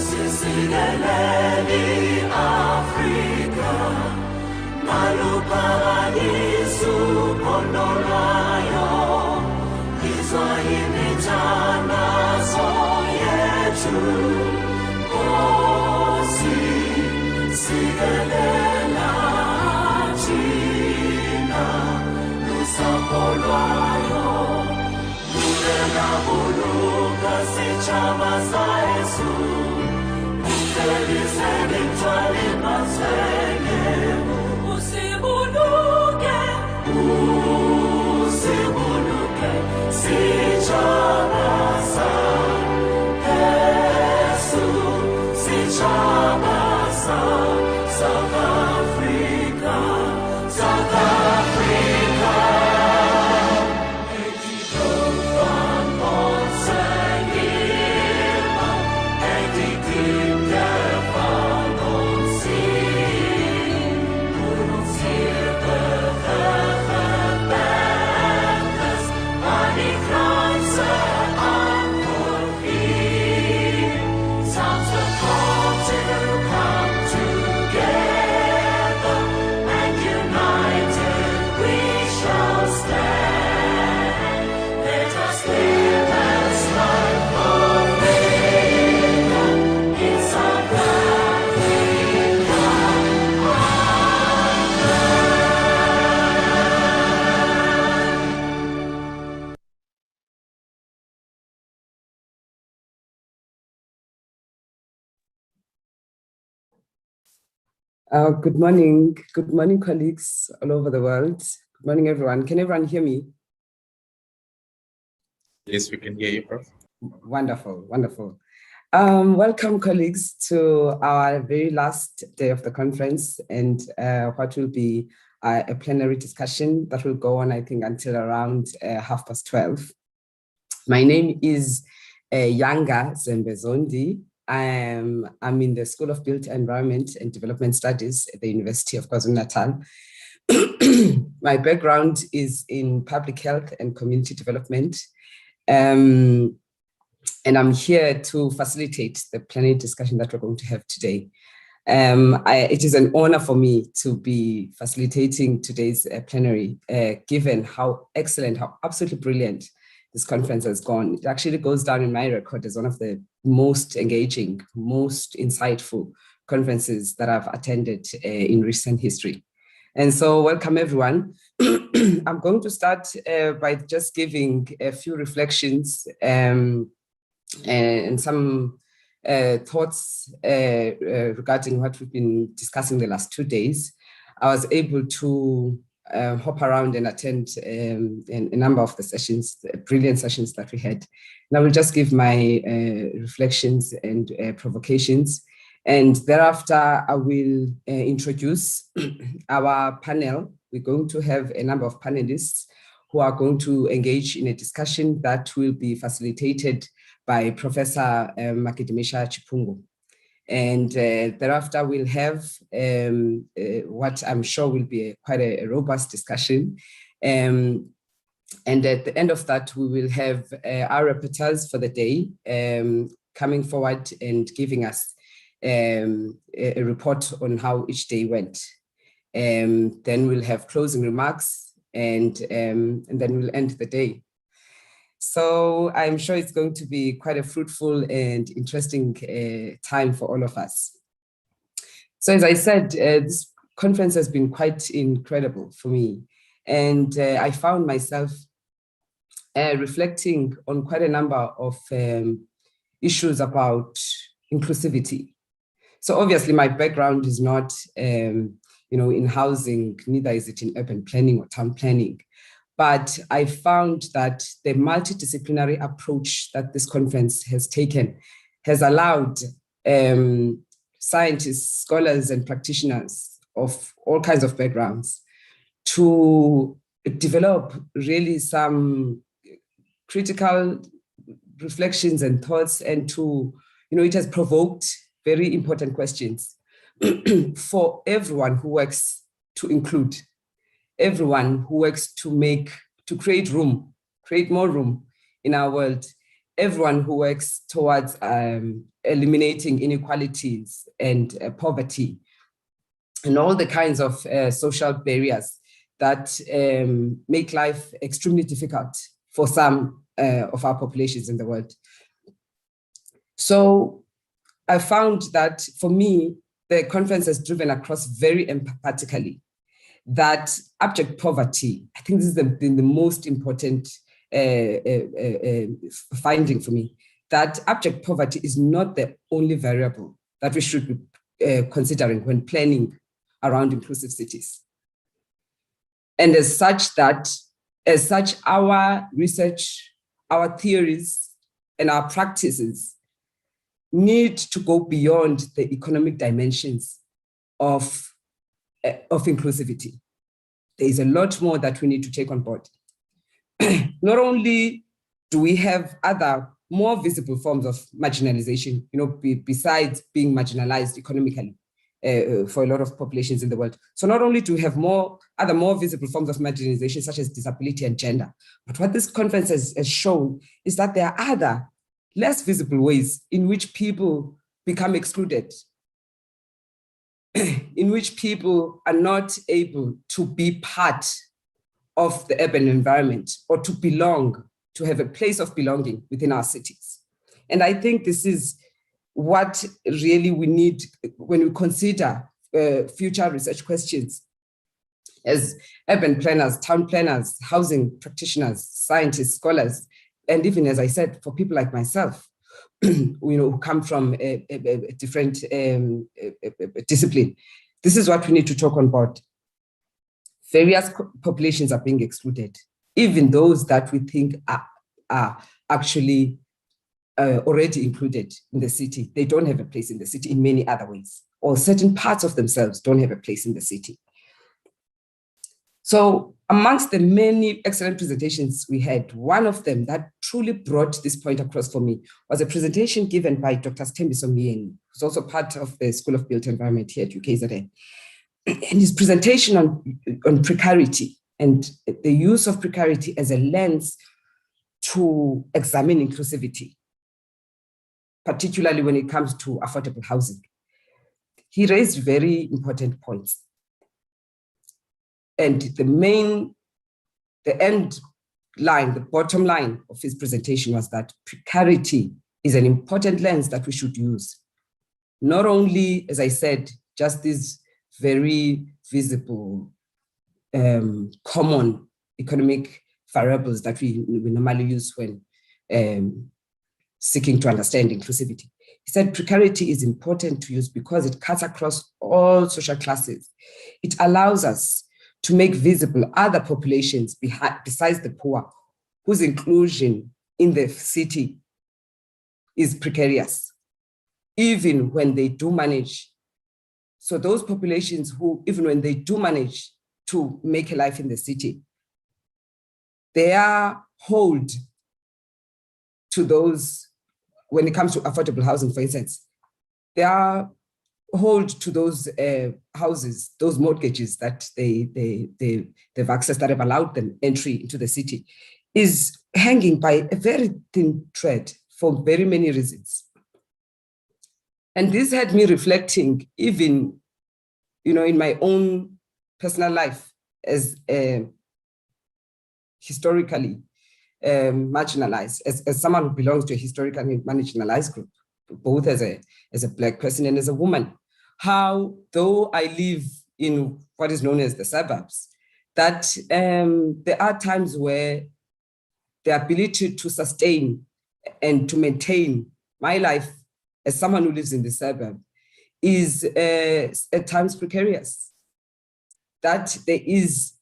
Sigeleli Africa, Maluparadisu Pondolayo, Izwahimitana Soyetu, Kosi Sigelela China, Lusapolwayo, Lulela Buluka Sichama Saesu. Usibuluke, sichabasa, Jesus, sichabasa, South Africa, South Africa. Good morning, colleagues all over the world. Good morning, everyone. Can everyone hear me? Yes, we can hear you, Prof. Wonderful, wonderful. Welcome, colleagues, to our very last day of the conference and what will be a plenary discussion that will go on, I think, until around 12:30. My name is Yanga Zembezondi. I'm in the School of Built Environment and Development Studies at the University of KwaZulu-Natal. My background is in public health and community development. And I'm here to facilitate the plenary discussion that we're going to have today. It is an honor for me to be facilitating today's plenary, given how excellent, how absolutely brilliant this conference has gone. It actually goes down in my record as one of the most engaging, most insightful conferences that I've attended in recent history. And so welcome everyone. I'm going to start by just giving a few reflections and some thoughts regarding what we've been discussing the last 2 days. I was able to hop around and attend a number of the sessions, the brilliant sessions that we had. And I will just give my reflections and provocations. And thereafter, I will introduce our panel. We're going to have a number of panelists who are going to engage in a discussion that will be facilitated by Professor Makidimisha Chipungu. And thereafter, we'll have what I'm sure will be quite a robust discussion. And at the end of that, we will have our rapporteurs for the day coming forward and giving us a report on how each day went. Then we'll have closing remarks and then we'll end the day. So I'm sure it's going to be quite a fruitful and interesting time for all of us. So as I said, this conference has been quite incredible for me. And I found myself reflecting on quite a number of issues about inclusivity. So obviously my background is not in housing, neither is it in urban planning or town planning. But I found that the multidisciplinary approach that this conference has taken has allowed scientists, scholars, and practitioners of all kinds of backgrounds to develop really some critical reflections and thoughts, and to, it has provoked very important questions for everyone who works to include, everyone who works to create more room in our world, everyone who works towards eliminating inequalities and poverty and all the kinds of social barriers that make life extremely difficult for some of our populations in the world. So I found that for me, the conference has driven across very empathetically that abject poverty, I think this is the most important finding for me, that abject poverty is not the only variable that we should be considering when planning around inclusive cities. And as such, our research, our theories, and our practices need to go beyond the economic dimensions of inclusivity. There is a lot more that we need to take on board. Not only do we have other more visible forms of marginalization, besides being marginalized economically for a lot of populations in the world. So not only do we have other more visible forms of marginalization, such as disability and gender, but what this conference has shown is that there are other less visible ways in which people become excluded, in which people are not able to be part of the urban environment or to belong, to have a place of belonging within our cities. And I think this is what really we need when we consider future research questions as urban planners, town planners, housing practitioners, scientists, scholars, and even, as I said, for people like myself, who come from a different discipline. This is what we need to talk on board. Various populations are being excluded, even those that we think are actually already included in the city. They don't have a place in the city in many other ways, or certain parts of themselves don't have a place in the city. So amongst the many excellent presentations we had, one of them that truly brought this point across for me was a presentation given by Dr. Sthembiso Myeni, who's also part of the School of Built Environment here at UKZN. And his presentation on precarity and the use of precarity as a lens to examine inclusivity, particularly when it comes to affordable housing. He raised very important points. And the end line, the bottom line of his presentation was that precarity is an important lens that we should use. Not only, as I said, just these very visible, common economic variables that we normally use when seeking to understand inclusivity. He said precarity is important to use because it cuts across all social classes. It allows us to make visible other populations besides the poor, whose inclusion in the city is precarious, even when they do manage. So those populations who, even when they do manage to make a life in the city, they are hold to those, when it comes to affordable housing, for instance, they are hold to those houses, those mortgages that they've accessed, that have allowed them entry into the city, is hanging by a very thin thread for very many reasons. And this had me reflecting, even, in my own personal life as historically marginalized, as someone who belongs to a historically marginalized group, both as a Black person and as a woman. How, though I live in what is known as the suburbs, that there are times where the ability to sustain and to maintain my life as someone who lives in the suburb is at times precarious. That there is,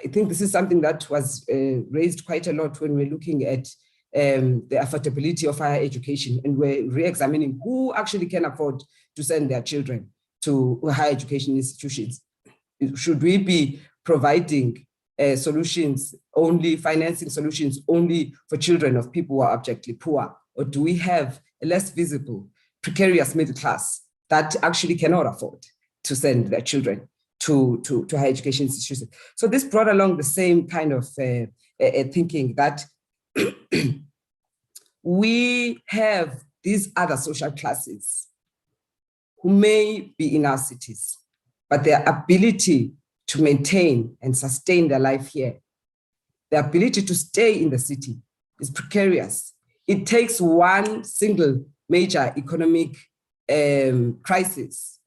I think this is something that was raised quite a lot when we're looking at the affordability of higher education, and we're re-examining who actually can afford to send their children to higher education institutions. Should we be providing solutions only, financing solutions only for children of people who are abjectly poor? Or do we have a less visible, precarious middle class that actually cannot afford to send their children to higher education institutions? So this brought along the same kind of thinking that we have these other social classes who may be in our cities, but their ability to maintain and sustain their life here, their ability to stay in the city is precarious. It takes one single major economic crisis,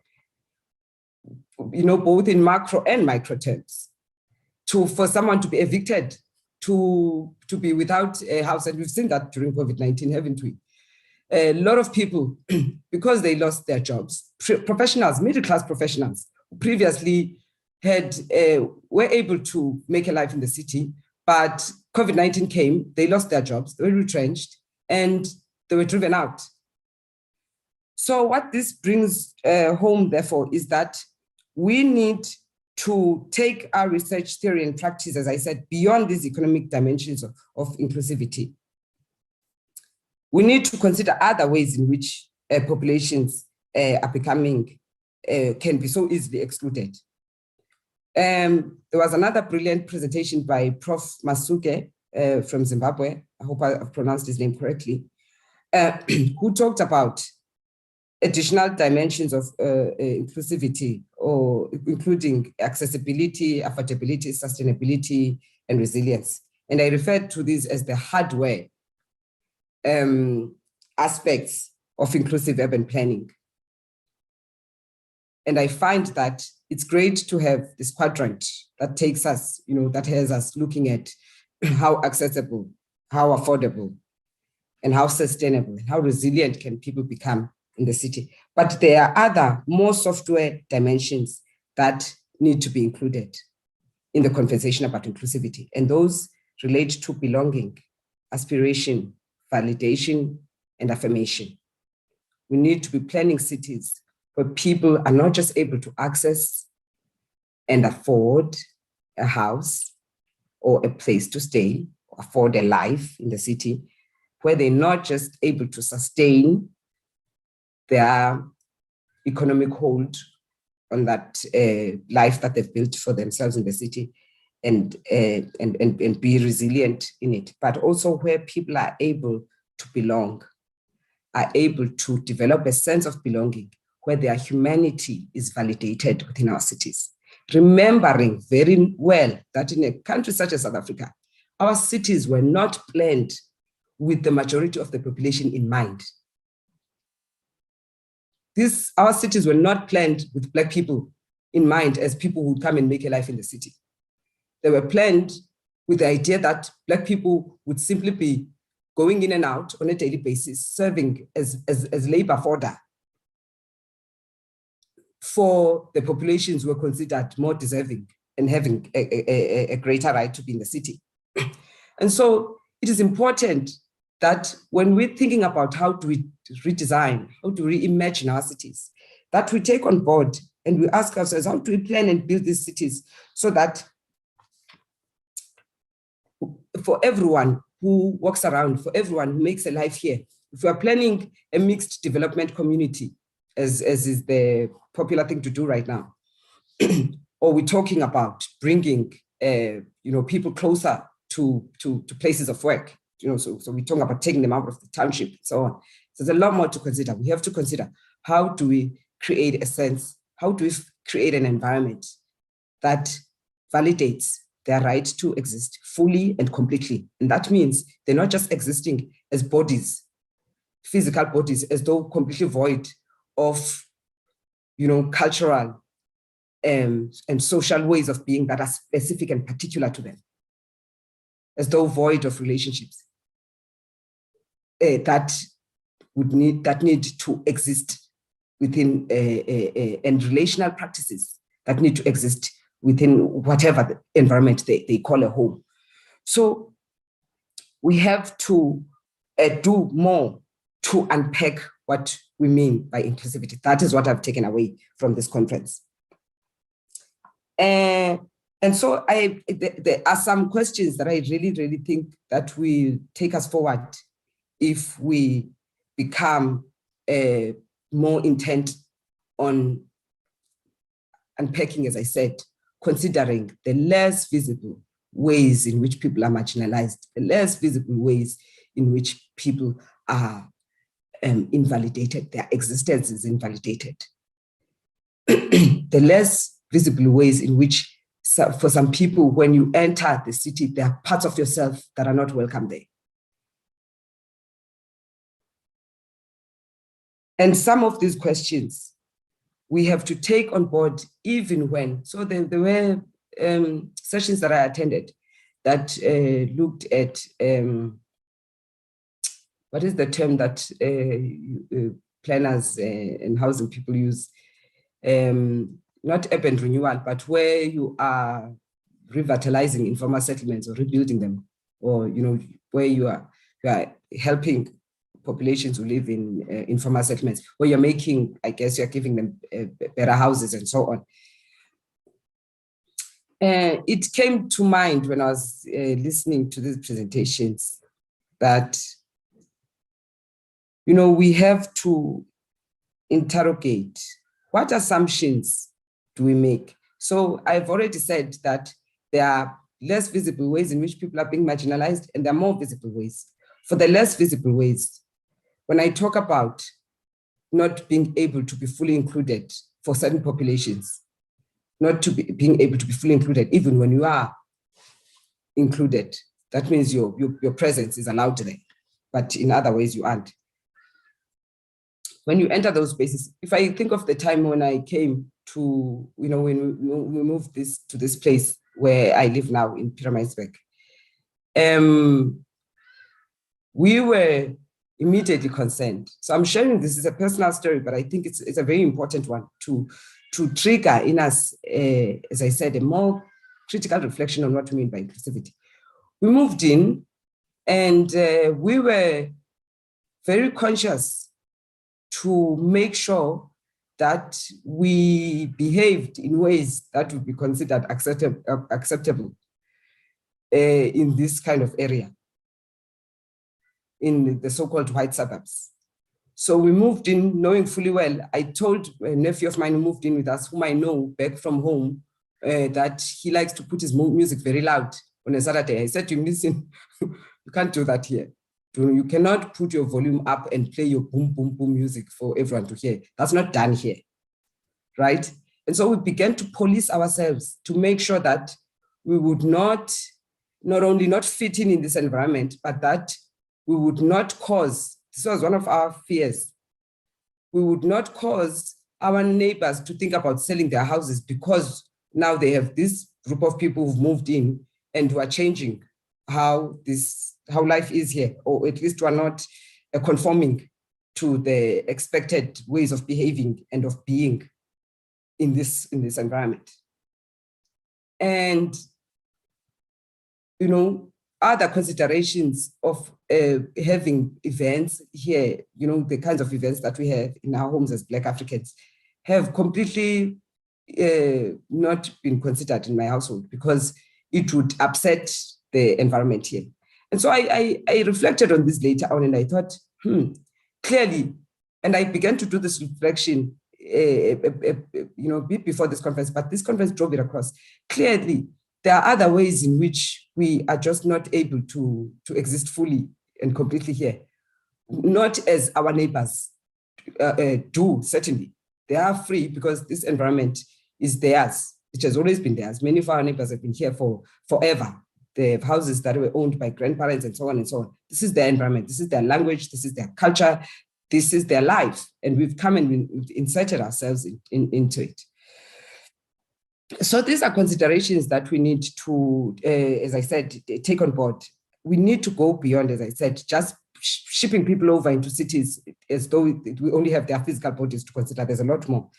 both in macro and micro terms, for someone to be evicted, to be without a house. And we've seen that during COVID-19, haven't we? A lot of people, because they lost their jobs, professionals, middle-class professionals, who previously were able to make a life in the city, but COVID-19 came, they lost their jobs, they were retrenched, and they were driven out. So what this brings home, therefore, is that we need to take our research theory and practice, as I said, beyond these economic dimensions of inclusivity. We need to consider other ways in which populations are becoming, can be so easily excluded. There was another brilliant presentation by Prof. Masuke from Zimbabwe, I hope I've pronounced his name correctly, who talked about additional dimensions of inclusivity, or including accessibility, affordability, sustainability, and resilience. And I referred to these as the hardware aspects of inclusive urban planning. And I find that it's great to have this quadrant that takes us, that has us looking at how accessible, how affordable, and how sustainable, and how resilient can people become in the city. But there are other more software dimensions that need to be included in the conversation about inclusivity. And those relate to belonging, aspiration, validation, and affirmation. We need to be planning cities where people are not just able to access and afford a house or a place to stay, or afford a life in the city, where they're not just able to sustain their economic hold on that life that they've built for themselves in the city, and be resilient in it, but also where people are able to belong, are able to develop a sense of belonging, where their humanity is validated within our cities. Remembering very well that in a country such as South Africa, our cities were not planned with the majority of the population in mind. Our cities were not planned with Black people in mind as people who would come and make a life in the city. They were planned with the idea that Black people would simply be going in and out on a daily basis, serving as labor fodder for the populations who were considered more deserving and having a greater right to be in the city. And so it is important that when we're thinking about how do we redesign, how do we reimagine our cities, that we take on board and we ask ourselves, how do we plan and build these cities so that for everyone who walks around, for everyone who makes a life here, if we are planning a mixed development community, as is the popular thing to do right now, or we're talking about bringing people closer to places of work, so we're talking about taking them out of the township and so on. So there's a lot more to consider. We have to consider, how do we create a sense, how do we create an environment that validates their right to exist fully and completely. And that means they're not just existing as bodies, physical bodies, as though completely void of cultural and social ways of being that are specific and particular to them, as though void of relationships that need to exist within and relational practices that need to exist within whatever the environment they call a home. So we have to do more to unpack what we mean by inclusivity. That is what I've taken away from this conference. And so there are some questions that I really, really think that will take us forward if we become more intent on unpacking, as I said, considering the less visible ways in which people are marginalized, the less visible ways in which people are invalidated, their existence is invalidated. The less visible ways in which, for some people, when you enter the city, there are parts of yourself that are not welcome there. And some of these questions we have to take on board even when, so there were sessions that I attended that looked at, what is the term that planners and housing people use? Not urban renewal, but where you are revitalizing informal settlements or rebuilding them, or where you are helping populations who live in informal settlements, where you're making, I guess you're giving them better houses and so on. It came to mind when I was listening to these presentations that, we have to interrogate what assumptions do we make. So I've already said that there are less visible ways in which people are being marginalized, and there are more visible ways. For the less visible ways, when I talk about not being able to be fully included for certain populations, being able to be fully included, even when you are included, that means your presence is allowed there, but in other ways you aren't. When you enter those spaces, if I think of the time when I came to, when we moved to this place where I live now in Pietermaritzburg, we were immediately concerned. So I'm sharing this as a personal story, but I think it's a very important one to trigger in us, as I said, a more critical reflection on what we mean by inclusivity. We moved in and we were very conscious to make sure that we behaved in ways that would be considered acceptable in this kind of area, in the so-called white suburbs. So we moved in knowing fully well. I told a nephew of mine who moved in with us, whom I know back from home, that he likes to put his music very loud on a Saturday. I said to him, listen, you can't do that here. You cannot put your volume up and play your boom, boom, boom music for everyone to hear. That's not done here, right? And so we began to police ourselves to make sure that we would not only not fit in this environment, but that we would not cause, this was one of our fears, we would not cause our neighbors to think about selling their houses because now they have this group of people who've moved in and who are changing how life is here, or at least who are not conforming to the expected ways of behaving and of being in this environment. And, other considerations of having events here, the kinds of events that we have in our homes as Black Africans have completely not been considered in my household because it would upset the environment here. And so I reflected on this later on and I thought, clearly, and I began to do this reflection a bit before this conference, but this conference drove it across. Clearly, there are other ways in which we are just not able to exist fully and completely here. Not as our neighbors do, certainly. They are free because this environment is theirs. It has always been theirs. Many of our neighbors have been here for forever. They have houses that were owned by grandparents and so on and so on. This is their environment. This is their language. This is their culture. This is their life. And we've come and we've inserted ourselves into it. So these are considerations that we need to, as I said, take on board. We need to go beyond, as I said, just shipping people over into cities as though we only have their physical bodies to consider. There's a lot more.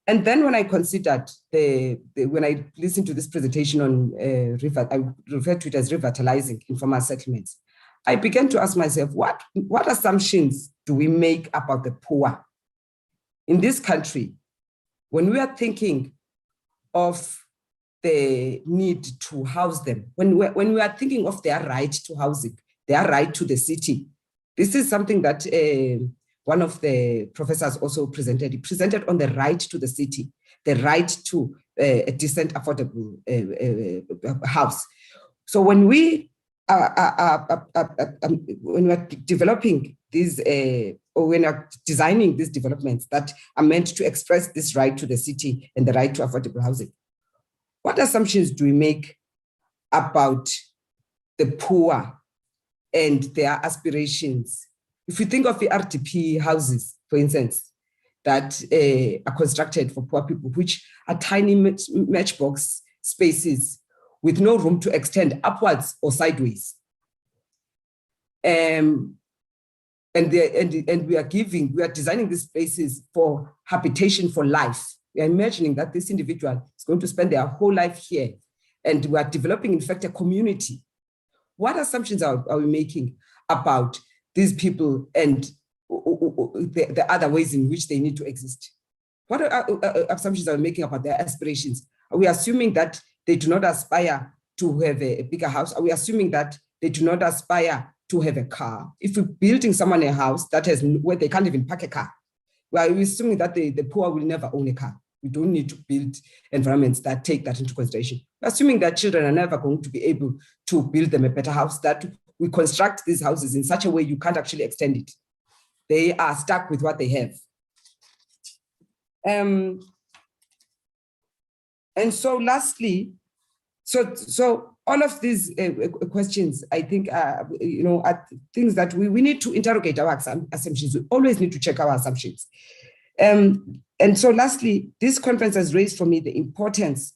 And then when I considered, when I listened to this presentation on, I refer to it as revitalizing informal settlements, I began to ask myself, what assumptions do we make about the poor in this country when we are thinking of the need to house them, when we are thinking of their right to housing, their right to the city? This is something that one of the professors also presented. He presented on the right to the city, the right to a decent, affordable house. So when we when we're developing these, or when we're designing these developments that are meant to express this right to the city and the right to affordable housing, what assumptions do we make about the poor and their aspirations? If you think of the RDP houses, for instance, that are constructed for poor people, which are tiny matchbox spaces with no room to extend upwards or sideways. And we are designing these spaces for habitation for life. We are imagining that this individual is going to spend their whole life here, and we are developing, in fact, a community. What assumptions are we making about these people and the other ways in which they need to exist? What assumptions are we making about their aspirations? Are we assuming that they do not aspire to have a bigger house? Are we assuming that they do not aspire to have a car? If we're building someone a house that has where they can't even park a car, well, we're assuming that the poor will never own a car. We don't need to build environments that take that into consideration. We're assuming that children are never going to be able to build them a better house, that we construct these houses in such a way you can't actually extend it. They are stuck with what they have. And so lastly, so all of these questions, I think, are things that we need to interrogate our assumptions. We always need to check our assumptions. And so lastly, this conference has raised for me the importance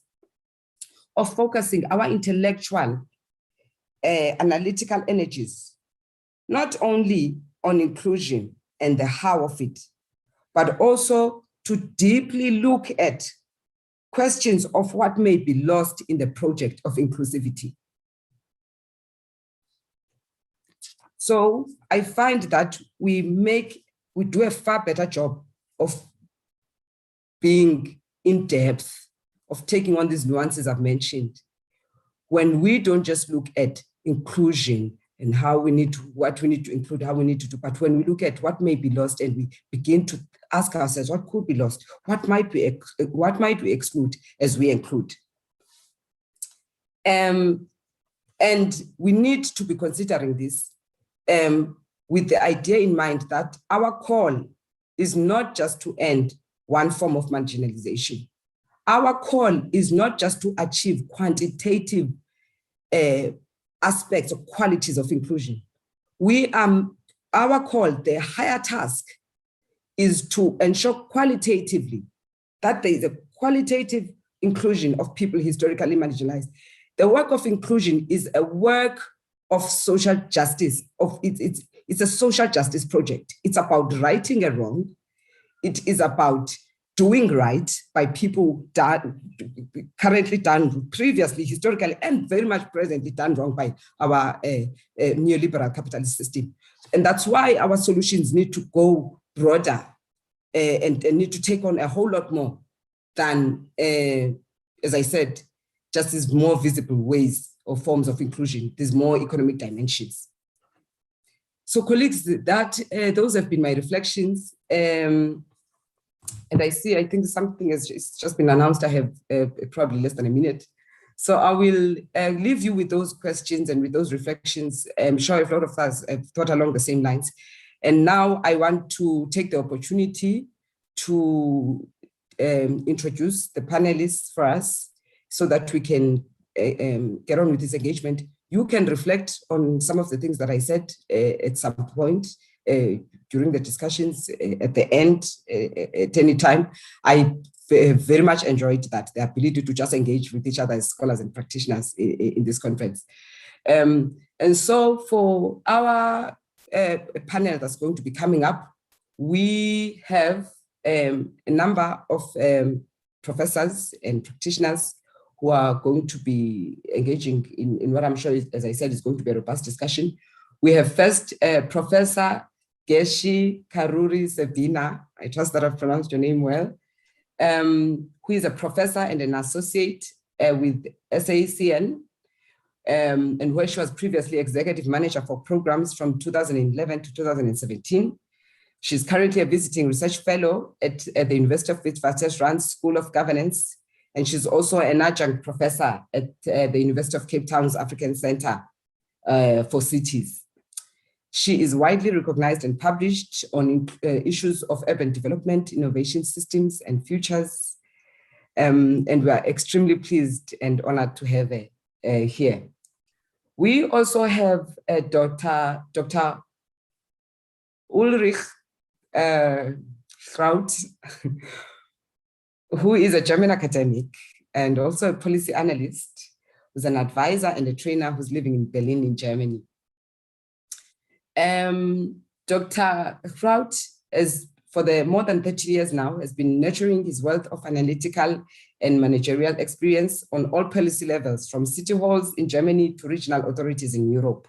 of focusing our intellectual, analytical energies, not only on inclusion and the how of it, but also to deeply look at questions of what may be lost in the project of inclusivity. So I find that we do a far better job of being in depth, of taking on these nuances I've mentioned, when we don't just look at inclusion and what we need to include, how we need to do, but when we look at what may be lost and we begin to ask ourselves, what could be lost? What might we exclude as we include? And we need to be considering this with the idea in mind that our call is not just to end one form of marginalization. Our call is not just to achieve quantitative aspects or qualities of inclusion. Our call, the higher task, is to ensure qualitatively that there is a qualitative inclusion of people historically marginalized. The work of inclusion is a work of social justice. It's a social justice project. It's about righting a wrong. It is about doing right by people currently done previously, historically, and very much presently done wrong by our neoliberal capitalist system. And that's why our solutions need to go broader and need to take on a whole lot more than, as I said, just these more visible ways or forms of inclusion, these more economic dimensions. So colleagues, those have been my reflections. And I think something has just been announced. I have probably less than a minute. So I will leave you with those questions and with those reflections. I'm sure a lot of us have thought along the same lines. And now I want to take the opportunity to introduce the panelists for us so that we can get on with this engagement. You can reflect on some of the things that I said at some point during the discussions at the end, at any time. I very much enjoyed that, the ability to just engage with each other as scholars and practitioners in this conference. And so for our panel that's going to be coming up, we have a number of professors and practitioners who are going to be engaging in what I'm sure, as I said, is going to be a robust discussion. We have first Professor Geshi Karuri Sevina, I trust that I've pronounced your name well, who is a professor and an associate with SACN, and where she was previously executive manager for programs from 2011 to 2017. She's currently a visiting research fellow at the University of Witwatersrand School of Governance, and she's also an adjunct professor at the University of Cape Town's African Center for cities. She is widely recognized and published on issues of urban development, innovation systems, and futures. And we are extremely pleased and honored to have her here. We also have Dr. Ulrich Kraut, who is a German academic and also a policy analyst, who's an advisor and a trainer who's living in Berlin in Germany. Dr. Kraut, for the more than 30 years now, has been nurturing his wealth of analytical and managerial experience on all policy levels, from city halls in Germany to regional authorities in Europe,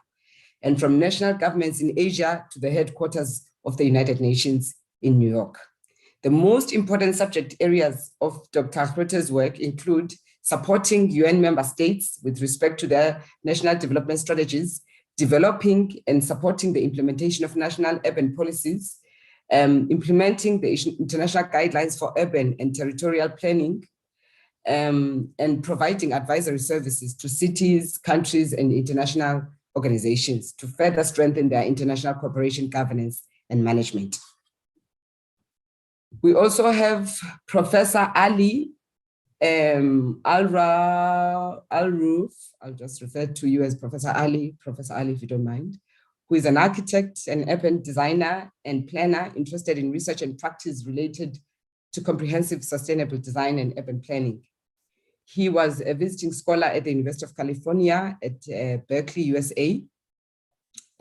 and from national governments in Asia to the headquarters of the United Nations in New York. The most important subject areas of Dr. Kraute's work include supporting UN member states with respect to their national development strategies, developing and supporting the implementation of national urban policies, implementing the international guidelines for urban and territorial planning, and providing advisory services to cities, countries, and international organizations to further strengthen their international cooperation, governance, and management. We also have Professor Ali Al-Roof, I'll just refer to you as Professor Ali, if you don't mind, who is an architect, an urban designer and planner interested in research and practice related to comprehensive sustainable design and urban planning. He was a visiting scholar at the University of California at Berkeley, USA,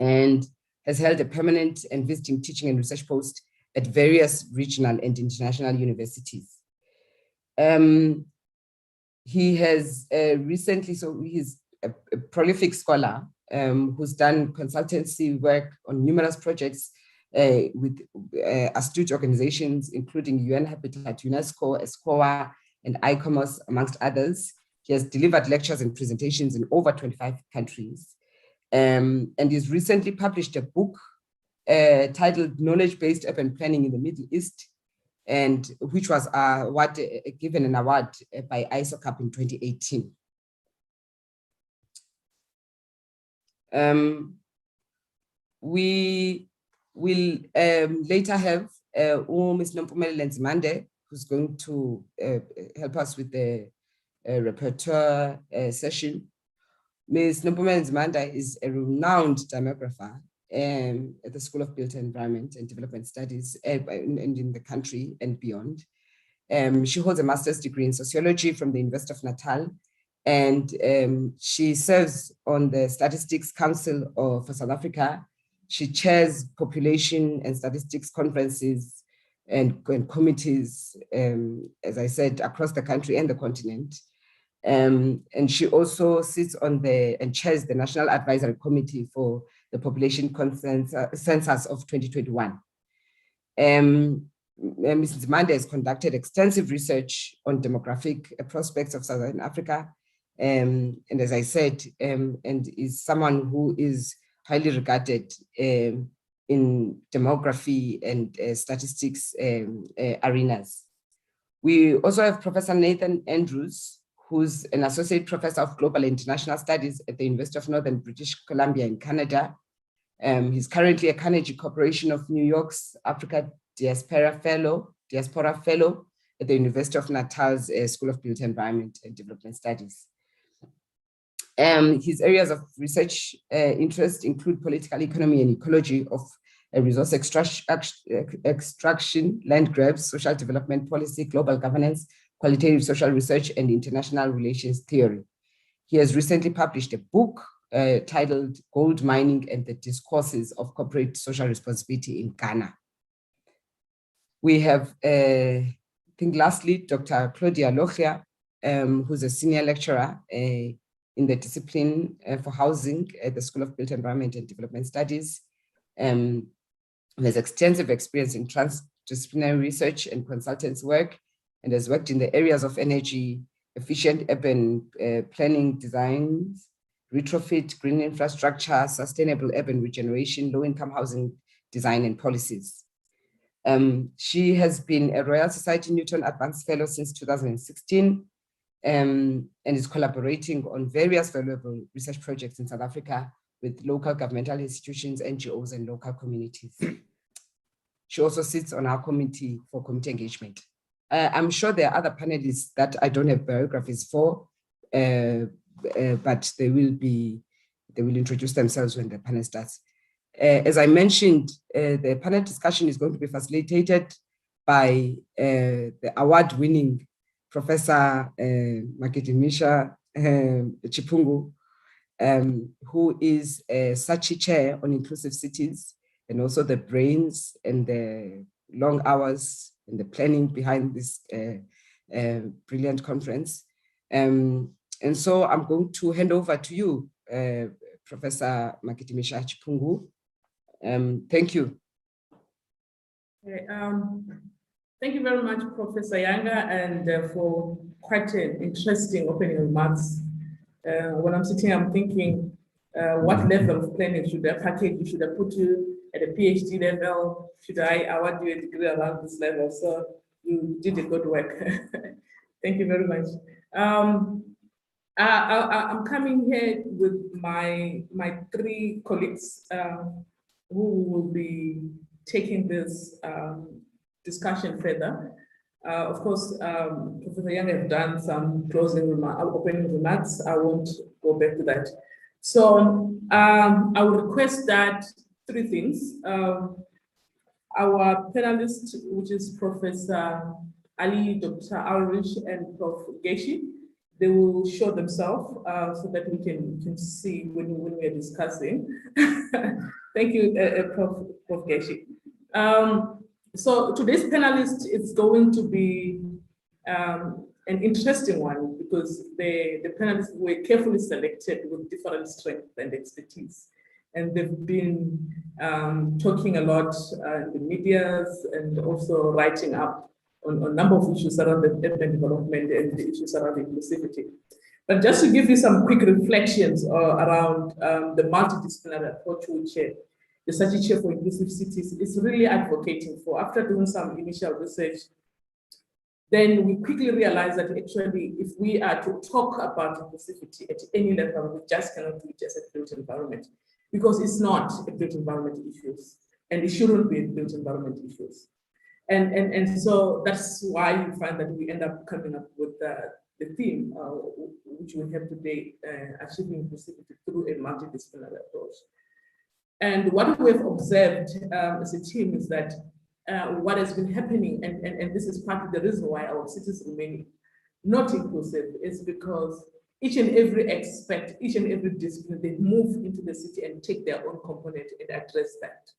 and has held a permanent and visiting teaching and research post at various regional and international universities. He has recently, so he's a prolific scholar who's done consultancy work on numerous projects with astute organizations, including UN Habitat, UNESCO, ESCOA, and ICOMOS, amongst others. He has delivered lectures and presentations in over 25 countries. And he's recently published a book titled Knowledge-Based Urban Planning in the Middle East, and which was given an award by ISOCAP in 2018. We will later have Ms. Nompumelelo Nzimande, who's going to help us with the repertoire session. Ms. Nompumelelo Nzimande is a renowned demographer at the School of Built Environment and Development Studies and in the country and beyond. She holds a master's degree in sociology from the University of Natal, and she serves on the Statistics Council for South Africa. She chairs population and statistics conferences and committees, as I said, across the country and the continent. And she also sits on and chairs the National Advisory Committee for the Population Census of 2021. Ms. Nzimande has conducted extensive research on demographic prospects of Southern Africa. And as I said, and is someone who is highly regarded in demography and statistics arenas. We also have Professor Nathan Andrews, who's an associate professor of global international studies at the University of Northern British Columbia in Canada. He's currently a Carnegie Corporation of New York's Africa Diaspora Fellow at the University of Natal's School of Built Environment and Development Studies. His areas of research interest include political economy and ecology of resource extraction, land grabs, social development policy, global governance, qualitative social research, and international relations theory. He has recently published a book titled Gold Mining and the Discourses of Corporate Social Responsibility in Ghana. We have, I think lastly, Dr. Claudia Lochia, who's a senior lecturer in the discipline for housing at the School of Built Environment and Development Studies. Has extensive experience in transdisciplinary research and consultants work, and has worked in the areas of energy, efficient urban planning designs, retrofit, green infrastructure, sustainable urban regeneration, low-income housing design and policies. She has been a Royal Society Newton Advanced Fellow since 2016, and is collaborating on various valuable research projects in South Africa with local governmental institutions, NGOs, and local communities. She also sits on our committee for community engagement. I'm sure there are other panelists that I don't have biographies for, but they will introduce themselves when the panel starts. As I mentioned, the panel discussion is going to be facilitated by the award-winning Professor Makitimisha Chipungu, who is a SACHI chair on inclusive cities, and also the brains and the long hours and the planning behind this brilliant conference. And so I'm going to hand over to you, Professor Makitimisha Chipungu. Thank you. Okay, thank you very much, Professor Yanga, and for quite an interesting opening remarks. When I'm sitting, I'm thinking, what level of planning should I package? Should I put you at a PhD level? Should I award you a degree around this level? So you did a good work. Thank you very much. I'm coming here with my three colleagues who will be taking this discussion further. Of course, Professor Young has done some closing remarks, opening remarks. I won't go back to that. So I will request that three things. Our panelists, which is Professor Ali, Dr. Ulrich, and Prof. Geshi, they will show themselves so that we can see when we are discussing. Thank you, Prof. Geshi. So today's panelist is going to be an interesting one because the panelists were carefully selected with different strengths and expertise. And they've been talking a lot in the medias and also writing up on a number of issues around the urban development and the issues around inclusivity. But just to give you some quick reflections around the multidisciplinary approach which the SACHI Chair for Inclusive Cities is really advocating for. After doing some initial research, then we quickly realized that actually, if we are to talk about inclusivity at any level, we just cannot do it as a built environment, because it's not a built environment issues, and it shouldn't be a built environment issues. And so that's why you find that we end up coming up with the theme, which we have today, achieving inclusivity through a multidisciplinary approach. And what we have observed as a team is that what has been happening, and this is part of the reason why our cities remain not inclusive, is because each and every aspect, each and every discipline, they move into the city and take their own component and address that.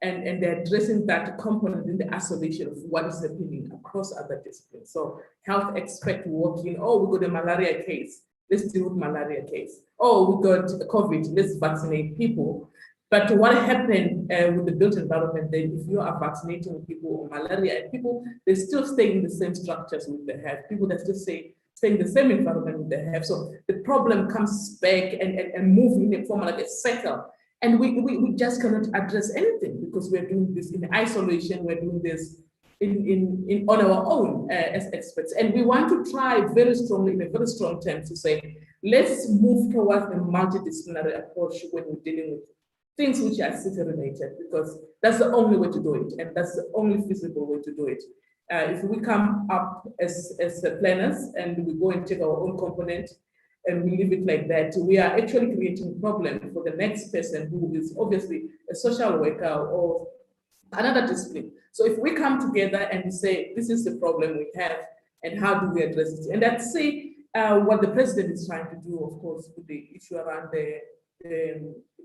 And they're addressing that component in the isolation of what is happening across other disciplines. So health expert working, oh, we got a malaria case, let's deal with malaria case. Oh, we got COVID, let's vaccinate people. But what happened with the built environment, then if you are vaccinating people on malaria, and people, they still stay in the same structures with they have, people that still stay in the same environment with they have. So the problem comes back and move in a form like a cycle. And we just cannot address anything because we're doing this in isolation, we're doing this on our own as experts. And we want to try very strongly, in a very strong term, to say, let's move towards a multidisciplinary approach when we're dealing with things which are city-related, because that's the only way to do it, and that's the only feasible way to do it. If we come up as planners and we go and take our own component and we leave it like that, we are actually creating a problem for the next person who is obviously a social worker or another discipline. So if we come together and say, this is the problem we have, and how do we address it? And let's see what the president is trying to do, of course, with the issue around the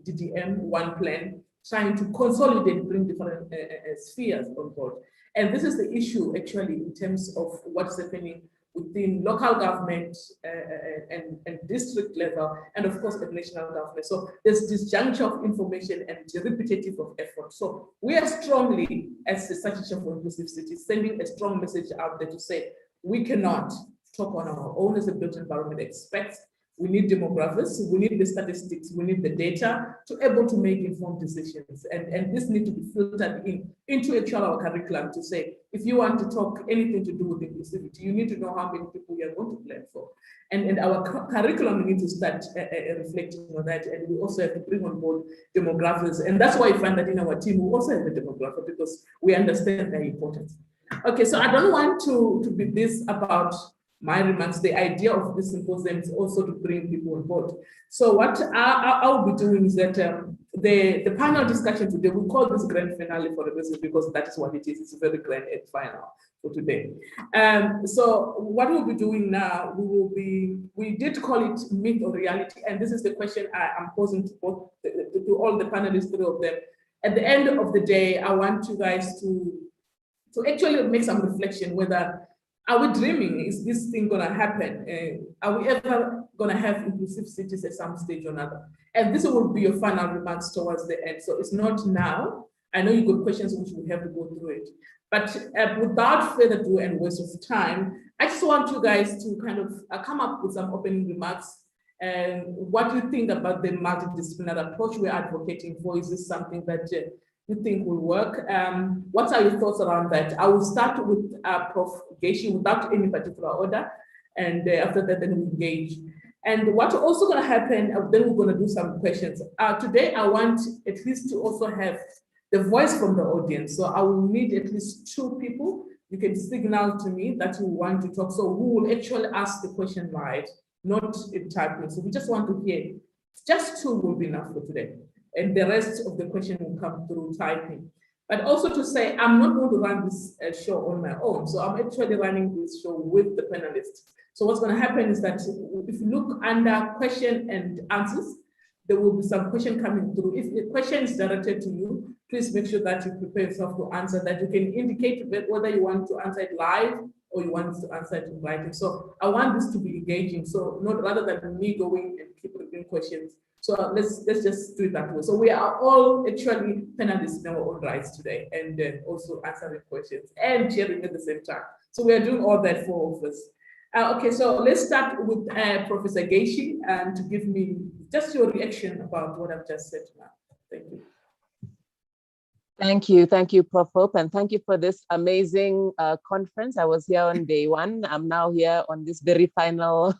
DDM one plan, trying to consolidate, bring different spheres on board. And this is the issue actually in terms of what's happening within local government and district level, and of course at national government. So there's this juncture of information and repetitive of effort. So we are strongly, as the SACHI Chair for Inclusive Cities, sending a strong message out there to say, we cannot talk on our own as a built environment experts. We need demographers, we need the statistics, we need the data to able to make informed decisions. And this needs to be filtered into actual our curriculum to say, if you want to talk anything to do with inclusivity, you need to know how many people you are going to plan for. And our curriculum needs to start reflecting on that. And we also have to bring on board demographers. And that's why I find that in our team, we also have a demographer because we understand their importance. Okay, so I don't want to be this about my remarks. The idea of this symposium is also to bring people on board. So what I'll be doing is that the panel discussion today, we call this grand finale for a reason because that is what it is. It's a very grand final for today. So what we'll be doing now, we did call it myth or reality, and this is the question I'm posing to both to all the panelists, three of them. At the end of the day, I want you guys to actually make some reflection whether are we dreaming? Is this thing gonna happen? Are we ever gonna have inclusive cities at some stage or another? And this will be your final remarks towards the end. So it's not now. I know you got questions which we have to go through it. But without further ado and waste of time, I just want you guys to kind of come up with some opening remarks and what you think about the multidisciplinary approach we're advocating for. Is this something that you think will work? What are your thoughts around that? I will start with Prof. Geshi without any particular order, and after that, then we engage. And what's also going to happen, then we're going to do some questions. Today, I want at least to also have the voice from the audience. So I will need at least 2 people. You can signal to me that you want to talk. So who will actually ask the question live, not in typing. So we just want to hear. Just 2 will be enough for today. And the rest of the question will come through typing. But also to say, I'm not going to run this show on my own. So I'm actually running this show with the panelists. So what's going to happen is that if you look under question and answers, there will be some question coming through. If the question is directed to you, please make sure that you prepare yourself to answer, that you can indicate whether you want to answer it live or you want to answer it in writing. So I want this to be engaging. So not rather than me going and keep repeating questions. So let's just do it that way. So we are all actually panelists in our own rights today, and also answering questions and sharing at the same time. So we are doing all that for all of us. Okay, so let's start with Professor Geshi and to give me just your reaction about what I've just said now. Thank you. Thank you, Prof. Hope, and thank you for this amazing conference. I was here on day 1. I'm now here on this very final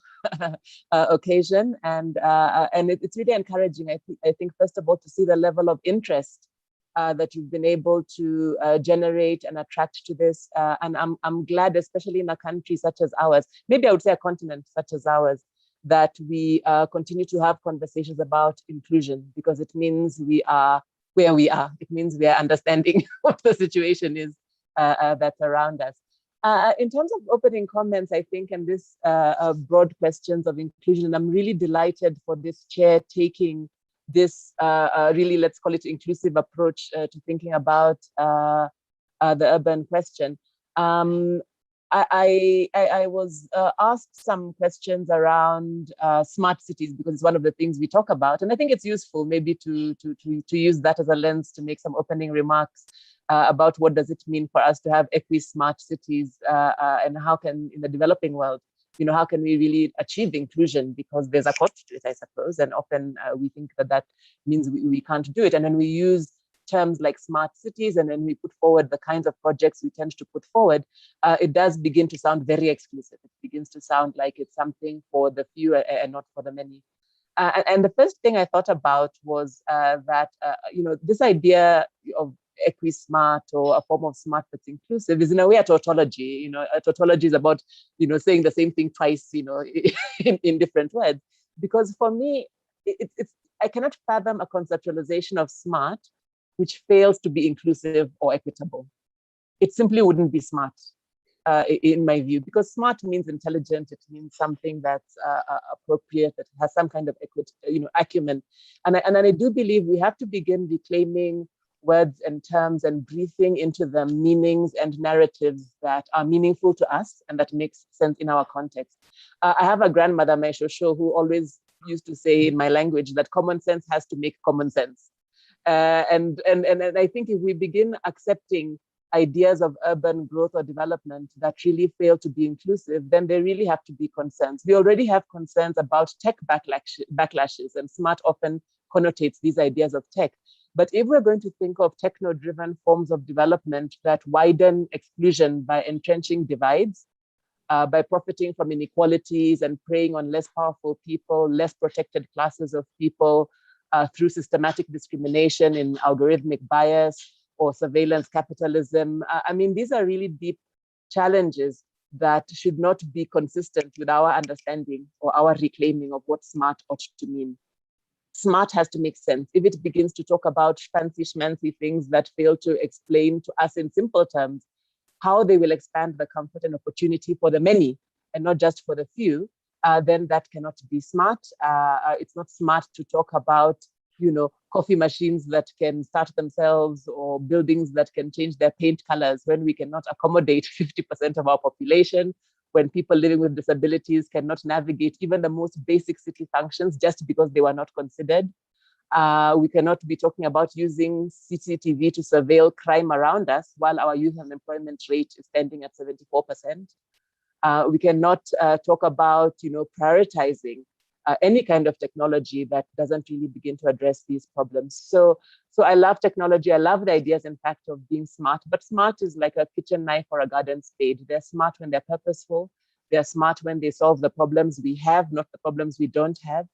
occasion, and it's really encouraging. I think first of all to see the level of interest that you've been able to generate and attract to this, and I'm glad, especially in a country such as ours, maybe I would say a continent such as ours, that we continue to have conversations about inclusion, because it means we are where we are. It means we are understanding what the situation is that's around us. In terms of opening comments, I think, and this broad questions of inclusion, I'm really delighted for this chair taking this really, let's call it inclusive approach to thinking about the urban question. I was asked some questions around smart cities, because it's one of the things we talk about, and I think it's useful maybe to use that as a lens to make some opening remarks about what does it mean for us to have equi-smart cities, and how can, in the developing world, how can we really achieve inclusion, because there's a cost to it, I suppose, and often we think that means we can't do it, and then we use terms like smart cities, and then we put forward the kinds of projects we tend to put forward, it does begin to sound very exclusive. It begins to sound like it's something for the few and not for the many. And the first thing I thought about was that, this idea of equi-smart, or a form of smart that's inclusive, is in a way a tautology. A tautology is about, saying the same thing twice, in different words. Because for me, I cannot fathom a conceptualization of smart which fails to be inclusive or equitable. It simply wouldn't be smart, in my view, because smart means intelligent. It means something that's appropriate, that has some kind of acumen. And I do believe we have to begin reclaiming words and terms and breathing into them meanings and narratives that are meaningful to us and that makes sense in our context. I have a grandmother, my shosho, who always used to say in my language that common sense has to make common sense. And I think if we begin accepting ideas of urban growth or development that really fail to be inclusive, then there really have to be concerns. We already have concerns about tech backlashes, and smart often connotates these ideas of tech. But if we're going to think of techno-driven forms of development that widen exclusion by entrenching divides, by profiting from inequalities and preying on less powerful people, less protected classes of people, through systematic discrimination in algorithmic bias or surveillance capitalism. I mean, these are really deep challenges that should not be consistent with our understanding or our reclaiming of what smart ought to mean. Smart has to make sense. If it begins to talk about fancy schmancy things that fail to explain to us in simple terms how they will expand the comfort and opportunity for the many and not just for the few, then that cannot be smart. It's not smart to talk about, coffee machines that can start themselves or buildings that can change their paint colors when we cannot accommodate 50% of our population, when people living with disabilities cannot navigate even the most basic city functions just because they were not considered. We cannot be talking about using CCTV to surveil crime around us while our youth unemployment rate is standing at 74%. We cannot talk about, prioritizing any kind of technology that doesn't really begin to address these problems. So I love technology. I love the ideas, in fact, of being smart. But smart is like a kitchen knife or a garden spade. They're smart when they're purposeful. They're smart when they solve the problems we have, not the problems we don't have.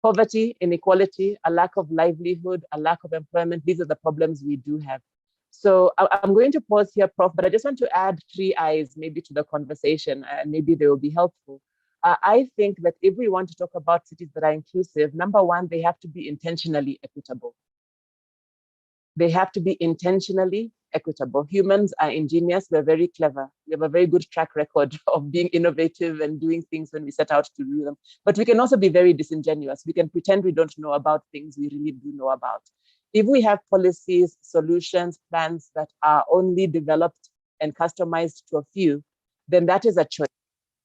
Poverty, inequality, a lack of livelihood, a lack of employment, these are the problems we do have. So I'm going to pause here, Prof, but I just want to add 3 eyes maybe to the conversation, and maybe they will be helpful. I think that if we want to talk about cities that are inclusive, number one, they have to be intentionally equitable. They have to be intentionally equitable. Humans are ingenious, we're very clever. We have a very good track record of being innovative and doing things when we set out to do them. But we can also be very disingenuous. We can pretend we don't know about things we really do know about. If we have policies, solutions, plans that are only developed and customized to a few, then that is a choice.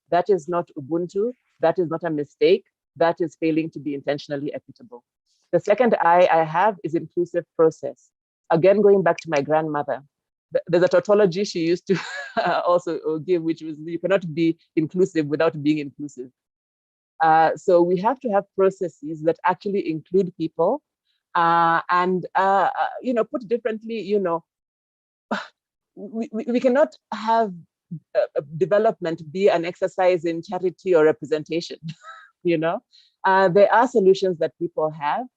That is not Ubuntu. That is not a mistake. That is failing to be intentionally equitable. The second I have is inclusive process. Again, going back to my grandmother, there's a tautology she used to also give, which was you cannot be inclusive without being inclusive. So we have to have processes that actually include people, and put differently, we cannot have development be an exercise in charity or representation. There are solutions that people have.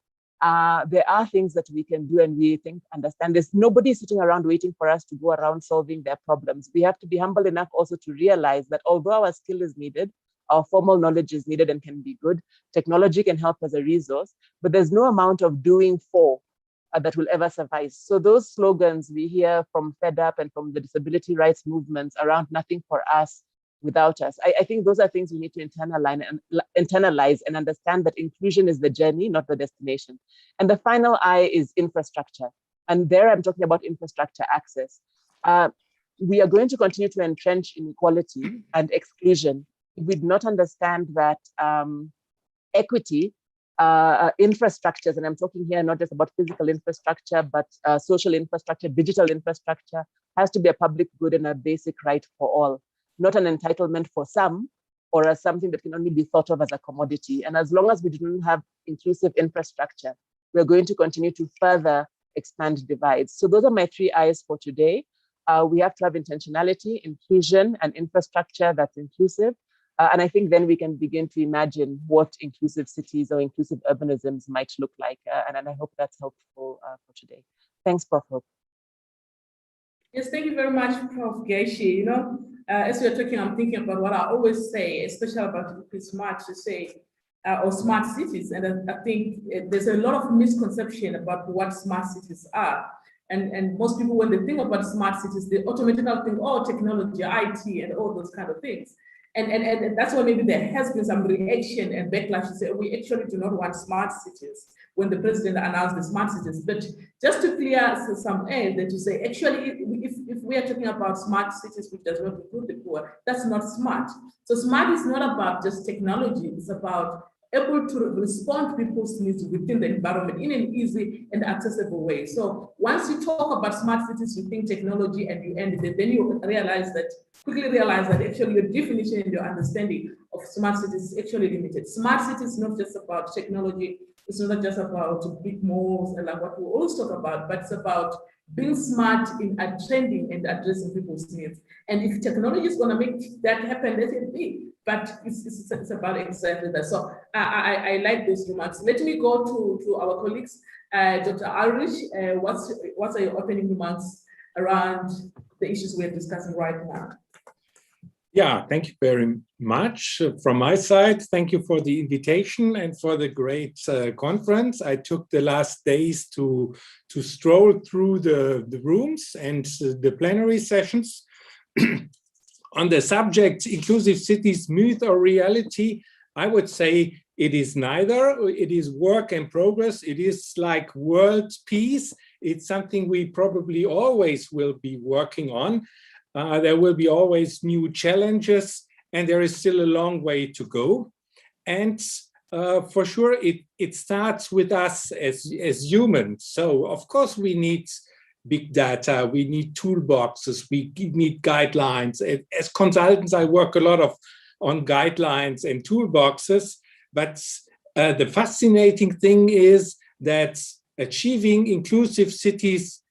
There are things that we can do, and we understand there's nobody sitting around waiting for us to go around solving their problems. We have to be humble enough also to realize that although our skill is needed, our formal knowledge is needed and can be good, technology can help as a resource, but there's no amount of doing for that will ever suffice. So those slogans we hear from Fed Up and from the disability rights movements around nothing for us, without us, I think those are things we need to internalize and understand that inclusion is the journey, not the destination. And the final I is infrastructure. And there I'm talking about infrastructure access. We are going to continue to entrench inequality and exclusion if we do not understand that equity, infrastructures, and I'm talking here not just about physical infrastructure, but social infrastructure, digital infrastructure, has to be a public good and a basic right for all, not an entitlement for some, or as something that can only be thought of as a commodity. And as long as we don't have inclusive infrastructure, we're going to continue to further expand divides. So those are my 3 I's for today. We have to have intentionality, inclusion, and infrastructure that's inclusive. And I think then we can begin to imagine what inclusive cities or inclusive urbanisms might look like. And I hope that's helpful for today. Thanks, Prof. Hope. Yes, thank you very much, Prof. Geshi. As we're talking, I'm thinking about what I always say, especially about smart to say, or smart cities. And I think there's a lot of misconception about what smart cities are. And most people, when they think about smart cities, they automatically think, oh, technology, IT, and all those kind of things. And that's why maybe there has been some reaction and backlash to say, we actually do not want smart cities when the president announced the smart cities. But just to clear some air, that to say, actually, if we are talking about smart cities, which does not include the poor, that's not smart. So smart is not about just technology, it's about able to respond to people's needs within the environment in an easy and accessible way. So once you talk about smart cities, you think technology and you end it, then you quickly realize that actually your definition and your understanding of smart cities is actually limited. Smart cities is not just about technology, it's not just about big malls and like what we always talk about, but it's about being smart in attending and addressing people's needs. And if technology is going to make that happen, let it be. But it's about exactly that. So I like those remarks. Let me go to our colleagues. Dr. Ulrich, what are your opening remarks around the issues we're discussing right now? Yeah, thank you very much. From my side, thank you for the invitation and for the great conference. I took the last days to stroll through the rooms and the plenary sessions. On the subject, inclusive cities, myth or reality, I would say it is neither. It is work in progress. It is like world peace. It's something we probably always will be working on. There will be always new challenges, and there is still a long way to go. And for sure, it starts with us as humans. So of course we need big data, we need toolboxes, we need guidelines. As consultants, I work a lot on guidelines and toolboxes, but the fascinating thing is that achieving inclusive cities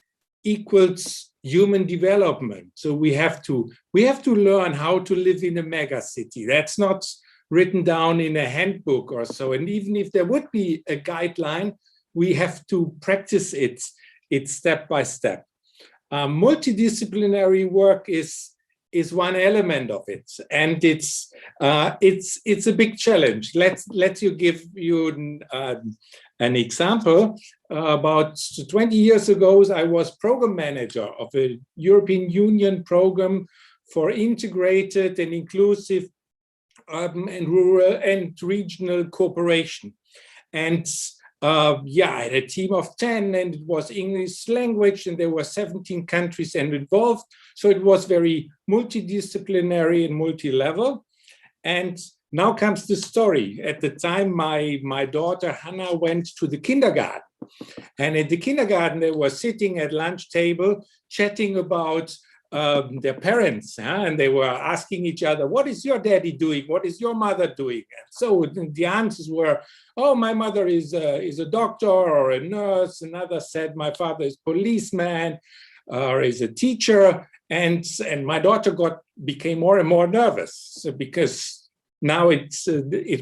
equals human development. So we have to learn how to live in a mega city. That's not written down in a handbook or so. And even if there would be a guideline, we have to practice it step by step. Multidisciplinary work is one element of it, and it's a big challenge. Let's give you an example. About 20 years ago, I was program manager of a European Union program for integrated and inclusive urban and rural and regional cooperation. And I had a team of 10, and it was English language, and there were 17 countries involved. So it was very multidisciplinary and multi-level. And now comes the story. At the time, my daughter Hannah went to the kindergarten. And at the kindergarten, they were sitting at lunch table, chatting about their parents, and they were asking each other, what is your daddy doing? What is your mother doing? And so the answers were, oh, my mother is a doctor or a nurse. Another said, my father is policeman or is a teacher. And my daughter became more and more nervous because now it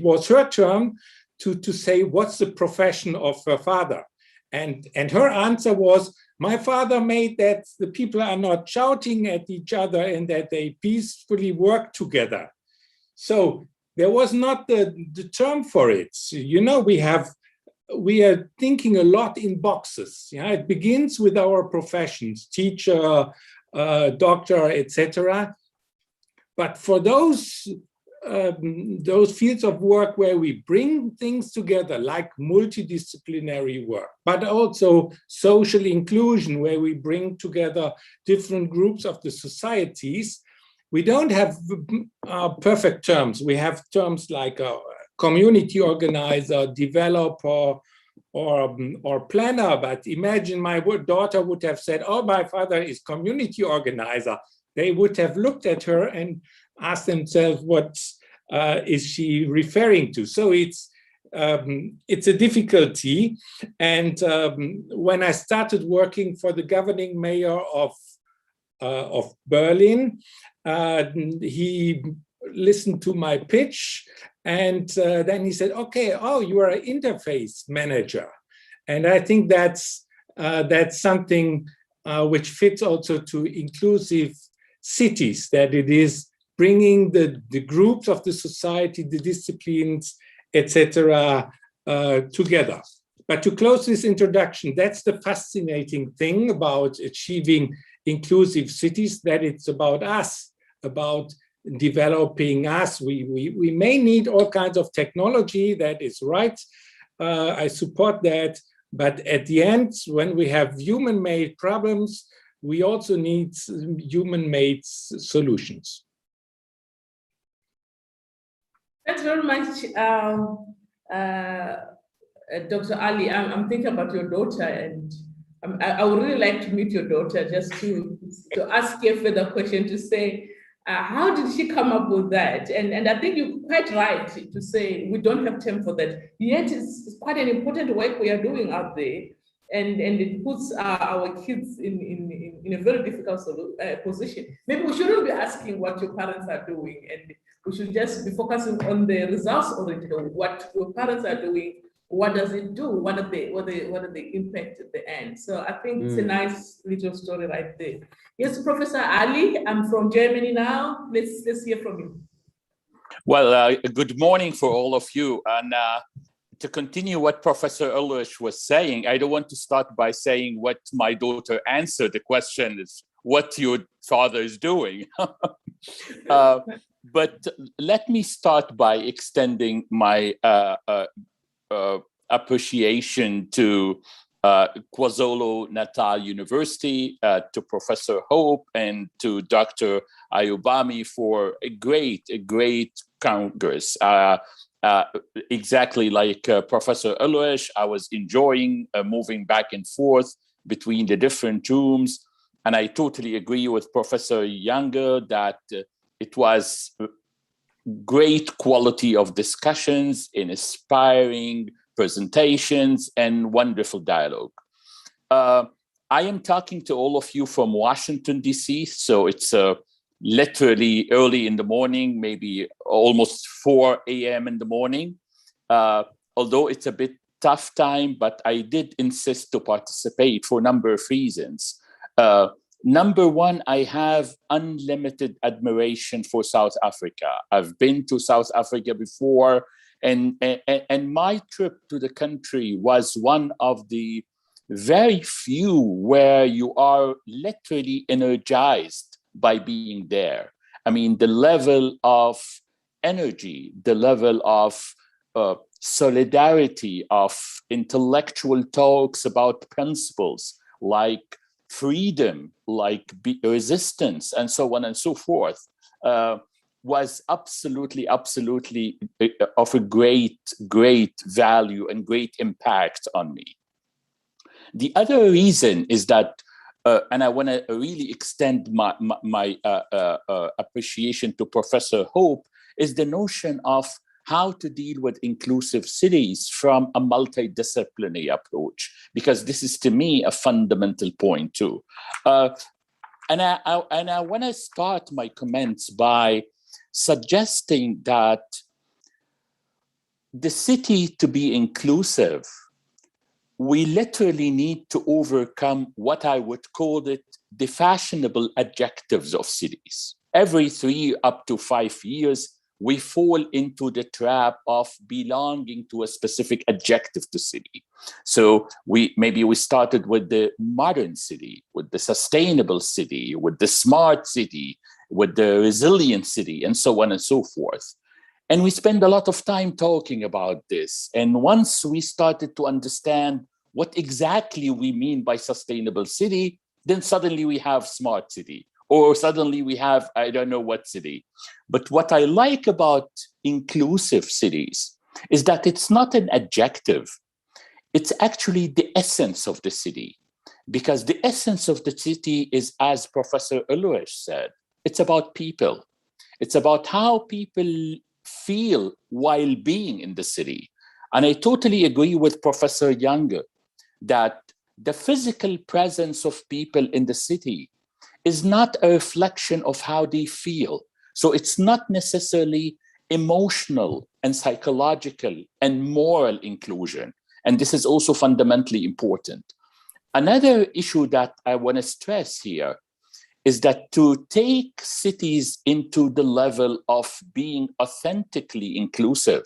was her turn to say, what's the profession of her father? And her answer was, my father made that the people are not shouting at each other and that they peacefully work together. So there was not the term for it. You know, we are thinking a lot in boxes. Yeah, it begins with our professions, teacher, doctor, etc. But for those fields of work where we bring things together, like multidisciplinary work, but also social inclusion, where we bring together different groups of the societies, we don't have perfect terms. We have terms like a community organizer, developer, or planner. But imagine my daughter would have said, oh, my father is community organizer. They would have looked at her and asked themselves, what is she referring to? So it's a difficulty. And when I started working for the governing mayor of Berlin, he listened to my pitch, and then he said, okay, oh, you are an interface manager. And I think that's something which fits also to inclusive cities, that it is bringing the groups of the society, the disciplines, etc., together. But to close this introduction, that's the fascinating thing about achieving inclusive cities, that it's about us, about developing us. We may need all kinds of technology, that is right. I support that. But at the end, when we have human-made problems, we also need human-made solutions. Thanks very much, Dr. Ali, I'm thinking about your daughter, and I would really like to meet your daughter just to ask you a further question to say, how did she come up with that? And I think you're quite right to say we don't have time for that. Yet it's quite an important work we are doing out there. And it puts our kids in a very difficult position. Maybe we shouldn't be asking what your parents are doing, and we should just be focusing on the results oriented, what your parents are doing, what does it do, what are the impact at the end. So I think it's a nice little story right there. Yes, Professor Ali, I'm from Germany now. Let's hear from you. Well, good morning for all of you. And to continue what Professor Ulrich was saying, I don't want to start by saying what my daughter answered. The question is what your father is doing. But let me start by extending my appreciation to KwaZulu-Natal University, to Professor Hope, and to Dr. Ayubami for a great congress. Exactly like Professor Ulrich, I was enjoying moving back and forth between the different rooms. And I totally agree with Professor Younger that it was great quality of discussions, inspiring presentations, and wonderful dialogue. I am talking to all of you from Washington, D.C., so it's literally early in the morning, maybe almost 4 a.m. in the morning. Although it's a bit tough time, but I did insist to participate for a number of reasons. Number one, I have unlimited admiration for South Africa. I've been to South Africa before, and my trip to the country was one of the very few where you are literally energized by being there. I mean, the level of energy, the level of solidarity, of intellectual talks about principles like freedom, like resistance, and so on and so forth, was absolutely of a great value and great impact on me. The other reason is that, and I want to really extend my appreciation to Professor Hope, is the notion of how to deal with inclusive cities from a multidisciplinary approach, because this is, to me, a fundamental point too. And I want to start my comments by suggesting that the city, to be inclusive, we literally need to overcome what I would call it the fashionable adjectives of cities. Every 3 up to 5 years, we fall into the trap of belonging to a specific adjective to city. So we started with the modern city, with the sustainable city, with the smart city, with the resilient city, and so on and so forth. And we spend a lot of time talking about this. And once we started to understand what exactly we mean by sustainable city, then suddenly we have smart city, or suddenly we have, I don't know what city. But what I like about inclusive cities is that it's not an adjective. It's actually the essence of the city. Because the essence of the city is, as Professor Ulrich said, it's about people. It's about how people feel while being in the city. And I totally agree with Professor Younger that the physical presence of people in the city is not a reflection of how they feel. So it's not necessarily emotional and psychological and moral inclusion. And this is also fundamentally important. Another issue that I want to stress here is that to take cities into the level of being authentically inclusive,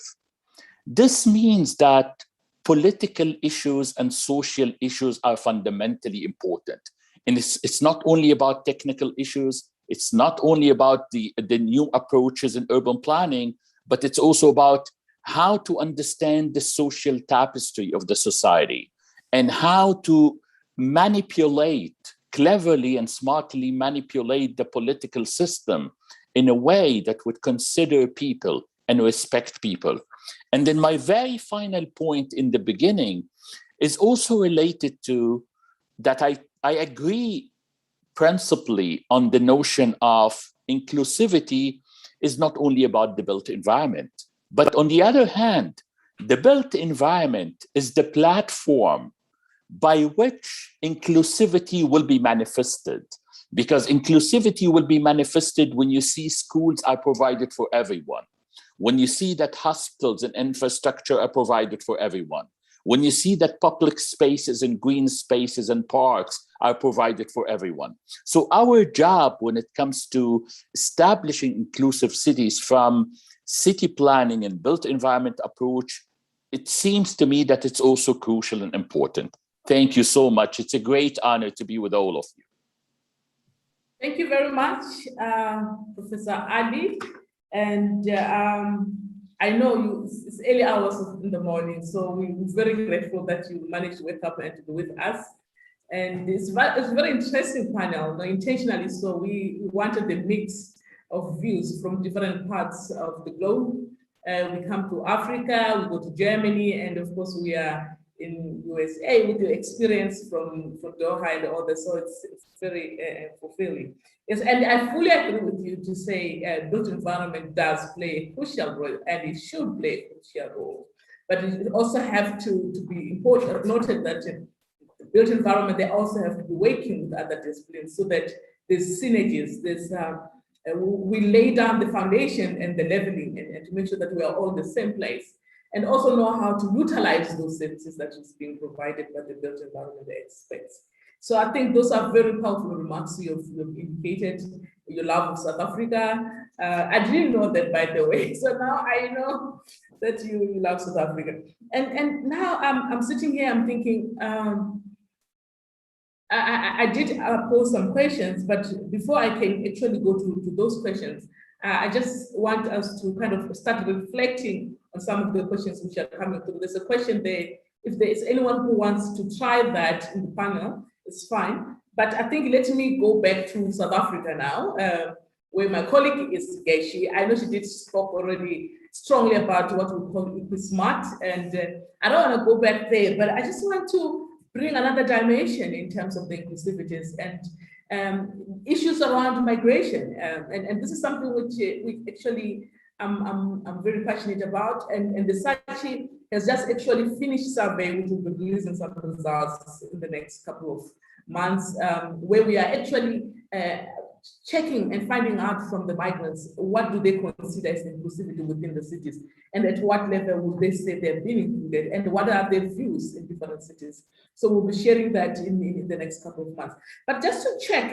this means that political issues and social issues are fundamentally important. And it's not only about technical issues, it's not only about the new approaches in urban planning, but it's also about how to understand the social tapestry of the society and how to cleverly and smartly manipulate the political system in a way that would consider people and respect people. And then my very final point in the beginning is also related to that I agree principally on the notion of inclusivity is not only about the built environment, but on the other hand, the built environment is the platform by which inclusivity will be manifested. Because inclusivity will be manifested when you see schools are provided for everyone, when you see that hospitals and infrastructure are provided for everyone, when you see that public spaces and green spaces and parks are provided for everyone. So our job when it comes to establishing inclusive cities from city planning and built environment approach, it seems to me that it's also crucial and important. Thank you so much. It's a great honor to be with all of you. Thank you very much, Professor Ali. And I know it's early hours in the morning, so we're very grateful that you managed to wake up and to be with us. And it's a very interesting panel, intentionally so. We wanted a mix of views from different parts of the globe. We come to Africa, we go to Germany, and of course we are in USA with the experience from Doha and others, so it's very fulfilling. Yes, and I fully agree with you to say built environment does play a crucial role, and it should play a crucial role. But it also have to be important, noted that the built environment, they also have to be working with other disciplines so that there's synergies, there's we lay down the foundation and the leveling and to make sure that we are all in the same place. And also know how to utilize those services that is being provided by the built environment experts. So I think those are very powerful remarks you've indicated, your love of South Africa. I didn't know that, by the way. So now I know that you love South Africa. And now I'm sitting here, I'm thinking, I did pose some questions, but before I can actually go to those questions, I just want us to kind of start reflecting on some of the questions which are coming through. There's a question there. If there is anyone who wants to try that in the panel, it's fine. But I think let me go back to South Africa now, where my colleague is Geshi. I know she did spoke already strongly about what we call smart, and I don't want to go back there, but I just want to bring another dimension in terms of the inclusivities and issues around migration, and this is something which we actually I'm very passionate about, and the SACHI has just actually finished survey, which will be releasing some results in the next couple of months, where we are actually checking and finding out from the migrants what do they consider as inclusivity within the cities, and at what level would they say they're being included, and what are their views in different cities. So we'll be sharing that in the next couple of months. But just to check,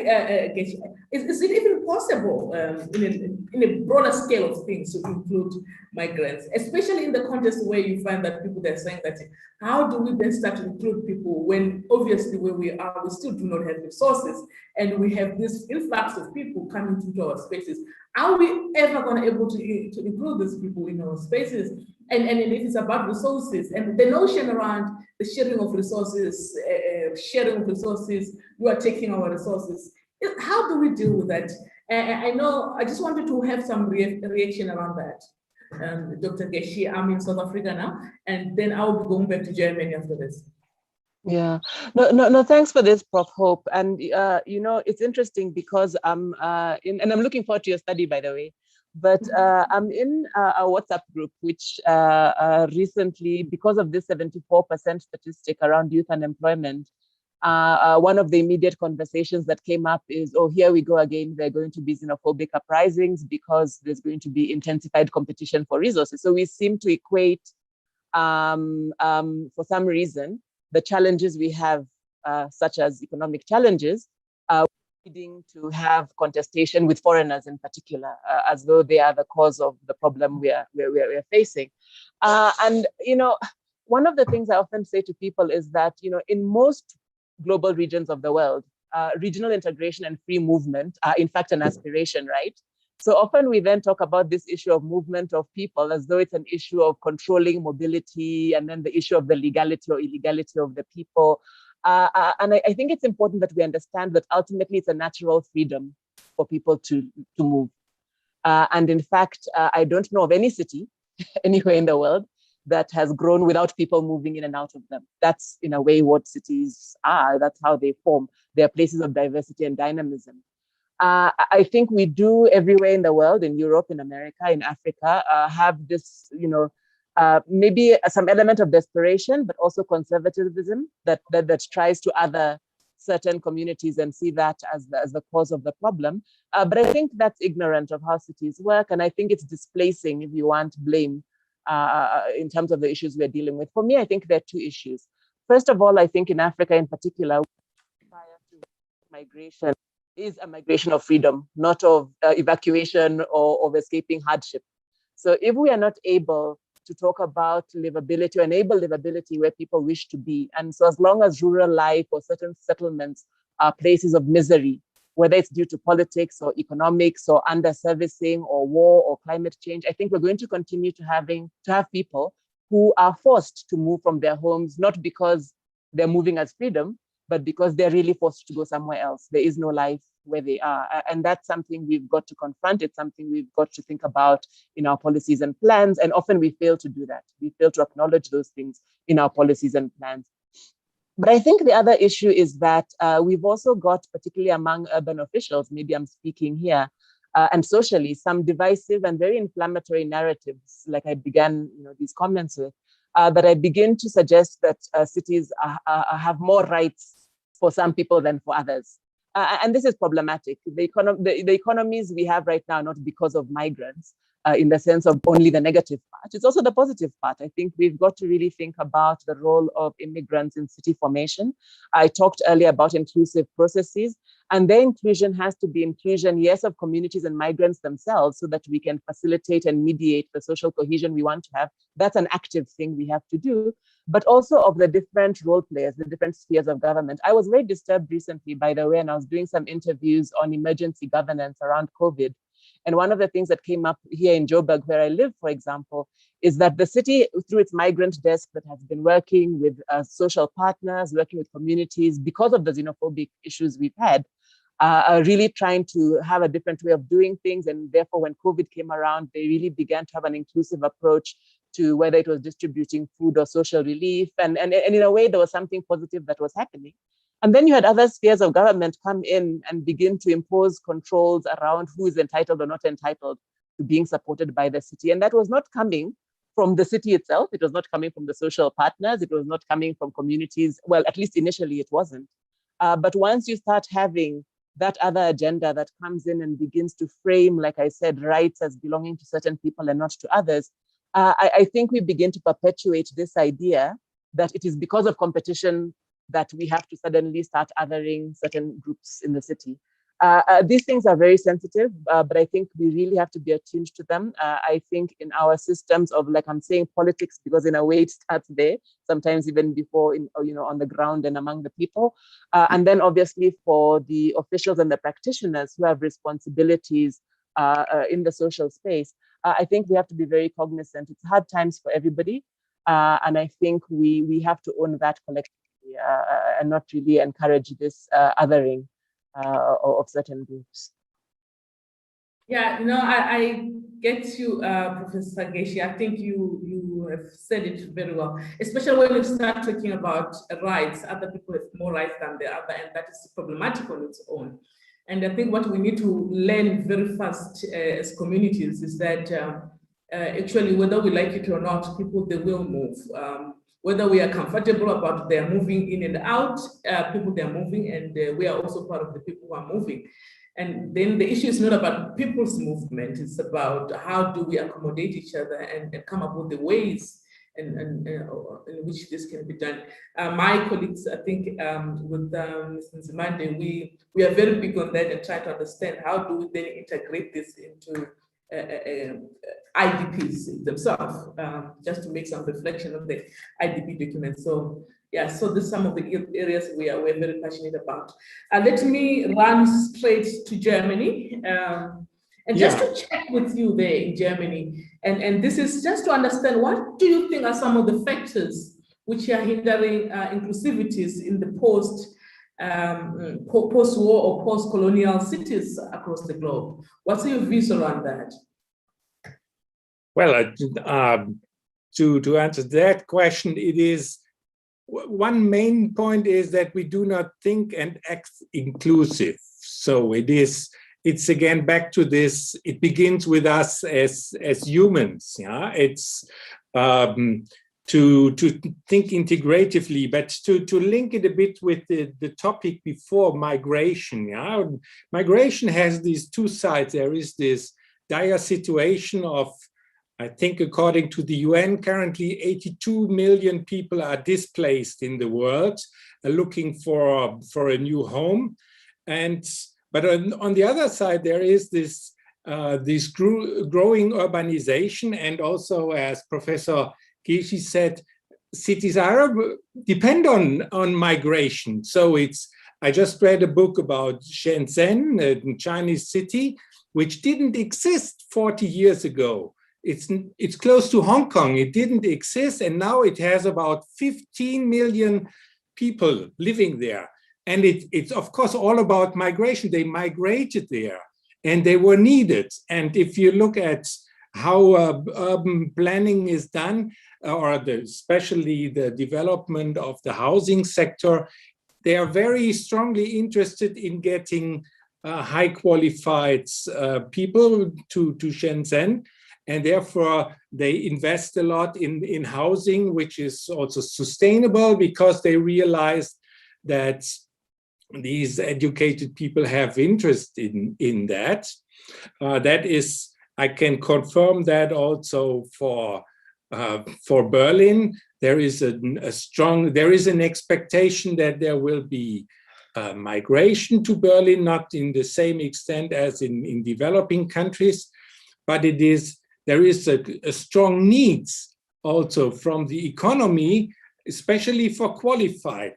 is it even possible in a broader scale of things to include migrants, especially in the context where you find that people are saying that, how do we then start to include people when obviously where we are, we still do not have resources, and we have this influx of people coming into our spaces? Are we ever going to be able to include these people in our spaces? And it is about resources and the notion around the sharing of resources, you are taking our resources. How do we deal with that? I know, I just wanted to have some reaction around that. Dr. Geshi, I'm in South Africa now, and then I'll be going back to Germany after this. Yeah, no, thanks for this, Prof. Hope. And, you know, it's interesting because and I'm looking forward to your study, by the way, but I'm in a WhatsApp group, which recently, because of this 74% statistic around youth unemployment, one of the immediate conversations that came up is, oh, here we go again, there are going to be xenophobic uprisings because there's going to be intensified competition for resources. So we seem to equate, for some reason, the challenges we have, such as economic challenges, leading to have contestation with foreigners in particular, as though they are the cause of the problem we're facing. And, you know, one of the things I often say to people is that, you know, in most global regions of the world, regional integration and free movement are in fact an aspiration, right? So often we then talk about this issue of movement of people as though it's an issue of controlling mobility, and then the issue of the legality or illegality of the people. And I think it's important that we understand that ultimately it's a natural freedom for people to move. And in fact, I don't know of any city anywhere in the world that has grown without people moving in and out of them. That's in a way what cities are. That's how they form. They are places of diversity and dynamism. I think we do everywhere in the world, in Europe, in America, in Africa, have this, maybe some element of desperation, but also conservatism that tries to other certain communities and see that as the cause of the problem. But I think that's ignorant of how cities work. And I think it's displacing, if you want, blame in terms of the issues we're dealing with. For me, I think there are two issues. First of all, I think in Africa in particular, prior to migration, is a migration of freedom, not of evacuation or of escaping hardship. So if we are not able to talk about livability or enable livability where people wish to be, and so as long as rural life or certain settlements are places of misery, whether it's due to politics or economics or underservicing or war or climate change, I think we're going to continue to have people who are forced to move from their homes, not because they're moving as freedom, but because they're really forced to go somewhere else. There is no life where they are. And that's something we've got to confront. It's something we've got to think about in our policies and plans. And often we fail to do that. We fail to acknowledge those things in our policies and plans. But I think the other issue is that we've also got, particularly among urban officials, maybe I'm speaking here, and socially, some divisive and very inflammatory narratives, like I began these comments with, that I begin to suggest that cities have more rights for some people than for others. And this is problematic. The economies we have right now are not because of migrants, in the sense of only the negative part. It's also the positive part. I think we've got to really think about the role of immigrants in city formation. I talked earlier about inclusive processes, and their inclusion has to be inclusion, yes, of communities and migrants themselves, so that we can facilitate and mediate the social cohesion we want to have. That's an active thing we have to do, but also of the different role players, the different spheres of government. I was very disturbed recently, by the way, and I was doing some interviews on emergency governance around COVID. And one of the things that came up here in Joburg, where I live, for example, is that the city, through its migrant desk that has been working with social partners, working with communities, because of the xenophobic issues we've had, are really trying to have a different way of doing things. And therefore, when COVID came around, they really began to have an inclusive approach to whether it was distributing food or social relief. And in a way, there was something positive that was happening. And then you had other spheres of government come in and begin to impose controls around who is entitled or not entitled to being supported by the city. And that was not coming from the city itself. It was not coming from the social partners. It was not coming from communities. Well, at least initially it wasn't. But once you start having that other agenda that comes in and begins to frame, like I said, rights as belonging to certain people and not to others, I think we begin to perpetuate this idea that it is because of competition that we have to suddenly start othering certain groups in the city. These things are very sensitive, but I think we really have to be attuned to them. I think in our systems of, like I'm saying, politics, because in a way it starts there, sometimes even before, on the ground and among the people. And then obviously for the officials and the practitioners who have responsibilities in the social space, I think we have to be very cognizant. It's hard times for everybody. And I think we have to own that collectively and not really encourage this othering of certain groups. Yeah, I get you, Professor Geshi. I think you have said it very well, especially when you start talking about rights. Other people have more rights than the other, and that is problematic on its own. And I think what we need to learn very fast as communities is that actually, whether we like it or not, people, they will move. Whether we are comfortable about their moving in and out, people, they're moving, and we are also part of the people who are moving. And then the issue is not about people's movement, it's about how do we accommodate each other and come up with the ways in which this can be done. My colleagues, I think with Mr. Nzimande, we are very big on that and try to understand how do we then integrate this into IDPs themselves, just to make some reflection of the IDP document. So yeah, so this is some of the areas we're very passionate about. Let me run straight to Germany. And just to check with you there in Germany, and this is just to understand, what do you think are some of the factors which are hindering inclusivities in the post post-war or post-colonial cities across the globe. What's your views around that? Well, to answer that question, it is one main point is that we do not think and act inclusive. So it's again back to this. It begins with us as humans. Yeah, it's to think integratively, but to link it a bit with the topic before, migration. Yeah, migration has these two sides. There is this dire situation of, I think according to the UN, currently 82 million people are displaced in the world, looking for a new home. But on the other side, there is this growing urbanization, and also, as Professor Geshi said, cities depend on migration. So I just read a book about Shenzhen, a Chinese city, which didn't exist 40 years ago. It's close to Hong Kong. It didn't exist, and now it has about 15 million people living there. And it's of course all about migration. They migrated there, and they were needed. And if you look at how urban planning is done, or especially the development of the housing sector, they are very strongly interested in getting high qualified people to Shenzhen. And therefore, they invest a lot in housing, which is also sustainable, because they realize that these educated people have interest in that. That is, I can confirm that also for Berlin. There is there is an expectation that there will be migration to Berlin, not in the same extent as in developing countries, but there is a strong need also from the economy, especially for qualified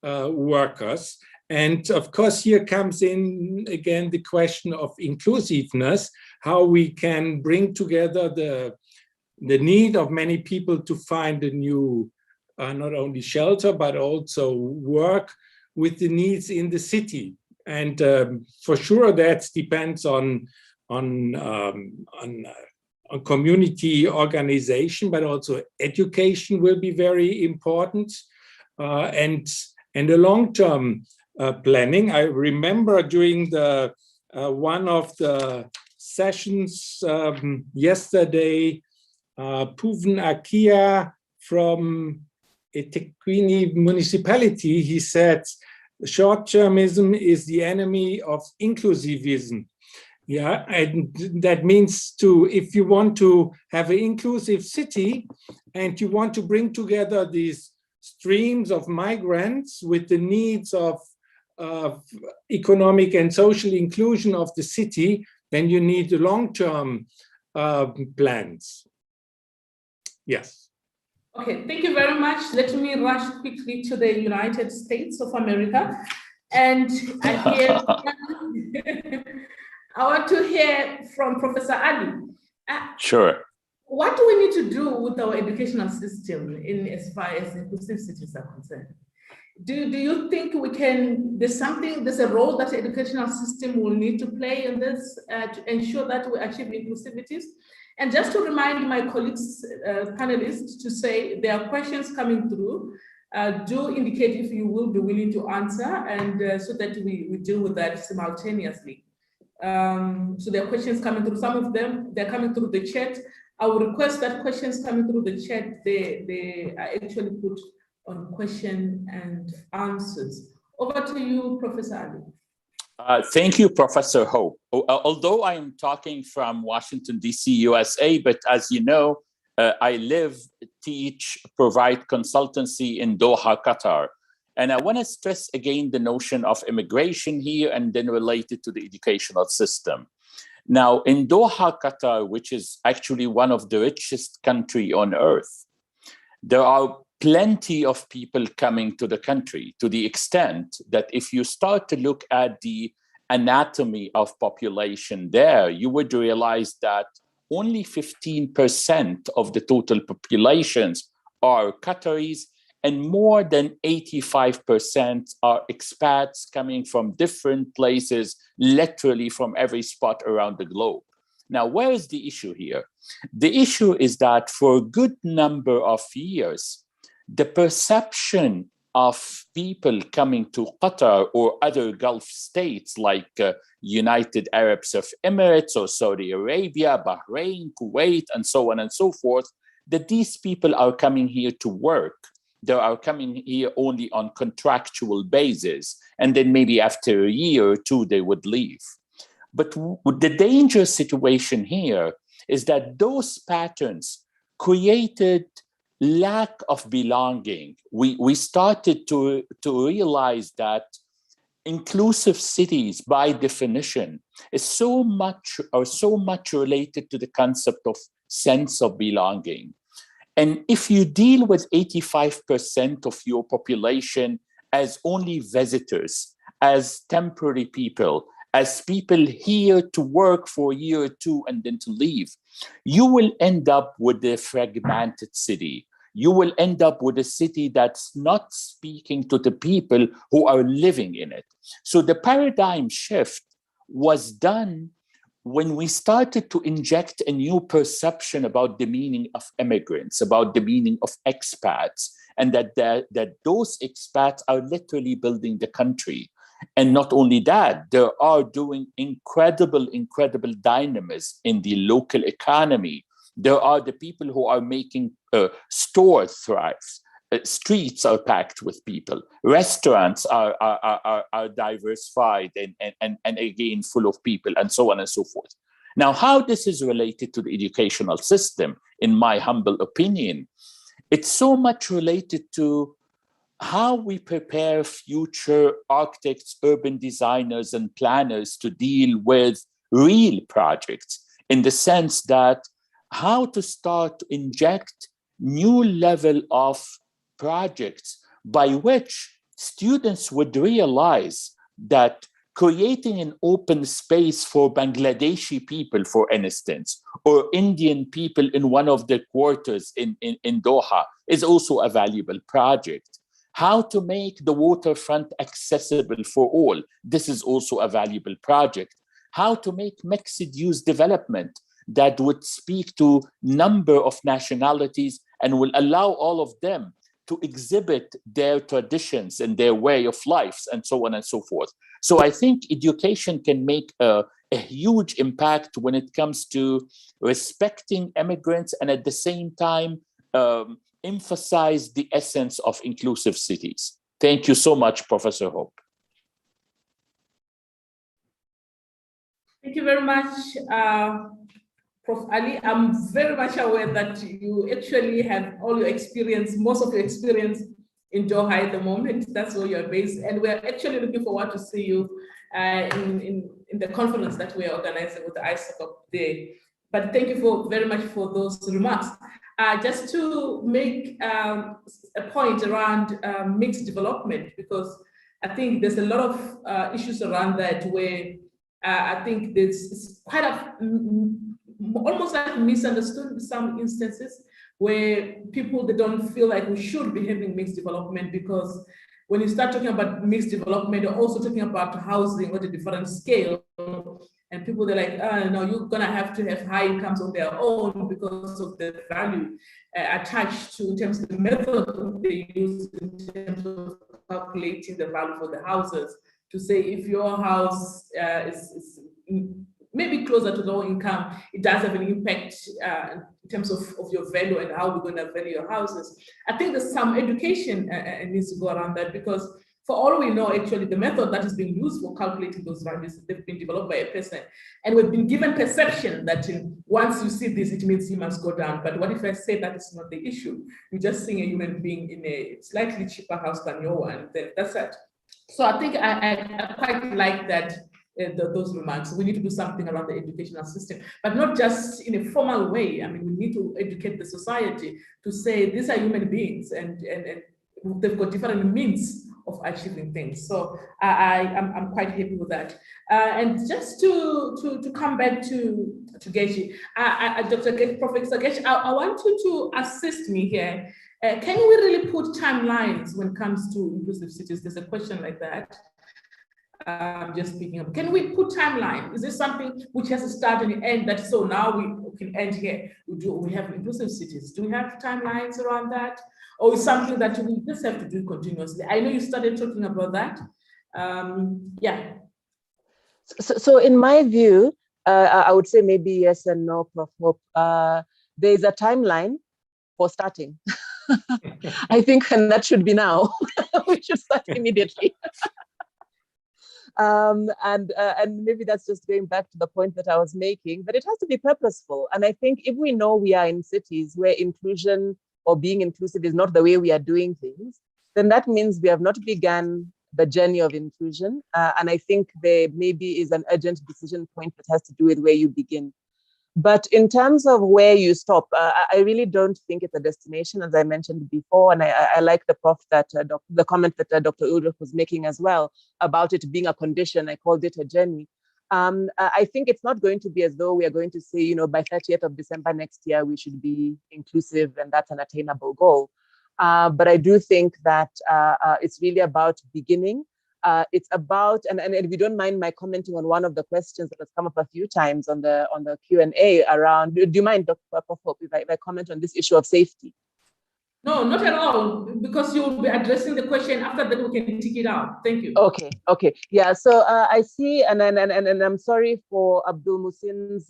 workers. And of course, here comes in again the question of inclusiveness, how we can bring together the need of many people to find a new, not only shelter, but also work with the needs in the city. And for sure, that depends on community organization, but also education will be very important, and the long-term planning. I remember during the one of the sessions yesterday, Puven Akia from eThekwini municipality, he said, short-termism is the enemy of inclusivism. Yeah, and that means if you want to have an inclusive city and you want to bring together these streams of migrants with the needs of economic and social inclusion of the city, then you need long-term plans. Yes. Okay, thank you very much. Let me rush quickly to the United States of America. And I want to hear from Professor Ali. Sure. What do we need to do with our educational system as far as inclusive cities are concerned? Do you think there's a role that the educational system will need to play in this to ensure that we achieve inclusivities? And just to remind my colleagues, panelists, to say there are questions coming through. Do indicate if you will be willing to answer, and so that we deal with that simultaneously. So there are questions coming through. Some of them, they're coming through the chat. I would request that questions coming through the chat, they are actually put on question and answers. Over to you, Professor Ali. Thank you, Professor Hope. Although I am talking from Washington, D.C., USA, but as you know, I live, teach, provide consultancy in Doha, Qatar. And I want to stress again the notion of immigration here and then related to the educational system. Now, in Doha, Qatar, which is actually one of the richest countries on earth, there are plenty of people coming to the country, to the extent that if you start to look at the anatomy of population there, you would realize that only 15% of the total populations are Qataris, and more than 85% are expats coming from different places, literally from every spot around the globe. Now, where is the issue here? The issue is that for a good number of years, the perception of people coming to Qatar or other Gulf states like United Arab Emirates or Saudi Arabia, Bahrain, Kuwait, and so on and so forth, that these people are coming here to work. They are coming here only on contractual basis, and then maybe after a year or two, they would leave. But the dangerous situation here is that those patterns created lack of belonging. We started to realize that inclusive cities, by definition, is so much related to the concept of sense of belonging. And if you deal with 85% of your population as only visitors, as temporary people, as people here to work for a year or two and then to leave, you will end up with a fragmented city. You will end up with a city that's not speaking to the people who are living in it. So the paradigm shift was done when we started to inject a new perception about the meaning of immigrants, about the meaning of expats, and that those expats are literally building the country. And not only that, they are doing incredible dynamism in the local economy. There are the people who are making stores thrive. Streets are packed with people. Restaurants are diversified and again full of people, and so on and so forth. Now, how this is related to the educational system, in my humble opinion, it's so much related to how we prepare future architects, urban designers, and planners to deal with real projects, in the sense that how to start to inject new level of projects by which students would realize that creating an open space for Bangladeshi people, for instance, or Indian people in one of the quarters in Doha is also a valuable project. How to make the waterfront accessible for all. This is also a valuable project. How to make mixed-use development that would speak to number of nationalities and will allow all of them to exhibit their traditions and their way of life, and so on and so forth. So I think education can make a huge impact when it comes to respecting immigrants and at the same time emphasize the essence of inclusive cities. Thank you so much, Professor Hope. Thank you very much, Prof. Ali. I'm very much aware that you actually have all your experience, most of your experience in Doha at the moment. That's where you're based. And we're actually looking forward to see you in the conference that we're organizing with the ISOC there. But thank you very much for those remarks. Just to make a point around mixed development, because I think there's a lot of issues around that where I think there's quite almost like misunderstood in some instances, where people, they don't feel like we should be having mixed development, because when you start talking about mixed development, you're also talking about housing at a different scale. And people, they're like, no, you're gonna have to have high incomes on their own because of the value attached to, in terms of the method they use in terms of calculating the value for the houses, to say if your house is maybe closer to low income, it does have an impact in terms of your value and how we're going to value your houses. I think there's some education needs to go around that, because for all we know, actually, the method that is being used for calculating those values, they've been developed by a person. And we've been given perception that once you see this, it means you must go down. But what if I say that is not the issue? You're just seeing a human being in a slightly cheaper house than your one, then that's it. So I think I quite like that, those remarks. We need to do something around the educational system, but not just in a formal way. I mean, we need to educate the society to say these are human beings and they've got different means of achieving things. So I'm quite happy with that. And just to come back to Geshi, Professor Geshi, I want you to assist me here Can we really put timelines when it comes to inclusive cities? There's a question like that. Just speaking of, can we put timeline? Is this something which has to start and end? That so now we can end here. We have inclusive cities. Do we have timelines around that, or is something that we just have to do continuously? I know you started talking about that. Yeah. So in my view, I would say maybe yes and no, Prof. Hope. There is a timeline for starting. I think, and that should be now. We should start immediately. And maybe that's just going back to the point that I was making, but it has to be purposeful. And I think if we know we are in cities where inclusion or being inclusive is not the way we are doing things, then that means we have not begun the journey of inclusion. And I think there maybe is an urgent decision point that has to do with where you begin. But in terms of where you stop, I really don't think it's a destination, as I mentioned before. And I like the prof that the comment that Dr. Ulrich was making as well about it being a condition. I called it a journey. I think it's not going to be as though we are going to say, by 30th of December next year, we should be inclusive and that's an attainable goal. But I do think that it's really about beginning. It's about, and if you don't mind my commenting on one of the questions that has come up a few times on the Q&A around, do you mind, Dr. Hope, if I comment on this issue of safety? No, not at all, because you will be addressing the question after that we can take it out. Thank you. Okay. Yeah, so I see, and I'm sorry for Abdul Musin's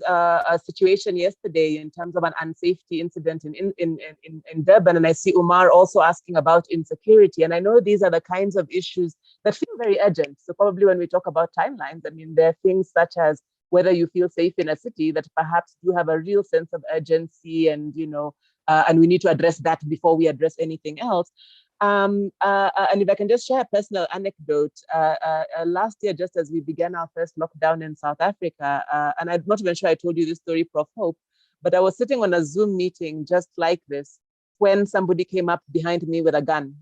situation yesterday in terms of an unsafety incident in Durban, and I see Umar also asking about insecurity, and I know these are the kinds of issues that feel very urgent. So probably when we talk about timelines, I mean, there are things such as whether you feel safe in a city that perhaps do have a real sense of urgency and, and we need to address that before we address anything else. And if I can just share a personal anecdote, last year, just as we began our first lockdown in South Africa, and I'm not even sure I told you this story, Prof. Hope, but I was sitting on a Zoom meeting just like this when somebody came up behind me with a gun.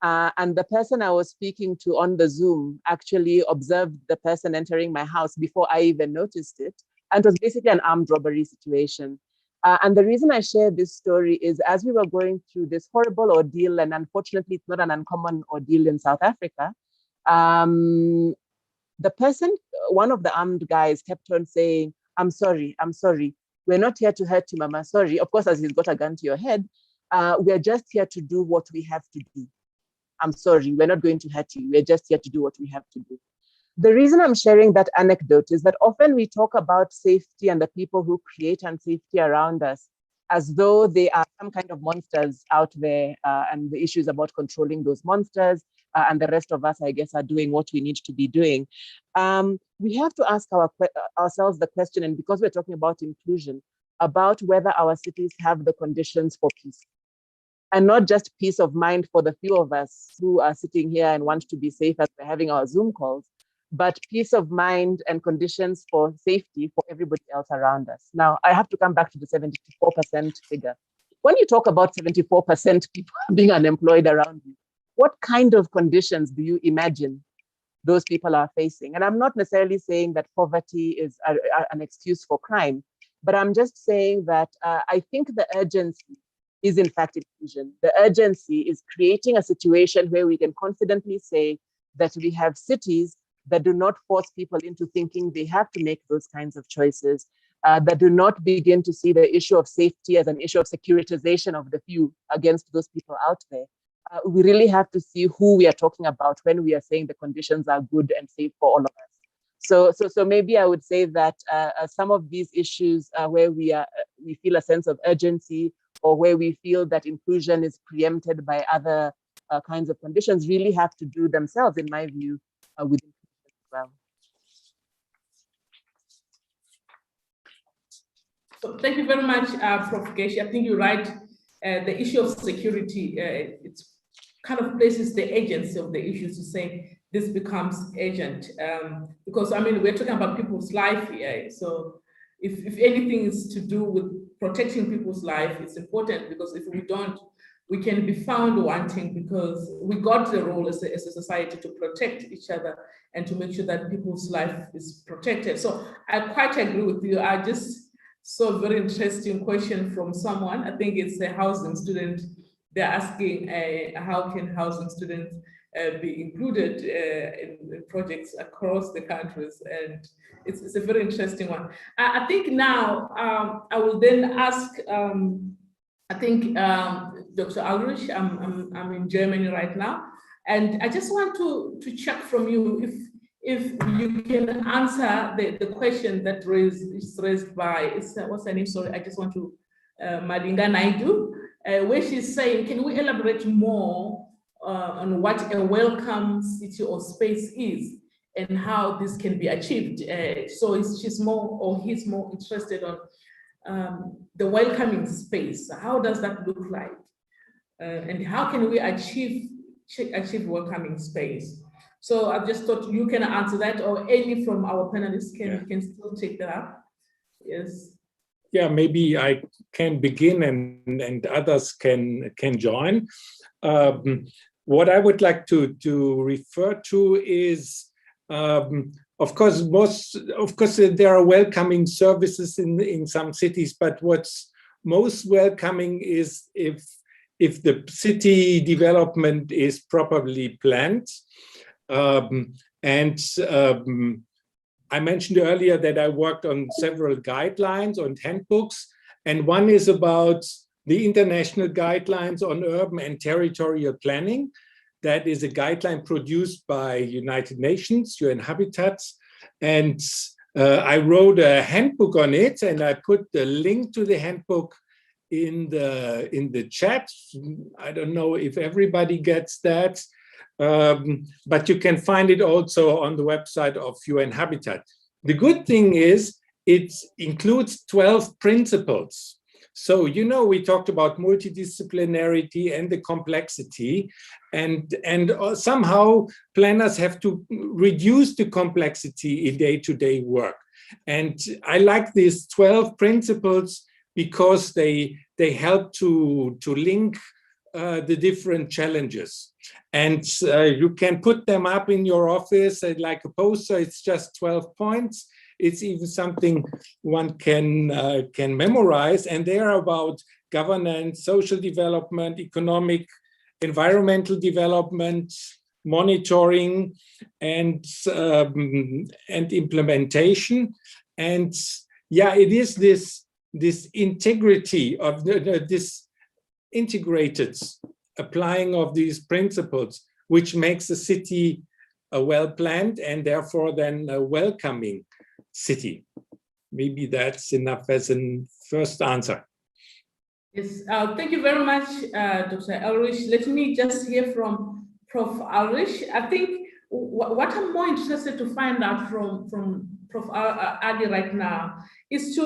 And the person I was speaking to on the Zoom actually observed the person entering my house before I even noticed it. And it was basically an armed robbery situation. And the reason I share this story is as we were going through this horrible ordeal, and unfortunately, it's not an uncommon ordeal in South Africa, the person, one of the armed guys kept on saying, I'm sorry. We're not here to hurt you, Mama, sorry. Of course, as he's got a gun to your head, we're just here to do what we have to do. I'm sorry, we're not going to hurt you. We're just here to do what we have to do. The reason I'm sharing that anecdote is that often we talk about safety and the people who create unsafety around us as though they are some kind of monsters out there, and the issues about controlling those monsters, and the rest of us, I guess, are doing what we need to be doing. We have to ask ourselves the question, and because we're talking about inclusion, about whether our cities have the conditions for peace. And not just peace of mind for the few of us who are sitting here and want to be safe as we're having our Zoom calls, but peace of mind and conditions for safety for everybody else around us. Now, I have to come back to the 74% figure. When you talk about 74% people being unemployed around you, what kind of conditions do you imagine those people are facing? And I'm not necessarily saying that poverty is an excuse for crime, but I'm just saying that I think the urgency is in fact inclusion. The urgency is creating a situation where we can confidently say that we have cities that do not force people into thinking they have to make those kinds of choices, that do not begin to see the issue of safety as an issue of securitization of the few against those people out there. We really have to see who we are talking about when we are saying the conditions are good and safe for all of us. So maybe I would say that some of these issues where we feel a sense of urgency, or where we feel that inclusion is preempted by other kinds of conditions, really have to do themselves, in my view, with inclusion as well. So thank you very much, Prof. Geshi. I think you're right. The issue of security, it's kind of places the agency of the issue to say this becomes urgent. Because, I mean, we're talking about people's life here. So if anything is to do with protecting people's life, it's important, because if we don't, we can be found wanting, because we got the role as a society to protect each other and to make sure that people's life is protected. So I quite agree with you. I just saw a very interesting question from someone. I think it's a housing student they're asking how can housing students be included in projects across the countries, and it's a very interesting one. I think now I will then ask. I think Dr. Ulrich, I'm in Germany right now, and I just want to check from you if you can answer the question that is raised by what's her name? Sorry, I just want to Madinga Naidu, where she's saying, can we elaborate more on what a welcome city or space is and how this can be achieved? So she's more, or he's more interested on the welcoming space. How does that look like? And how can we achieve welcoming space? So I just thought you can answer that, or any from our panelists can still take that up. Yes. Yeah, maybe I can begin and others can join. What I would like to refer to is, of course, there are welcoming services in some cities, but what's most welcoming is if the city development is properly planned. I mentioned earlier that I worked on several guidelines and handbooks, and one is about the international guidelines on urban and territorial planning. That is a guideline produced by United Nations, UN Habitat, and I wrote a handbook on it, and I put the link to the handbook in the chat. I don't know if everybody gets that. But you can find it also on the website of UN Habitat. The good thing is it includes 12 principles. So, you know, we talked about multidisciplinarity and the complexity, and somehow planners have to reduce the complexity in day-to-day work. And I like these 12 principles because they help to link the different challenges. And you can put them up in your office like a poster. It's just 12 points. It's even something one can memorize. And they are about governance, social development, economic, environmental development, monitoring, and implementation. And yeah, it is this integrity of this integrated applying of these principles, which makes a city a well-planned and therefore then a welcoming city. Maybe that's enough as a first answer. Yes, thank you very much, Dr. Ulrich. Let me just hear from Prof. Ulrich. I think what I'm more interested to find out from Prof. Ali right now is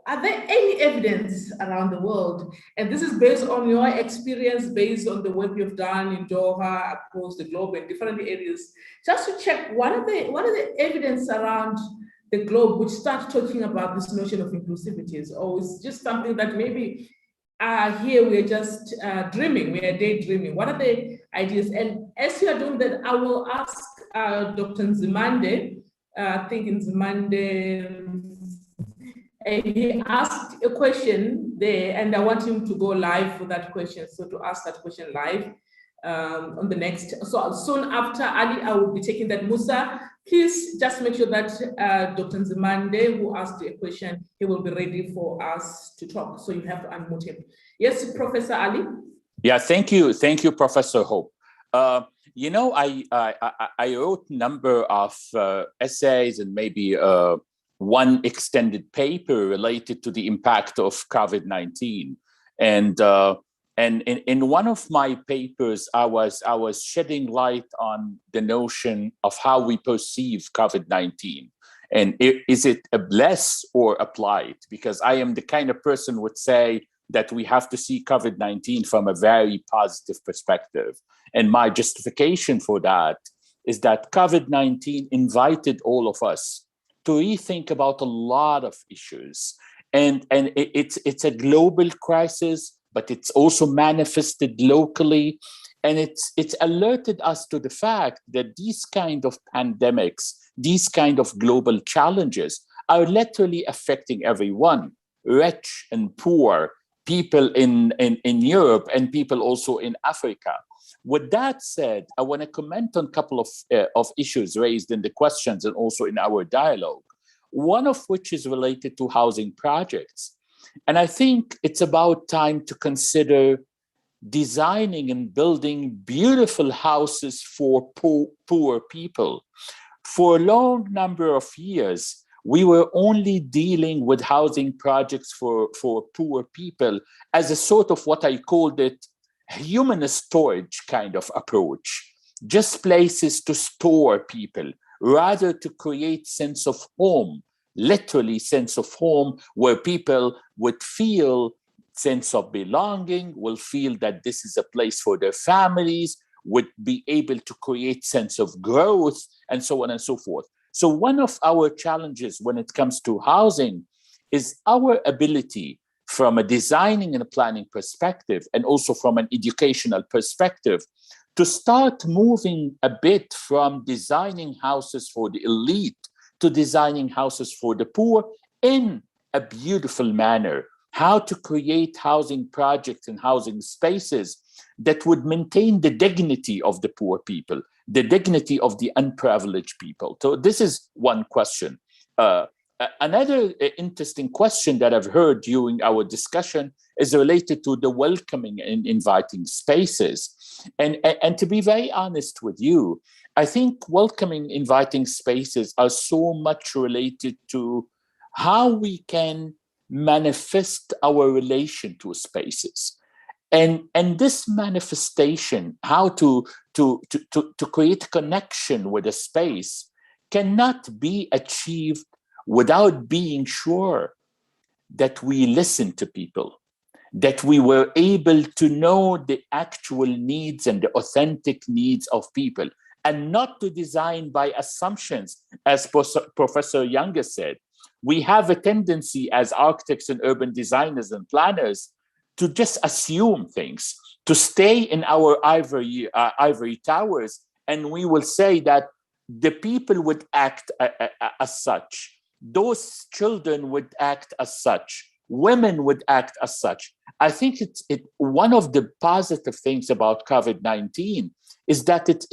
are there any evidence around the world, and this is based on your experience, based on the work you've done in Doha, across the globe, in different areas, just to check what are the evidence around the globe which start talking about this notion of inclusivities, or it's just something that maybe here we're just dreaming, we are daydreaming. What are the ideas? And as you are doing that, I will ask Dr. Nzimande, I think Nzimande, he asked a question there, and I want him to go live for that question. So to ask that question live on the next. So soon after Ali, I will be taking that. Musa, please just make sure that Dr. Nzimande, who asked a question, he will be ready for us to talk. So you have to unmute him. Yes, Professor Ali. Yeah, thank you, Professor Hope. You know, I wrote a number of essays and maybe one extended paper related to the impact of COVID-19, and in one of my papers, I was shedding light on the notion of how we perceive COVID-19, and is it a bless or a plight? Because I am the kind of person who would say that we have to see COVID-19 from a very positive perspective, and my justification for that is that COVID-19 invited all of us to rethink about a lot of issues. And it's a global crisis, but it's also manifested locally. And it's alerted us to the fact that these kind of pandemics, these kind of global challenges are literally affecting everyone, rich and poor, people in Europe and people also in Africa. With that said, I want to comment on a couple of issues raised in the questions and also in our dialogue, one of which is related to housing projects. And I think it's about time to consider designing and building beautiful houses for poor people. For a long number of years, we were only dealing with housing projects for poor people as a sort of what I called it human storage kind of approach, just places to store people, rather to create sense of home, literally sense of home, where people would feel sense of belonging, will feel that this is a place for their families, would be able to create sense of growth, and so on and so forth. So one of our challenges when it comes to housing is our ability from a designing and a planning perspective, and also from an educational perspective, to start moving a bit from designing houses for the elite to designing houses for the poor in a beautiful manner. How to create housing projects and housing spaces that would maintain the dignity of the poor people, the dignity of the unprivileged people. So this is one question. Another interesting question that I've heard during our discussion is related to the welcoming and inviting spaces. And to be very honest with you, I think welcoming, inviting spaces are so much related to how we can manifest our relation to spaces. And this manifestation, how to create connection with a space, cannot be achieved without being sure that we listen to people, that we were able to know the actual needs and the authentic needs of people, and not to design by assumptions, as Professor Younger said. We have a tendency as architects and urban designers and planners to just assume things, to stay in our ivory towers, and we will say that the people would act as such. Those children would act as such. Women would act as such. I think one of the positive things about COVID-19 is that it's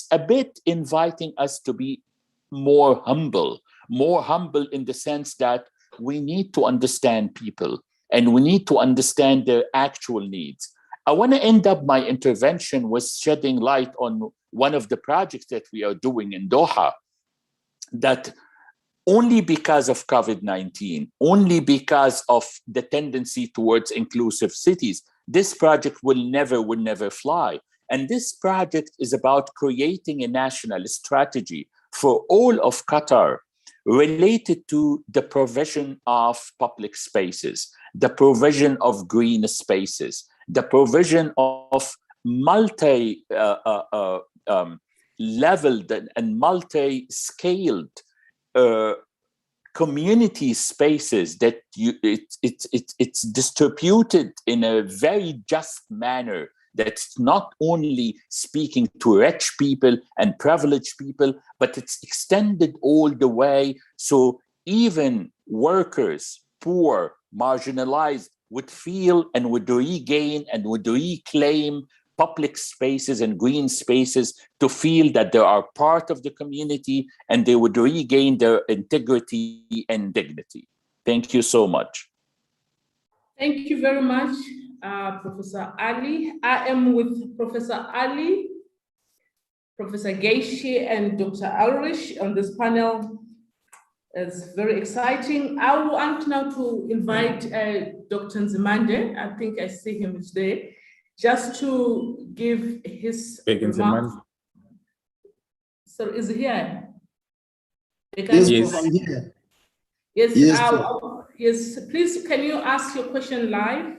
a bit inviting us to be more humble in the sense that we need to understand people and we need to understand their actual needs. I want to end up my intervention with shedding light on one of the projects that we are doing in Doha, that only because of COVID-19, only because of the tendency towards inclusive cities, this project will never fly. And this project is about creating a national strategy for all of Qatar related to the provision of public spaces, the provision of green spaces, the provision of multi-leveled and multi-scaled community spaces that it's distributed in a very just manner, that's not only speaking to rich people and privileged people, but it's extended all the way. So even workers, poor, marginalized, would feel and would regain and would reclaim public spaces and green spaces to feel that they are part of the community, and they would regain their integrity and dignity. Thank you so much. Thank you very much, Professor Ali. I am with Professor Ali, Professor Geishi, and Dr. Ulrich on this panel. It's very exciting. I want now to invite Dr. Nzimande. I think I see him today, just to give his remarks. So is he here? Yes, I'm here. Yes, yes, yes, please, can you ask your question live?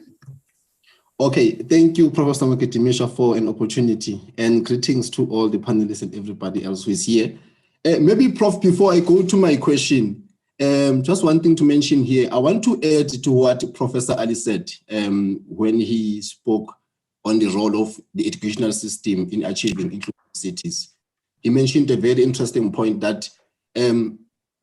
Okay, thank you, Professor Moketimisha, for an opportunity, and greetings to all the panelists and everybody else who is here. Maybe, Prof, before I go to my question, just one thing to mention here. I want to add to what Professor Ali said when he spoke on the role of the educational system in achieving inclusive cities. He mentioned a very interesting point that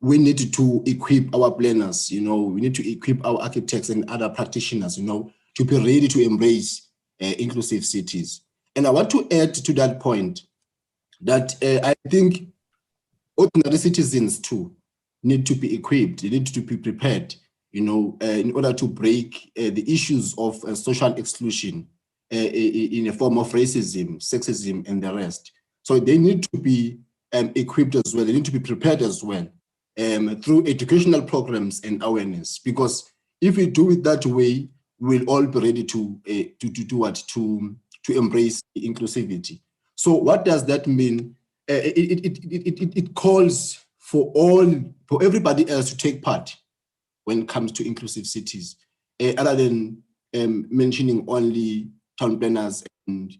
we need to equip our planners, we need to equip our architects and other practitioners, to be ready to embrace inclusive cities. And I want to add to that point that I think ordinary citizens too need to be equipped, they need to be prepared, in order to break the issues of social exclusion in a form of racism, sexism, and the rest. So they need to be equipped as well, they need to be prepared as well through educational programs and awareness, because if we do it that way, we'll all be ready to do what? To embrace inclusivity. So what does that mean? It calls for everybody else to take part when it comes to inclusive cities, other than mentioning only town planners and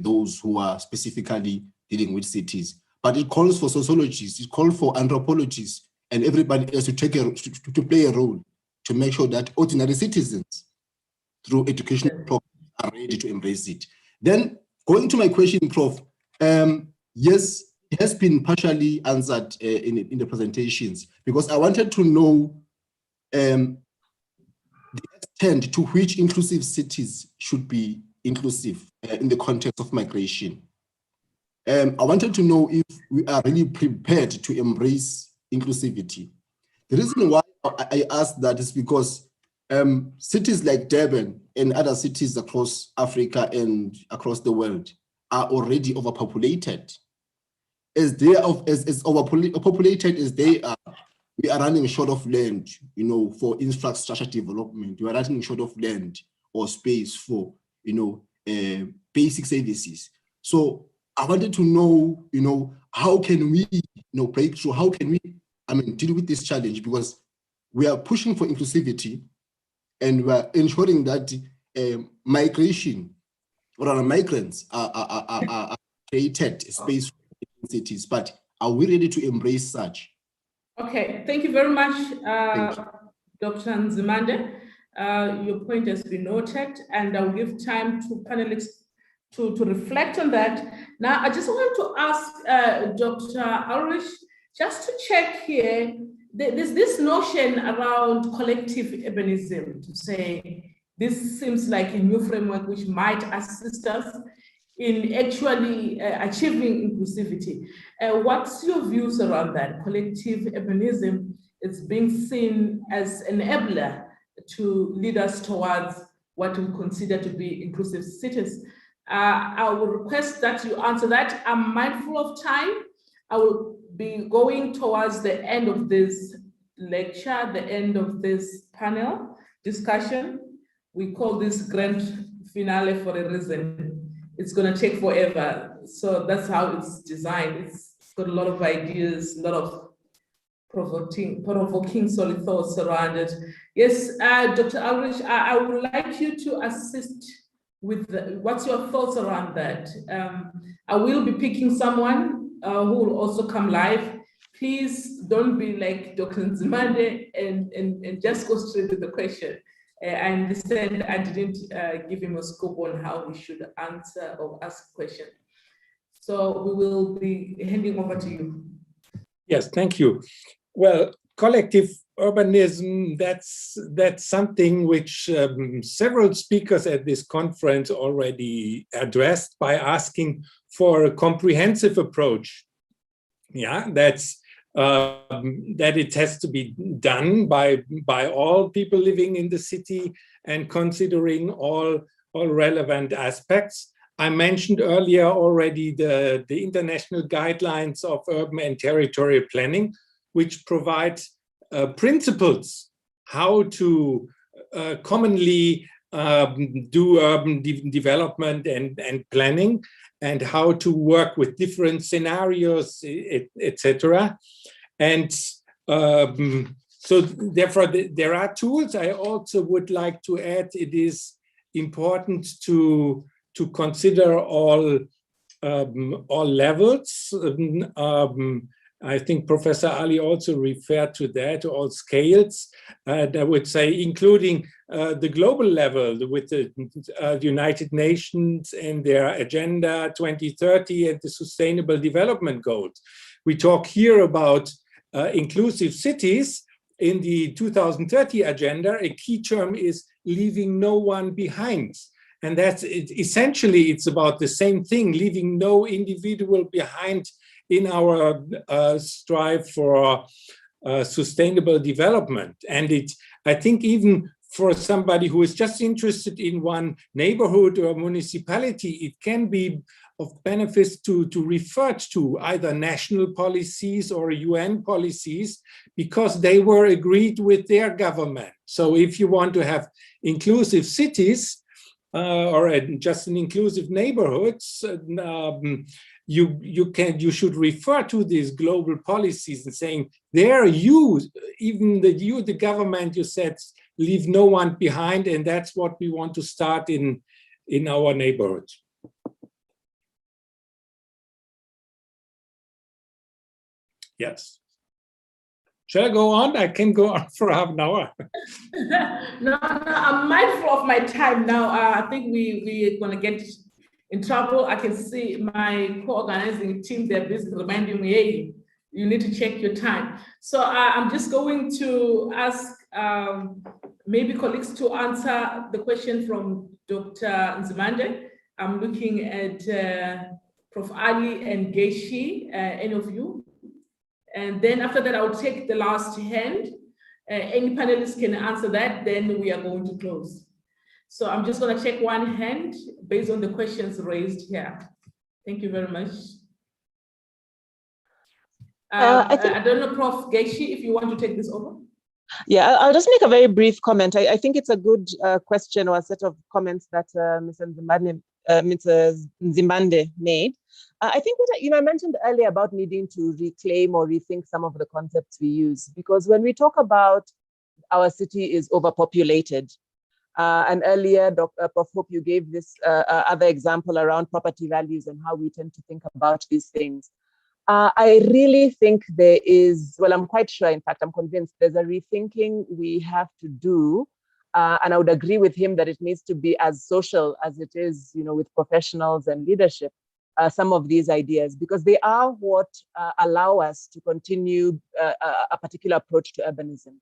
those who are specifically dealing with cities. But it calls for sociologists, it calls for anthropologists, and everybody else to to play a role to make sure that ordinary citizens, through educational programs, are ready to embrace it. Then, going to my question, Prof, yes, it has been partially answered in the presentations, because I wanted to know the extent to which inclusive cities should be inclusive in the context of migration. I wanted to know if we are really prepared to embrace inclusivity. The reason why I asked that is because cities like Durban and other cities across Africa and across the world are already overpopulated. As overpopulated as they are, we are running short of land, for infrastructure development. We are running short of land or space for, basic services. So I wanted to know, how can we, break through? How can we, deal with this challenge? Because we are pushing for inclusivity, and we are ensuring that migration or our migrants are created space for cities. But are we ready to embrace such? Okay, thank you very much, Dr. Nzimande. Your point has been noted, and I'll give time to panelists to reflect on that. Now, I just want to ask Dr. Ulrich, just to check here, there's this notion around collective urbanism, to say this seems like a new framework which might assist us in actually achieving inclusivity. What's your views around that? Collective urbanism is being seen as an enabler to lead us towards what we consider to be inclusive cities. I will request that you answer that. I'm mindful of time. I will be going towards the end of this lecture, the end of this panel discussion. We call this grand finale for a reason. It's going to take forever. So that's how it's designed. It's got a lot of ideas, a lot of provoking thoughts around it. Yes, Dr. Ulrich, I would like you to assist with what's your thoughts around that? I will be picking someone who will also come live. Please don't be like Dr. Nzimande and just go straight to the question. I understand I didn't give him a scope on how he should answer or ask a question. So we will be handing over to you. Yes, thank you. Well, collective urbanism, that's something which several speakers at this conference already addressed by asking for a comprehensive approach. Yeah, that's that it has to be done by all people living in the city and considering all relevant aspects. I mentioned earlier already the international guidelines of urban and territorial planning, which provide principles how to commonly do urban development and planning, and how to work with different scenarios, etc. And so therefore there are tools. I also would like to add, it is important to consider all levels. I think Professor Ali also referred to that, all scales, I would say, including the global level with the United Nations and their Agenda 2030 and the Sustainable Development Goals. We talk here about inclusive cities in the 2030 agenda, a key term is leaving no one behind. And that's essentially, it's about the same thing, leaving no individual behind in our strive for sustainable development. And I think even for somebody who is just interested in one neighborhood or municipality, it can be of benefits to refer to either national policies or UN policies, because they were agreed with their government. So if you want to have inclusive cities or just an inclusive neighborhoods, you should refer to these global policies and saying, there you, even the government, you said, leave no one behind, and that's what we want to start in our neighborhood. Yes. Shall I go on? I can go on for half an hour. No, I'm mindful of my time now. I think we're going to get in trouble. I can see my co-organizing team, they're busy reminding me, hey, you need to check your time. So I'm just going to ask maybe colleagues to answer the question from Dr. Nzimande. I'm looking at Prof. Ali and Geshi, any of you. And then after that, I'll take the last hand. Any panelists can answer that, then we are going to close. So I'm just going to check one hand based on the questions raised here. Thank you very much. I don't know, Prof. Geshi, if you want to take this over. Yeah, I'll just make a very brief comment. I think it's a good question or a set of comments that Mr. Nzimande made. I think what I mentioned earlier about needing to reclaim or rethink some of the concepts we use, because when we talk about our city is overpopulated, and earlier, Prof. Hope, you gave this other example around property values and how we tend to think about these things. I really think there is, well, I'm quite sure, in fact, I'm convinced there's a rethinking we have to do. And I would agree with him that it needs to be as social as it is, with professionals and leadership, some of these ideas, because they are what allow us to continue a particular approach to urbanism.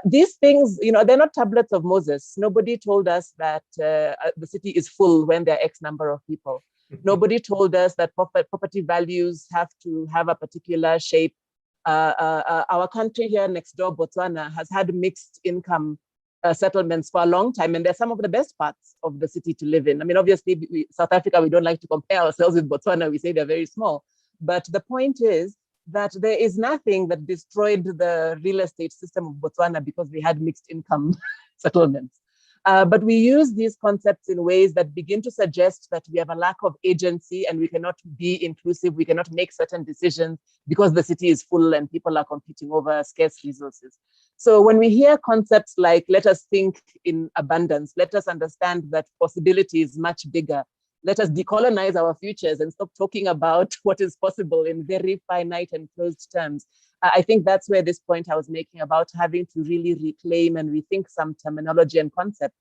These things, they're not tablets of Moses. Nobody told us that the city is full when there are X number of people. Nobody told us that property values have to have a particular shape. Our country here next door, Botswana, has had mixed income settlements for a long time, and they're some of the best parts of the city to live in. I mean, obviously, South Africa, we don't like to compare ourselves with Botswana. We say they're very small. But the point is that there is nothing that destroyed the real estate system of Botswana because we had mixed income settlements. But we use these concepts in ways that begin to suggest that we have a lack of agency and we cannot be inclusive, we cannot make certain decisions because the city is full and people are competing over scarce resources. So when we hear concepts like, let us think in abundance, let us understand that possibility is much bigger, let us decolonize our futures and stop talking about what is possible in very finite and closed terms. I think that's where this point I was making about having to really reclaim and rethink some terminology and concepts.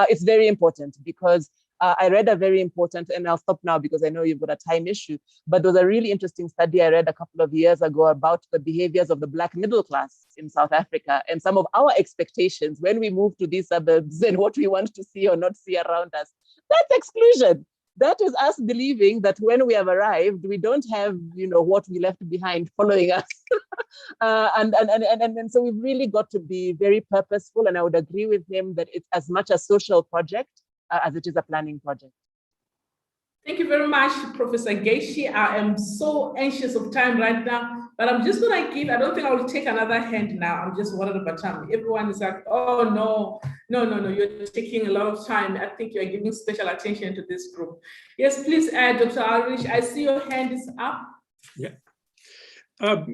It's very important because I read a very important, and I'll stop now because I know you've got a time issue, but there was a really interesting study I read a couple of years ago about the behaviors of the Black middle class in South Africa and some of our expectations when we move to these suburbs and what we want to see or not see around us. That's exclusion. That is us believing that when we have arrived, we don't have, what we left behind following us. And so we've really got to be very purposeful. And I would agree with him that it's as much a social project as it is a planning project. Thank you very much, Professor Geshi. I am so anxious of time right now, but I'm just going to give, I don't think I will take another hand now. I'm just one at a time. Everyone is like, oh, no, you're taking a lot of time. I think you're giving special attention to this group. Yes, please, Dr. Ulrich, I see your hand is up. Yeah. I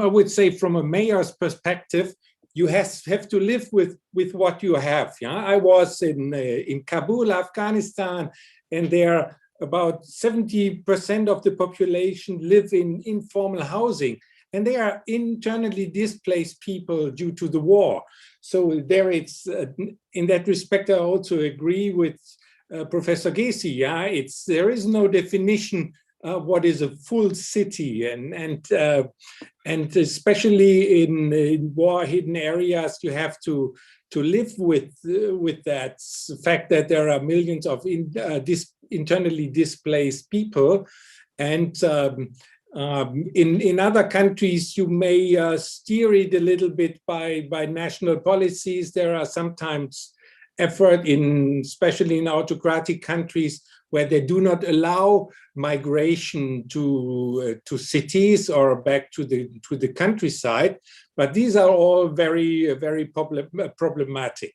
would say from a mayor's perspective, you have to live with what you have. Yeah, I was in Kabul, Afghanistan, and there about 70% of the population live in informal housing, and they are internally displaced people due to the war. So there, it's in that respect, I also agree with Professor Geshi. Yeah, there is no definition what is a full city, and especially in war-hidden areas, you have to live with that fact that there are millions of internally displaced people, and in other countries you may steer it a little bit by national policies. There are sometimes effort especially in autocratic countries, where they do not allow migration to cities or back to the countryside. But these are all very, very problematic.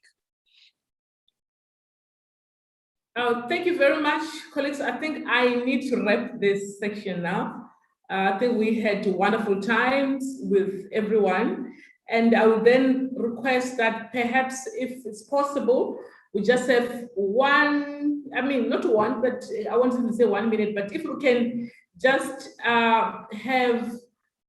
Thank you very much, colleagues. I think I need to wrap this section now. I think we had wonderful times with everyone. And I would then request that perhaps, if it's possible, we just have not one, but I wanted to say 1 minute, but if we can just have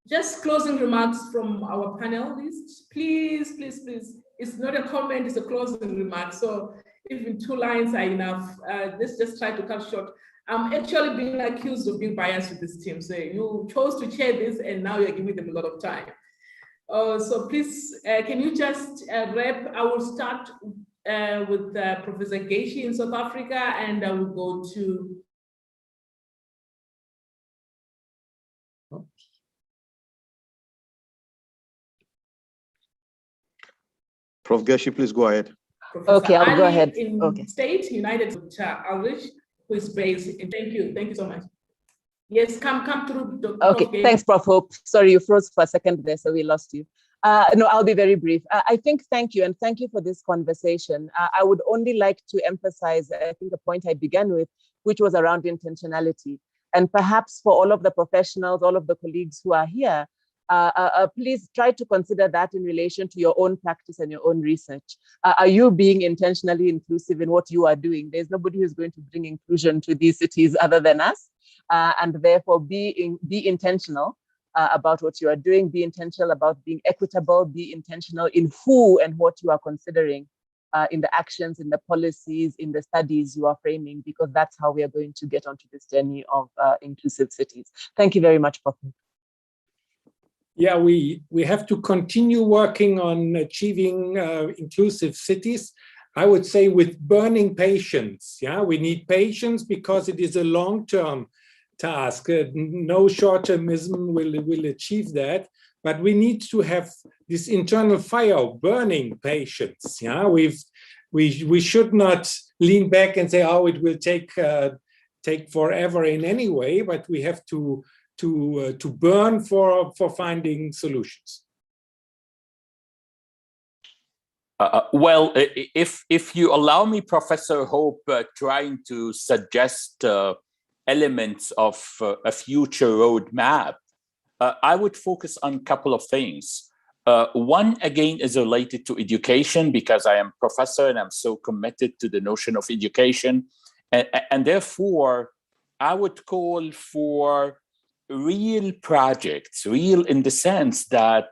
just closing remarks from our panelists, please, please, please. It's not a comment, it's a closing remark. So even 2 lines are enough. Let's just try to cut short. I'm actually being accused of being biased with this team. So you chose to chair this and now you're giving them a lot of time. So please, can you just wrap? I will start with Professor Geshi in South Africa, and I will go to... Prof. Geshi, please go ahead. Professor Okay, I'll go Ali ahead. In Okay. State, United Irish, who is based in... Thank you so much. Yes, come through. Okay, Prof. thanks, Prof. Hope. Sorry, you froze for a second there, so we lost you. No, I'll be very brief. I think thank you, and thank you for this conversation. I would only like to emphasize, I think, a point I began with, which was around intentionality. And perhaps for all of the professionals, all of the colleagues who are here, please try to consider that in relation to your own practice and your own research. Are you being intentionally inclusive in what you are doing? There's nobody who's going to bring inclusion to these cities other than us. And therefore be intentional about what you are doing, be intentional about being equitable, be intentional in who and what you are considering in the actions, in the policies, in the studies you are framing, because that's how we are going to get onto this journey of inclusive cities. Thank you very much, Prof. Yeah, we have to continue working on achieving inclusive cities. I would say with burning patience. Yeah, we need patience because it is a long-term task. No short-termism will achieve that, but we need to have this internal fire, burning patience. Yeah, we should not lean back and say, oh, it will take forever in any way, but we have to burn for finding solutions. Well, if you allow me, Professor Hope, trying to suggest elements of a future roadmap, I would focus on a couple of things. One, again, is related to education, because I am professor and I'm so committed to the notion of education. And therefore, I would call for real projects, real in the sense that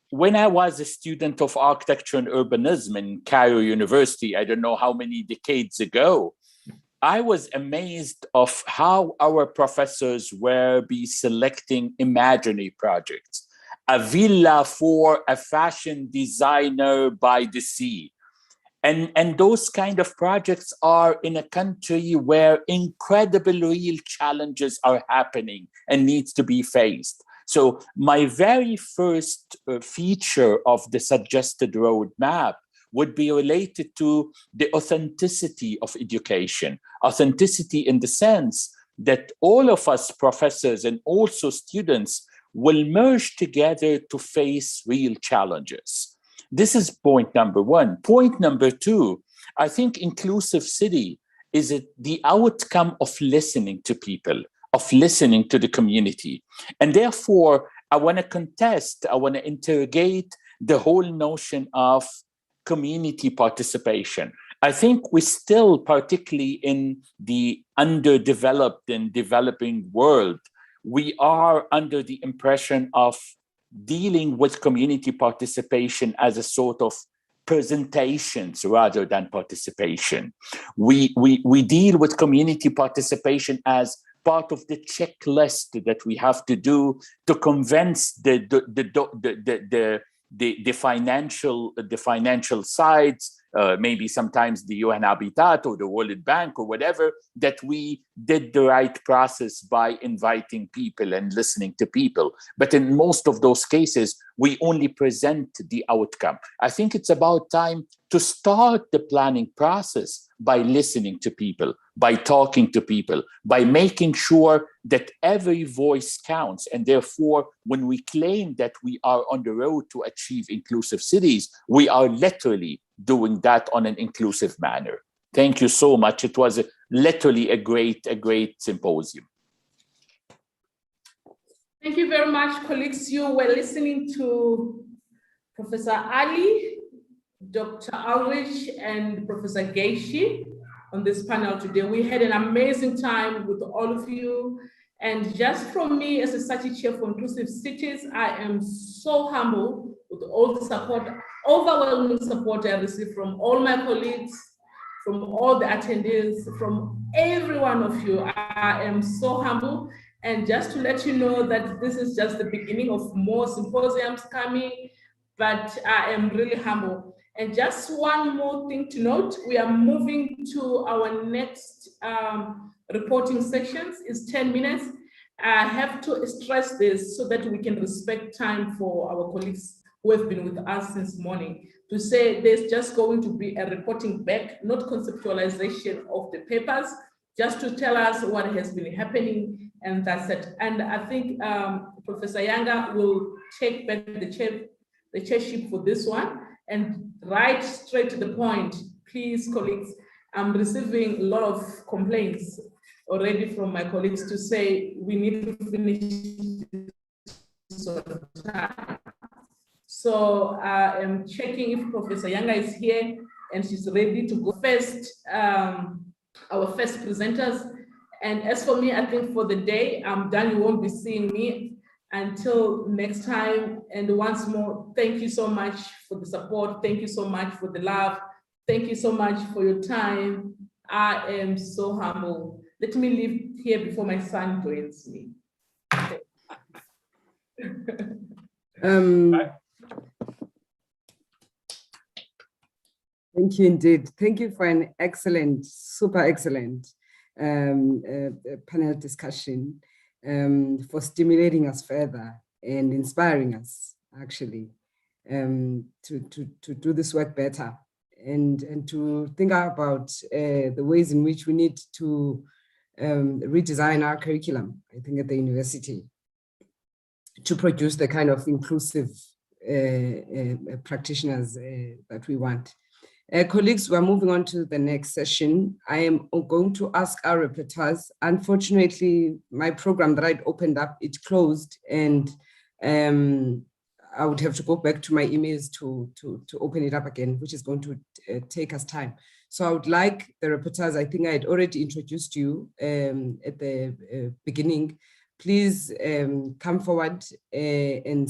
when I was a student of architecture and urbanism in Cairo University, I don't know how many decades ago, I was amazed of how our professors were selecting imaginary projects. A villa for a fashion designer by the sea. And those kind of projects are in a country where incredible real challenges are happening and needs to be faced. So my very first feature of the suggested roadmap would be related to the authenticity of education. Authenticity in the sense that all of us professors and also students will merge together to face real challenges. This is point number one. Point number two, I think inclusive city is the outcome of listening to people, of listening to the community. And therefore, I want to interrogate the whole notion of community participation. I think we still, particularly in the underdeveloped and developing world, we are under the impression of dealing with community participation as a sort of presentations rather than participation. We deal with community participation as part of the checklist that we have to do to convince the financial sides, maybe sometimes the UN Habitat or the World Bank or whatever, that we did the right process by inviting people and listening to people. But in most of those cases, we only present the outcome. I think it's about time to start the planning process by listening to people, by talking to people, by making sure that every voice counts. And therefore, when we claim that we are on the road to achieve inclusive cities, we are literally doing that on an inclusive manner. Thank you so much. It was literally a great symposium. Thank you very much, colleagues. You were listening to Professor Ali, Dr. Ulrich, and Professor Geishi on this panel today. We had an amazing time with all of you. And just from me as a Sati Chair for Inclusive Cities, I am so humble with all the support, overwhelming support I received from all my colleagues, from all the attendees, from every one of you. I am so humble. And just to let you know that this is just the beginning of more symposiums coming, but I am really humble. And just one more thing to note, we are moving to our next reporting sections. It's 10 minutes. I have to stress this so that we can respect time for our colleagues who have been with us since morning, to say there's just going to be a reporting back, not conceptualization of the papers, just to tell us what has been happening, and that's it. And I think Professor Yanga will take back the chairship for this one, and right straight to the point, please, colleagues. I'm receiving a lot of complaints already from my colleagues to say we need to finish this on time. So I am checking if Professor Yanga is here and she's ready to go first, our first presenters. And as for me, I think for the day, I'm done. You won't be seeing me until next time. And once more, thank you so much for the support. Thank you so much for the love. Thank you so much for your time. I am so humble. Let me leave here before my son joins me. Thank you indeed. Thank you for an excellent, super excellent panel discussion, for stimulating us further and inspiring us actually to do this work better, and to think about the ways in which we need to redesign our curriculum, I think, at the university, to produce the kind of inclusive practitioners that we want. Colleagues, we're moving on to the next session. I am going to ask our rapporteurs. Unfortunately, my program that I'd opened up, it closed, and I would have to go back to my emails to open it up again, which is going to take us time. So I would like the rapporteurs, I think I had already introduced you at the beginning. Please come forward and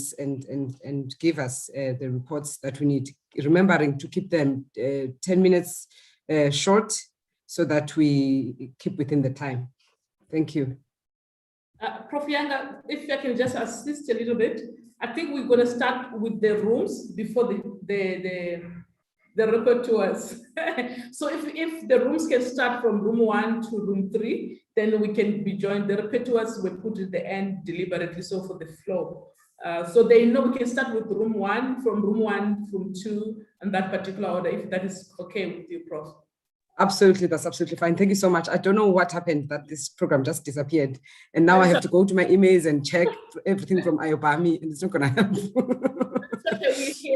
give us the reports that we need, remembering to keep them 10 minutes short so that we keep within the time. Thank you. Prof. Yanga, if I can just assist a little bit, I think we're going to start with the rooms before the rapporteurs. So if the rooms can start from room 1 to room 3, then we can be joined. The rapporteurs will put at the end deliberately, so for the flow. So they know we can start with room 1, from room 1, from 2, and that particular order, if that is okay with you, Prof. Absolutely, that's absolutely fine. Thank you so much. I don't know what happened, that this program just disappeared. And now I have to go to my emails and check everything from Ayobami, and it's not going to help.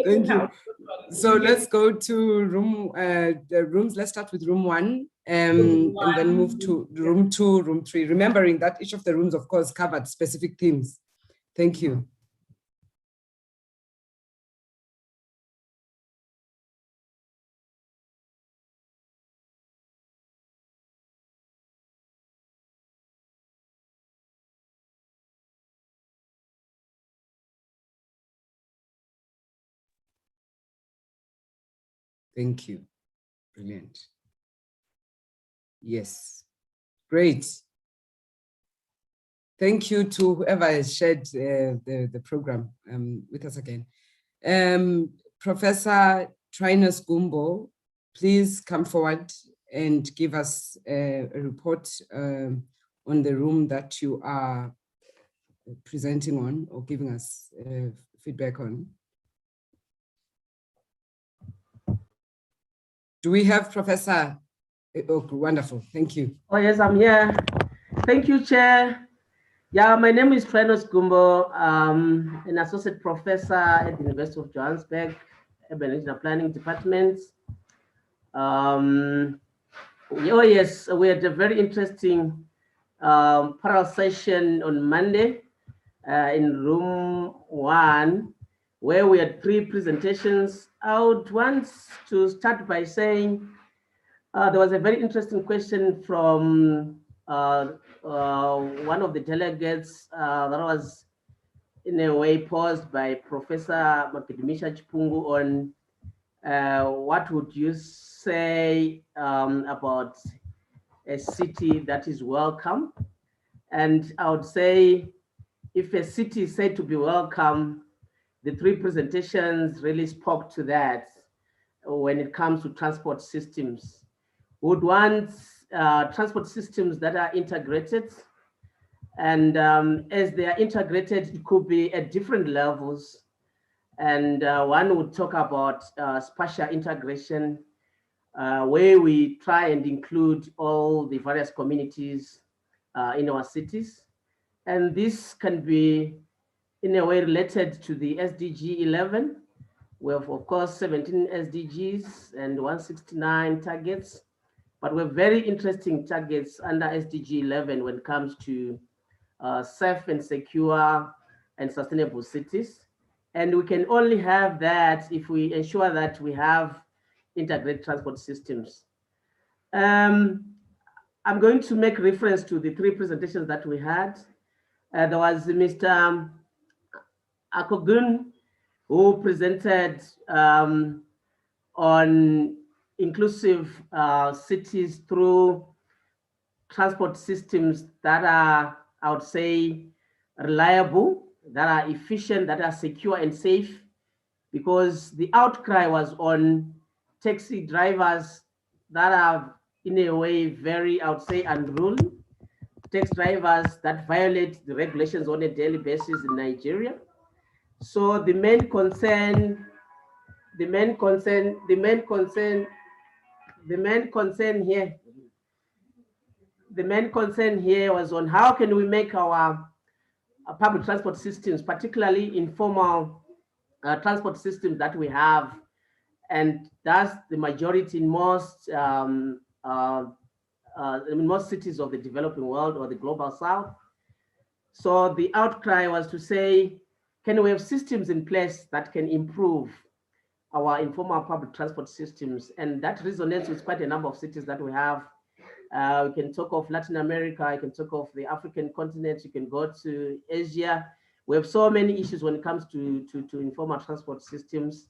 Thank you. So let's go to room, the rooms. Let's start with room 1, and then move to room 2, room 3, remembering that each of the rooms, of course, covered specific themes. Thank you. Thank you. Brilliant. Yes. Great. Thank you to whoever has shared the program with us again. Professor Trinus Gumbo, please come forward and give us a report on the room that you are presenting on or giving us feedback on. Do we have Professor? Oh, wonderful, thank you. Oh yes, I'm here. Thank you, Chair. Yeah, my name is Trinus Gumbo. An associate professor at the University of Johannesburg, Urban Regional Planning Department. Oh yes, we had a very interesting parallel session on Monday in room 1, where we had 3 presentations. I would want to start by saying there was a very interesting question from one of the delegates that was in a way posed by Professor Makidimisha Chipungu on what would you say about a city that is welcome? And I would say if a city is said to be welcome, the 3 presentations really spoke to that when it comes to transport systems. We would want transport systems that are integrated, and as they are integrated, it could be at different levels. And one would talk about spatial integration, where we try and include all the various communities in our cities. And this can be in a way related to the SDG 11. We have, of course, 17 SDGs and 169 targets, but we have very interesting targets under SDG 11 when it comes to safe and secure and sustainable cities. And we can only have that if we ensure that we have integrated transport systems. I'm going to make reference to the 3 presentations that we had. There was Mr. Akogun, who presented on inclusive cities through transport systems that are, I would say, reliable, that are efficient, that are secure and safe, because the outcry was on taxi drivers that are in a way very, I would say, unruly, taxi drivers that violate the regulations on a daily basis in Nigeria. So the main concern here was on how can we make our public transport systems, particularly informal transport systems that we have, and that's the majority in most cities of the developing world or the global south. So the outcry was to say, can we have systems in place that can improve our informal public transport systems? And that resonates with quite a number of cities that we have. We can talk of Latin America, I can talk of the African continent, you can go to Asia. We have so many issues when it comes to informal transport systems.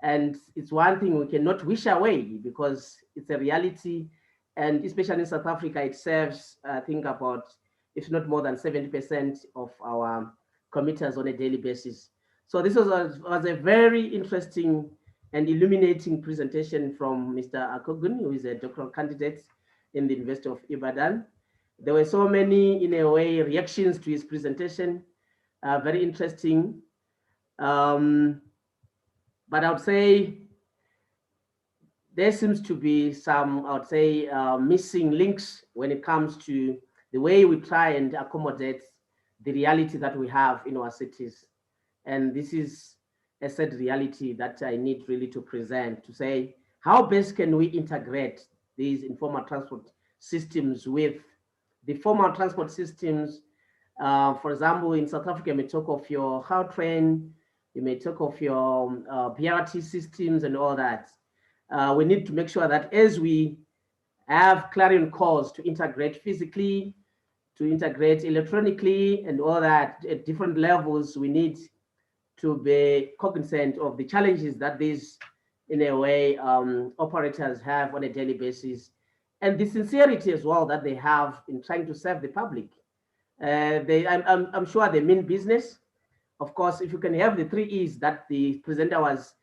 And it's one thing we cannot wish away because it's a reality. And especially in South Africa, it serves, I think, about, if not more than 70% of our commuters on a daily basis. So this was a very interesting and illuminating presentation from Mr. Akogun, who is a doctoral candidate in the University of Ibadan. There were so many, in a way, reactions to his presentation, very interesting. But I would say there seems to be some, I would say, missing links when it comes to the way we try and accommodate the reality that we have in our cities. And this is a sad reality that I need really to present, to say, how best can we integrate these informal transport systems with the formal transport systems? For example, in South Africa, you may talk of your Gautrain, you may talk of your BRT systems and all that. We need to make sure that as we have clarion calls to integrate physically, to integrate electronically and all that at different levels, we need to be cognizant of the challenges that these, in a way, operators have on a daily basis, and the sincerity as well that they have in trying to serve the public. I'm sure they mean business. Of course, if you can have the 3 E's that the presenter was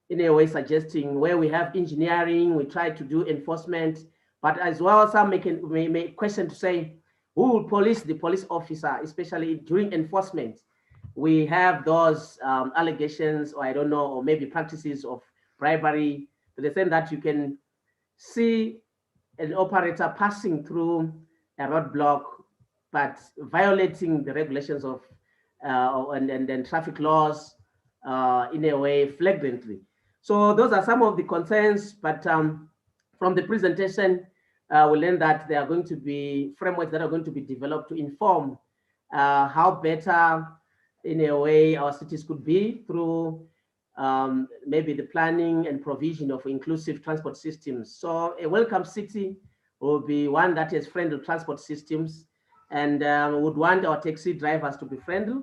in a way suggesting, where we have engineering, we try to do enforcement, but as well, some may question to say, who will police the police officer, especially during enforcement? We have those allegations, or I don't know, or maybe practices of bribery, to the extent that you can see an operator passing through a roadblock, but violating the regulations of and traffic laws in a way flagrantly. So those are some of the concerns, but from the presentation, we learned that there are going to be frameworks that are going to be developed to inform how better, in a way, our cities could be through maybe the planning and provision of inclusive transport systems. So a welcome city will be one that has friendly transport systems, and would want our taxi drivers to be friendly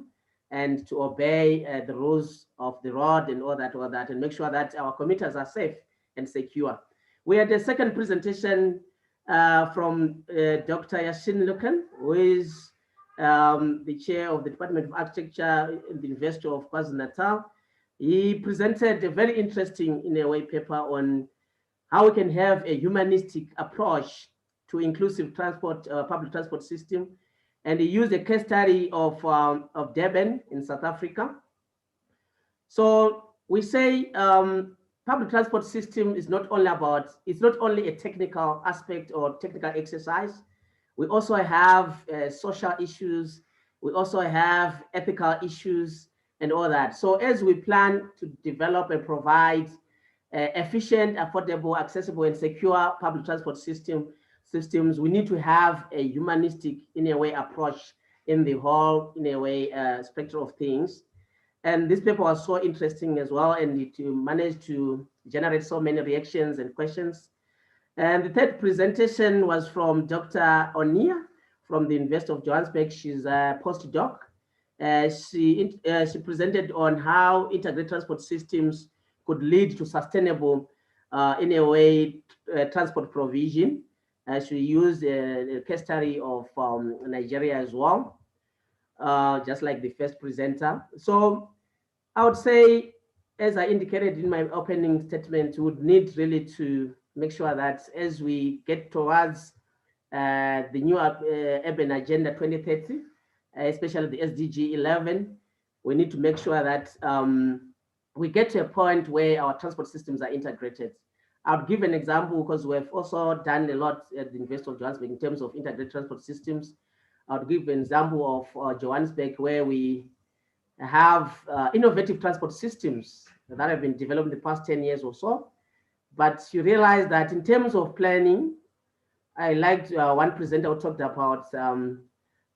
and to obey the rules of the road and all that, and make sure that our commuters are safe and secure. We had a second presentation from Dr. Yashin Lukan, who is the chair of the Department of Architecture in the University of KwaZulu-Natal. He presented a very interesting, in a way, paper on how we can have a humanistic approach to inclusive transport, public transport system. And he used a case study of Durban in South Africa. So we say public transport system is not only about, it's not only a technical aspect or technical exercise. We also have social issues. We also have ethical issues and all that. So as we plan to develop and provide efficient, affordable, accessible, and secure public transport systems, we need to have a humanistic, in a way, approach in the whole, in a way, spectrum of things. And this paper was so interesting as well, and it managed to generate so many reactions and questions. And the third presentation was from Dr. Onia from the University of Johannesburg. She's a postdoc. She presented on how integrated transport systems could lead to sustainable, in a way, transport provision. She used a case study of Nigeria as well, just like the first presenter. So I would say, as I indicated in my opening statement, we would need really to make sure that as we get towards the new urban agenda 2030, especially the SDG 11, we need to make sure that we get to a point where our transport systems are integrated. I'll give an example because we've also done a lot at the University of Johannesburg in terms of integrated transport systems. I'll give an example of Johannesburg, where we have innovative transport systems that have been developed in the past 10 years or so. But you realize that in terms of planning, I liked one presenter who talked about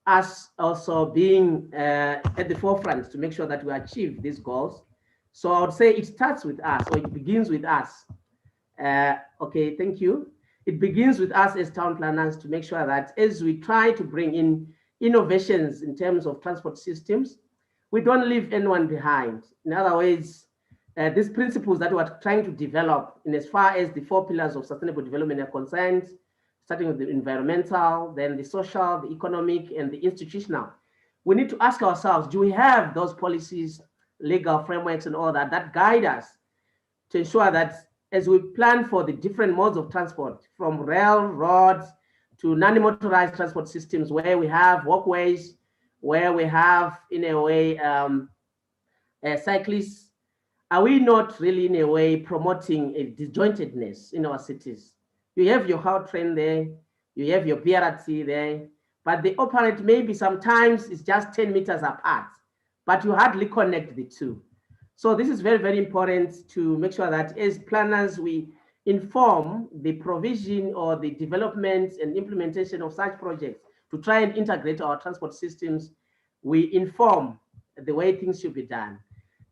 us also being at the forefront to make sure that we achieve these goals. So I would say it starts with us, or it begins with us. Okay, thank you. It begins with us as town planners to make sure that as we try to bring in innovations in terms of transport systems, we don't leave anyone behind. In other words, these principles that we're trying to develop in as far as the 4 pillars of sustainable development are concerned, starting with the environmental, then the social, the economic, and the institutional. We need to ask ourselves, do we have those policies, legal frameworks, and all that that guide us to ensure that as we plan for the different modes of transport, from rail, roads, to non-motorized transport systems, where we have walkways, where we have, in a way, cyclists, are we not really, in a way, promoting a disjointedness in our cities? You have your HAL train there, you have your BRT there, but they operate maybe sometimes it's just 10 meters apart, but you hardly connect the two. So this is very, very important to make sure that as planners, we inform the provision or the development and implementation of such projects to try and integrate our transport systems. We inform the way things should be done.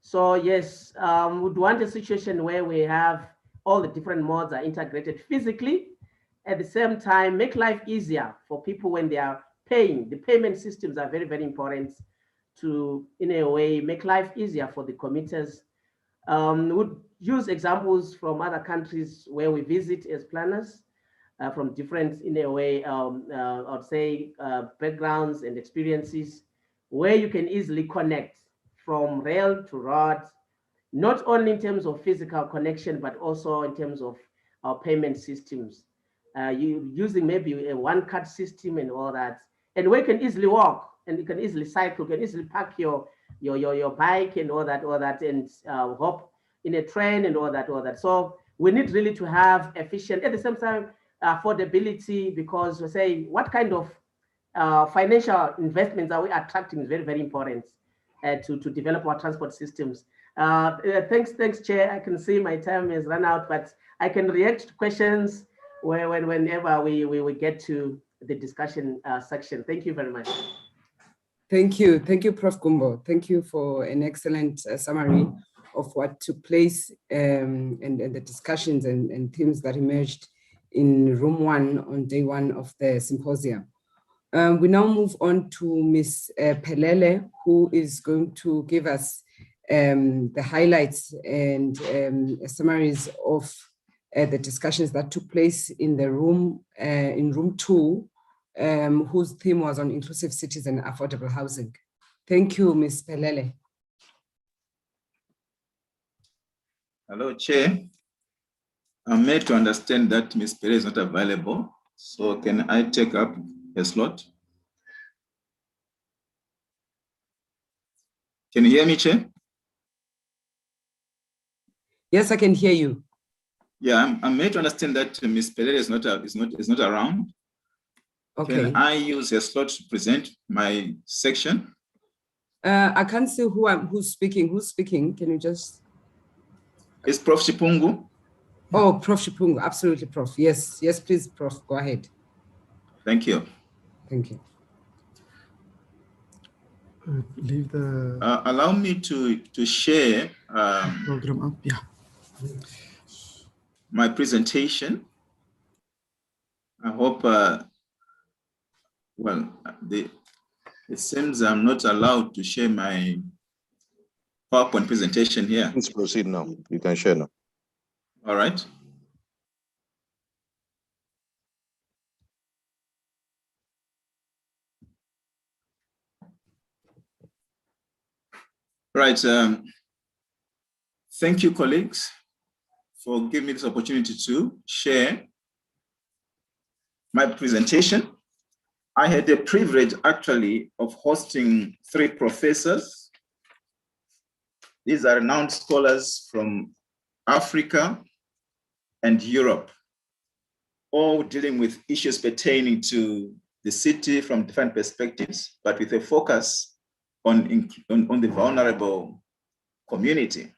So yes, we'd want a situation where we have all the different modes are integrated physically. At the same time, make life easier for people when they are paying. The payment systems are very, very important to, in a way, make life easier for the commuters. Would use examples from other countries where we visit as planners. from different, in a way, I'd say, backgrounds and experiences, where you can easily connect from rail to road, not only in terms of physical connection, but also in terms of our payment systems. You using maybe a one-card system and all that, and where you can easily walk and you can easily cycle, you can easily park your bike and all that, and hop in a train and all that. So we need really to have efficient, at the same time, affordability, because we say what kind of financial investments are we attracting is very, very important to develop our transport systems. Thanks, Chair. I can see my time has run out, but I can react to questions whenever we get to the discussion section. Thank you very much. Thank you, Prof. Gumbo. Thank you for an excellent summary of what took place and the discussions and themes that emerged in room 1 on day 1 of the symposium. We now move on to Ms. Pelele, who is going to give us the highlights and summaries of the discussions that took place in the room, in room 2, whose theme was on inclusive cities and affordable housing. Thank you, Ms. Pelele. Hello, Chair. I'm made to understand that Ms. Pelele is not available, so can I take up a slot? Can you hear me, Chair? Yes, I can hear you. Yeah, I'm made to understand that Ms. Pelele is not around. Okay. Can I use a slot to present my section? I can't see who's speaking. Who's speaking? Can you just? It's Prof. Chipungu. Oh, Prof. Chipungu, absolutely, Prof. Yes, please, Prof. Go ahead. Thank you. Thank you. Leave the allow me to share program up. Yeah. My presentation. I hope. It seems I'm not allowed to share my PowerPoint presentation here. Please proceed now. You can share now. All right. Right. Thank you, colleagues, for giving me this opportunity to share my presentation. I had the privilege, actually, of hosting 3 professors. These are renowned scholars from Africa and Europe, all dealing with issues pertaining to the city from different perspectives, but with a focus on the vulnerable community.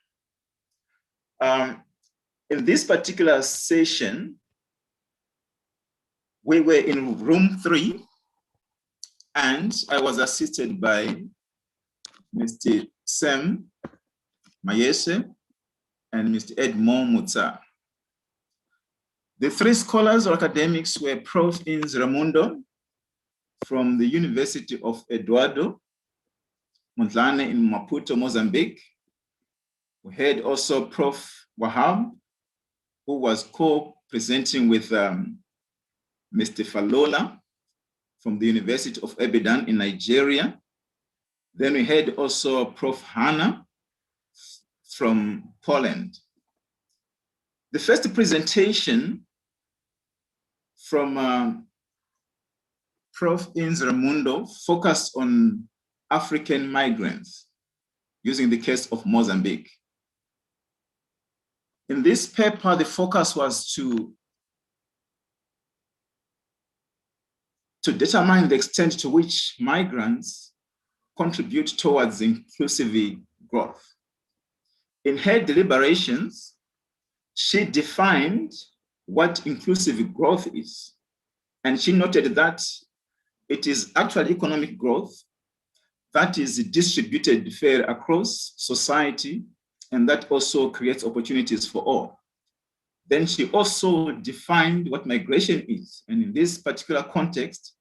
In this particular session, we were in room 3, and I was assisted by Mr. Sam Mayese and Mr. Edmond Mutsa. The 3 scholars or academics were Prof. Ins Ramundo from the University of Eduardo Mondlane in Maputo, Mozambique. We had also Prof. Wahab, who was co-presenting with Mr. Falola from the University of Ibadan in Nigeria. Then we had also Prof. Hanna from Poland. The first presentation from Prof. Ins Ramundo focused on African migrants using the case of Mozambique. In this paper, the focus was to determine the extent to which migrants contribute towards inclusive growth. In her deliberations, she defined what inclusive growth is, and she noted that it is actually economic growth that is distributed fair across society, and that also creates opportunities for all. Then she also defined what migration is, and in this particular context,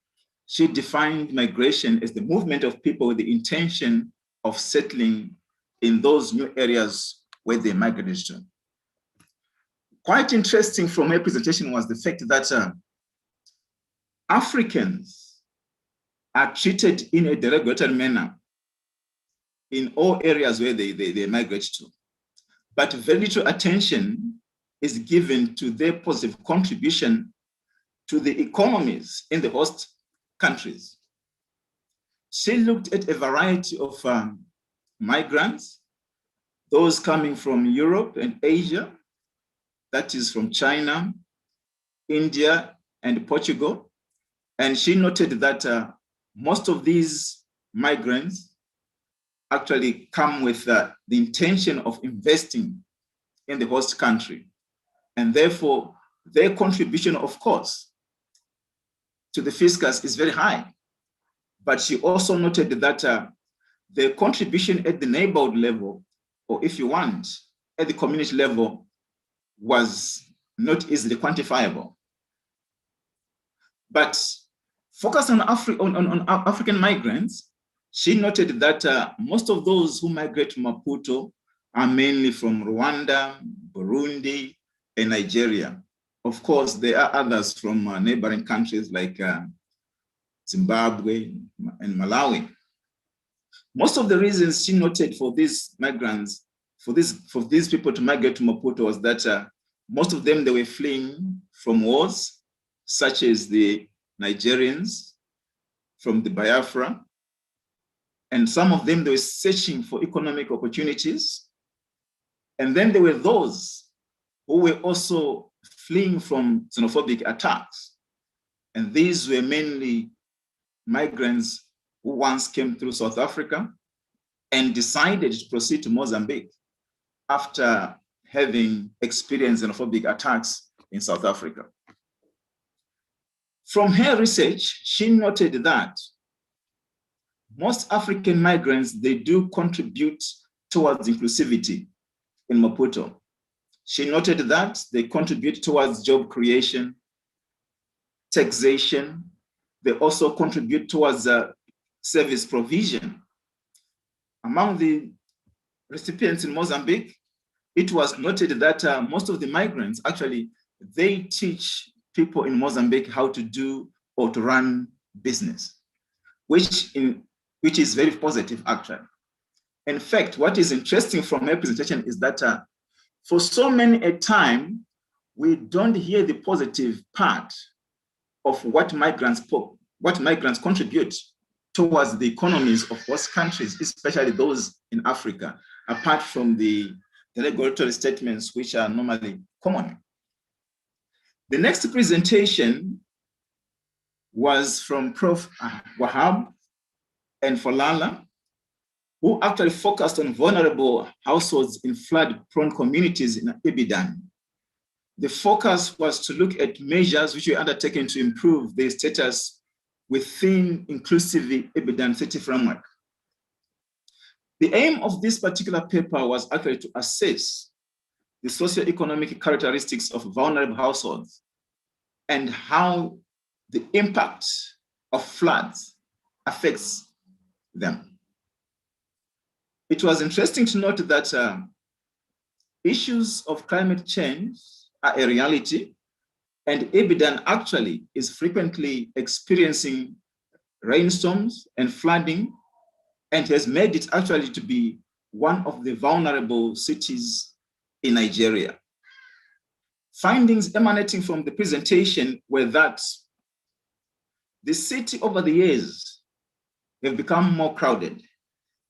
she defined migration as the movement of people with the intention of settling in those new areas where they migrated to. Quite interesting from her presentation was the fact that Africans are treated in a derogatory manner in all areas where they migrate to, but very little attention is given to their positive contribution to the economies in the host countries. She looked at a variety of migrants, those coming from Europe and Asia, that is from China, India, and Portugal. And she noted that most of these migrants actually come with the intention of investing in the host country. And therefore, their contribution, of course, to the fiscus is very high. But she also noted that their contribution at the neighborhood level, or if you want, at the community level, was not easily quantifiable. But focused on African migrants, she noted that most of those who migrate to Maputo are mainly from Rwanda, Burundi, and Nigeria. Of course, there are others from neighboring countries like Zimbabwe and Malawi. Most of the reasons she noted for these migrants, for these people to migrate to Maputo was that most of them, they were fleeing from wars, such as the Nigerians from the Biafra. And some of them, they were searching for economic opportunities. And then there were those who were also fleeing from xenophobic attacks. And these were mainly migrants who once came through South Africa and decided to proceed to Mozambique after having experienced xenophobic attacks in South Africa. From her research, she noted that most African migrants, they do contribute towards inclusivity in Maputo. She noted that they contribute towards job creation, taxation. They also contribute towards service provision. Among the recipients in Mozambique, it was noted that most of the migrants, actually, they teach people in Mozambique how to do or to run business, which is very positive, actually. In fact, what is interesting from her presentation is that for so many a time, we don't hear the positive part of what migrants contribute towards the economies of host countries, especially those in Africa, apart from the regulatory statements which are normally common. The next presentation was from Prof. Wahab and Falala, who actually focused on vulnerable households in flood-prone communities in Ibadan. The focus was to look at measures which were undertaken to improve their status within inclusive Ibadan city framework. The aim of this particular paper was actually to assess the socioeconomic characteristics of vulnerable households and how the impact of floods affects them. It was interesting to note that issues of climate change are a reality, and Ibadan actually is frequently experiencing rainstorms and flooding, and has made it actually to be one of the vulnerable cities in Nigeria. Findings emanating from the presentation were that the city over the years have become more crowded,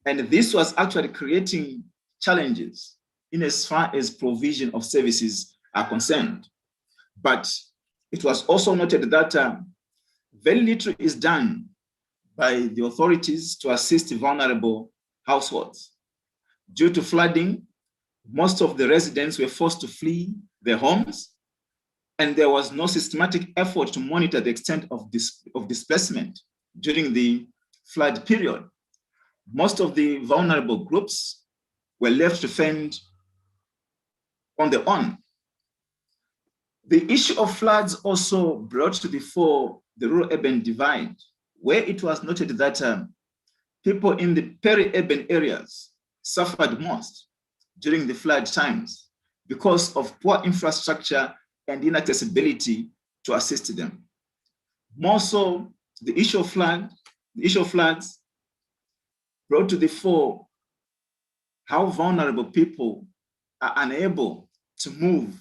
and this was actually creating challenges in as far as provision of services are concerned. But it was also noted that very little is done by the authorities to assist vulnerable households. Due to flooding, most of the residents were forced to flee their homes, and there was no systematic effort to monitor the extent of displacement during the flood period. Most of the vulnerable groups were left to fend on their own. The issue of floods also brought to the fore the rural-urban divide, where it was noted that people in the peri-urban areas suffered most during the flood times because of poor infrastructure and inaccessibility to assist them. More so, the issue of floods brought to the fore how vulnerable people are unable to move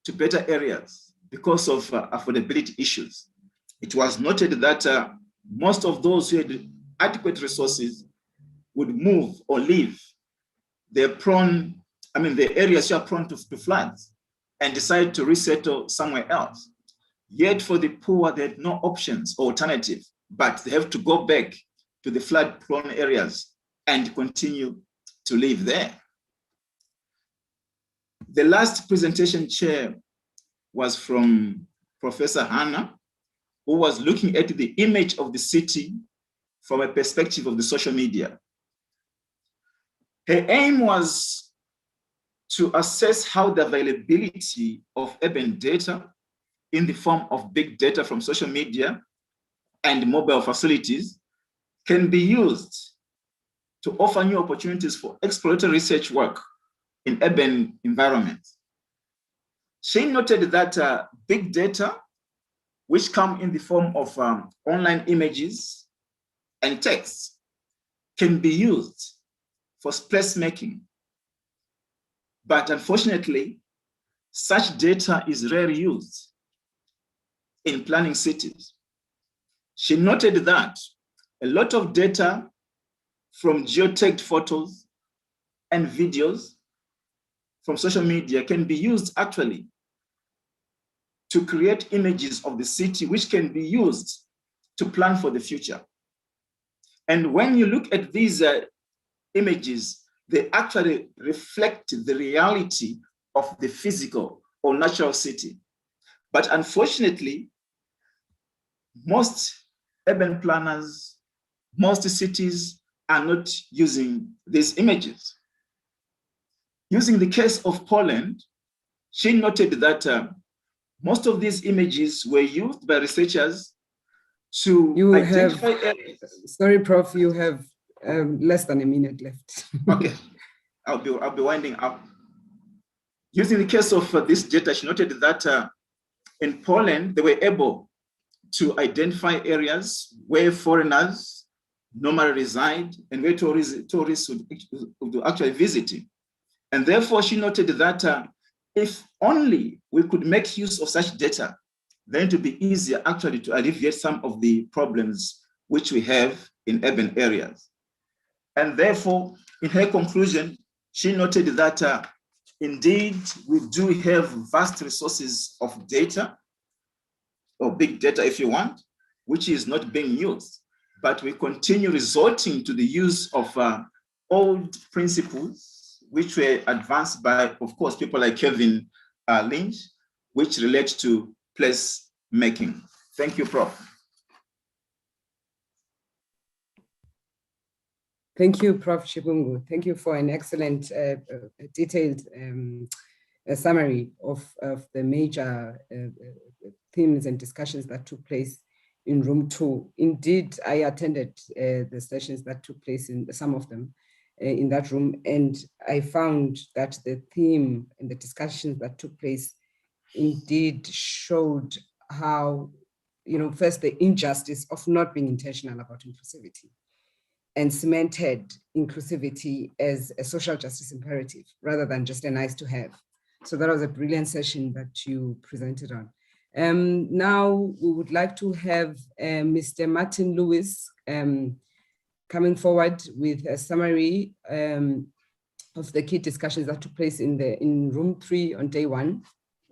to better areas because of affordability issues. It was noted that most of those who had adequate resources would move or leave the areas which are prone to floods and decide to resettle somewhere else. Yet for the poor, they had no options or alternative, but they have to go back to the flood-prone areas and continue to live there. The last presentation, Chair, was from Professor Hannah, who was looking at the image of the city from a perspective of the social media. Her aim was to assess how the availability of urban data in the form of big data from social media and mobile facilities can be used to offer new opportunities for exploratory research work in urban environments. She noted that big data, which come in the form of online images and text, can be used for placemaking. But unfortunately, such data is rarely used in planning cities. She noted that a lot of data from geotagged photos and videos from social media can be used actually to create images of the city which can be used to plan for the future. And when you look at these images, they actually reflect the reality of the physical or natural city. But unfortunately, most urban planners, most cities are not using these images. Using the case of Poland, she noted that most of these images were used by researchers to identify areas. Sorry, Prof, you have less than a minute left. Okay, I'll be winding up. Using the case of this data, she noted that in Poland, they were able to identify areas where foreigners normally reside and where tourists would actually visit. And therefore, she noted that if only we could make use of such data, then it would be easier actually to alleviate some of the problems which we have in urban areas. And therefore, in her conclusion, she noted that indeed we do have vast resources of data, or big data if you want, which is not being used. But we continue resorting to the use of old principles, which were advanced by, of course, people like Kevin Lynch, which relate to place making. Thank you, Prof. Thank you, Prof. Chibungu. Thank you for an excellent, detailed summary of the major themes and discussions that took place in room 2. Indeed, I attended the sessions that took place in some of them in that room, and I found that the theme and the discussions that took place indeed showed how, first the injustice of not being intentional about inclusivity, and cemented inclusivity as a social justice imperative rather than just a nice to have. So that was a brilliant session that you presented on. Now we would like to have Mr. Martin Lewis coming forward with a summary of the key discussions that took place in room 3 on day 1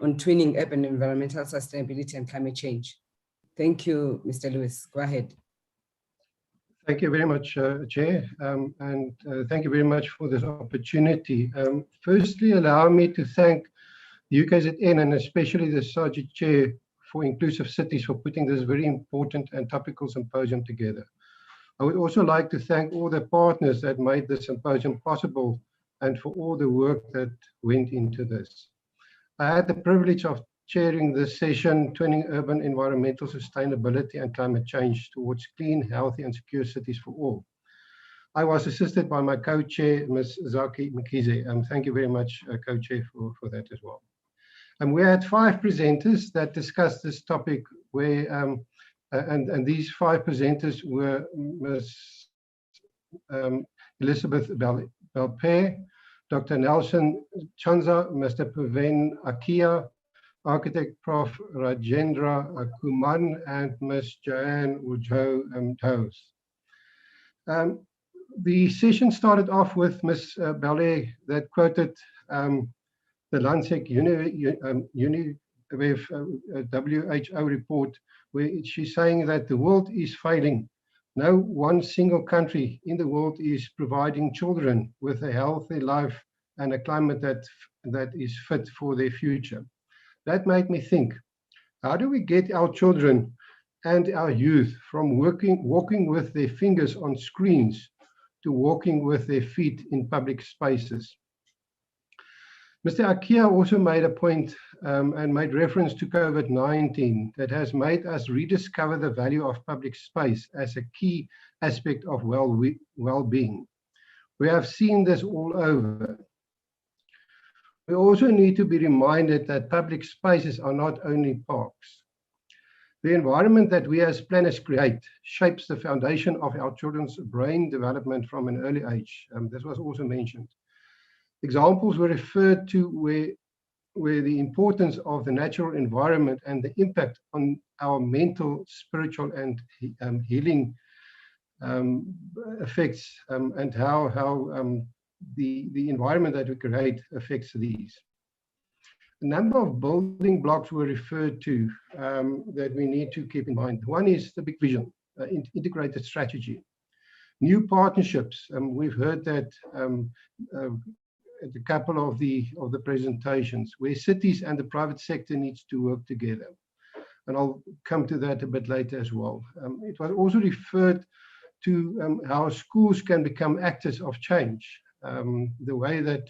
on twinning urban environmental sustainability and climate change. Thank you, Mr. Lewis. Go ahead. Thank you very much, Chair, and thank you very much for this opportunity. Firstly, allow me to thank the UKZN and especially the SAGI Chair for Inclusive Cities for putting this very important and topical symposium together. I would also like to thank all the partners that made this symposium possible and for all the work that went into this. I had the privilege of chairing this session, Twinning Urban Environmental Sustainability and Climate Change Towards Clean, Healthy and Secure Cities for All. I was assisted by my co-chair, Ms. Zaki Mkhize. Thank you very much, co-chair, for that as well. We had 5 presenters that discussed this topic where And these 5 presenters were Ms. Elizabeth Belpaire, Dr. Nelson Chanza, Mr. Paven Akia, Architect Prof. Rajendra Kuman, and Ms. Joanne Ujo Toes. The session started off with Ms. Belpaire that quoted the Lancet WHO report, where she's saying that the world is failing. No one single country in the world is providing children with a healthy life and a climate that is fit for their future. That made me think, how do we get our children and our youth from walking with their fingers on screens to walking with their feet in public spaces? Mr. Akia also made a point and made reference to COVID-19 that has made us rediscover the value of public space as a key aspect of well-being. We have seen this all over. We also need to be reminded that public spaces are not only parks. The environment that we as planners create shapes the foundation of our children's brain development from an early age. This was also mentioned. Examples were referred to where the importance of the natural environment and the impact on our mental, spiritual, and healing effects, and how the environment that we create affects these. A number of building blocks were referred to that we need to keep in mind. One is the big vision, integrated strategy. New partnerships, we've heard that at a couple of the presentations, where cities and the private sector needs to work together. And I'll come to that a bit later as well. It was also referred to how schools can become actors of change, the way that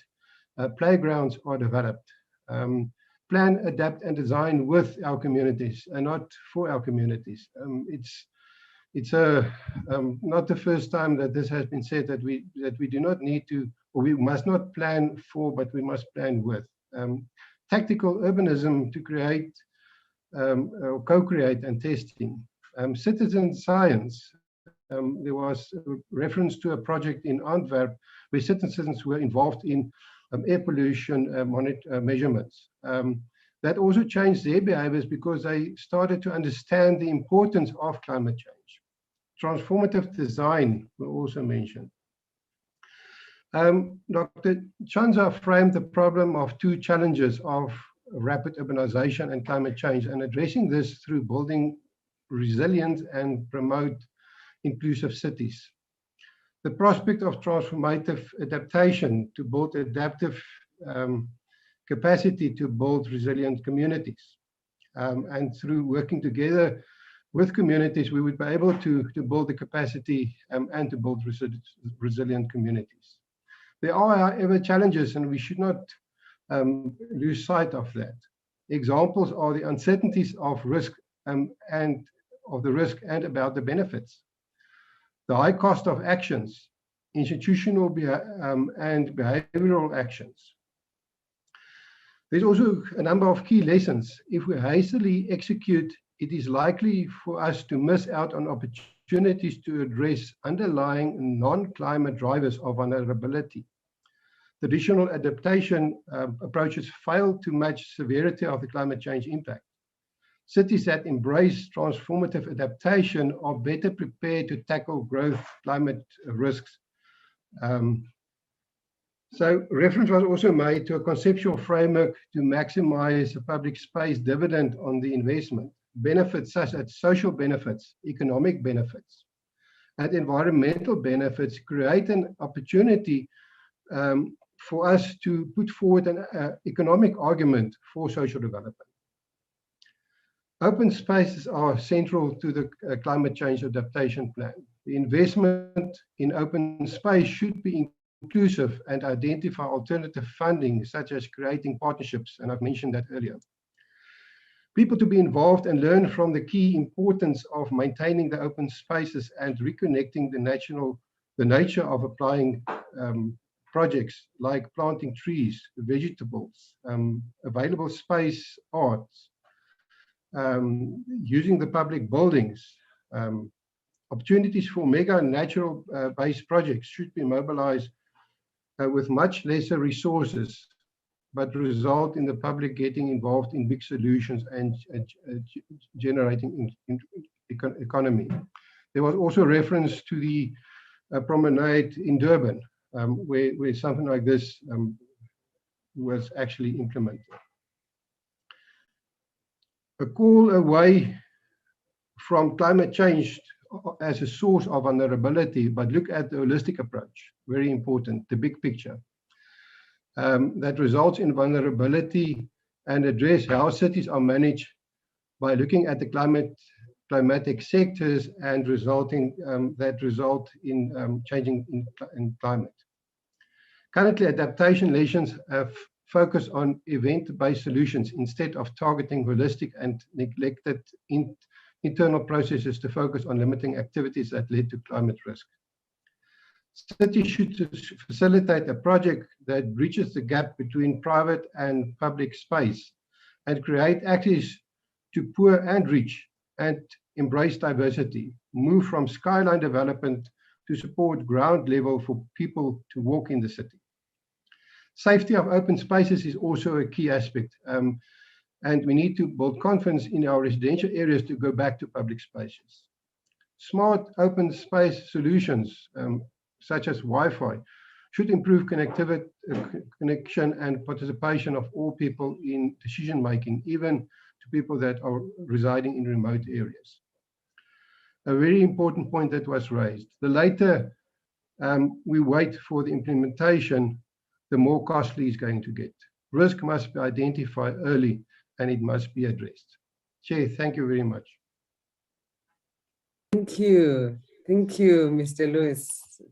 playgrounds are developed. Plan, adapt, and design with our communities and not for our communities. It's not the first time that this has been said, that we do not need to, or we must not plan for, but we must plan with. Tactical urbanism to create or co-create and testing. Citizen science. There was a reference to a project in Antwerp where citizens were involved in air pollution measurements. That also changed their behaviors because they started to understand the importance of climate change. Transformative design were also mentioned. Dr. Chanza framed the problem of 2 challenges of rapid urbanization and climate change, and addressing this through building resilient and promote inclusive cities. The prospect of transformative adaptation to build adaptive capacity to build resilient communities. And through working together with communities, we would be able to build the capacity and to build resilient communities. There are, however, challenges, and we should not lose sight of that. Examples are the uncertainties of risk and of the risk and about the benefits. The high cost of actions, institutional and behavioral actions. There's also a number of key lessons. If we hastily execute, it is likely for us to miss out on opportunities to address underlying non-climate drivers of vulnerability. Traditional adaptation approaches fail to match severity of the climate change impact. Cities that embrace transformative adaptation are better prepared to tackle growth climate risks. So reference was also made to a conceptual framework to maximize the public space dividend on the investment. Benefits such as social benefits, economic benefits, and environmental benefits create an opportunity for us to put forward an economic argument for social development. Open spaces are central to the climate change adaptation plan. The investment in open space should be inclusive and identify alternative funding, such as creating partnerships, and I've mentioned that earlier. People to be involved and learn from the key importance of maintaining the open spaces and reconnecting the nature of applying projects like planting trees, vegetables, available space arts, using the public buildings. Opportunities for mega natural based projects should be mobilized with much lesser resources, but result in the public getting involved in big solutions and generating economy. There was also reference to the promenade in Durban, where something like this was actually implemented. A call away from climate change as a source of vulnerability, but look at the holistic approach, very important, the big picture. That results in vulnerability, and address how cities are managed by looking at the climatic sectors and result in changing in climate. Currently, adaptation lessons have focused on event-based solutions instead of targeting holistic and neglected internal processes to focus on limiting activities that lead to climate risk. Cities should facilitate a project that bridges the gap between private and public space and create access to poor and rich, and embrace diversity, move from skyline development to support ground level for people to walk in the city. Safety of open spaces is also a key aspect, and we need to build confidence in our residential areas to go back to public spaces. Smart open space solutions, such as Wi-Fi, should improve connectivity, connection and participation of all people in decision-making, even to people that are residing in remote areas. A very important point that was raised. The later we wait for the implementation, the more costly it's going to get. Risk must be identified early and it must be addressed. Chair, thank you very much. Thank you. Thank you, Mr. Lewis.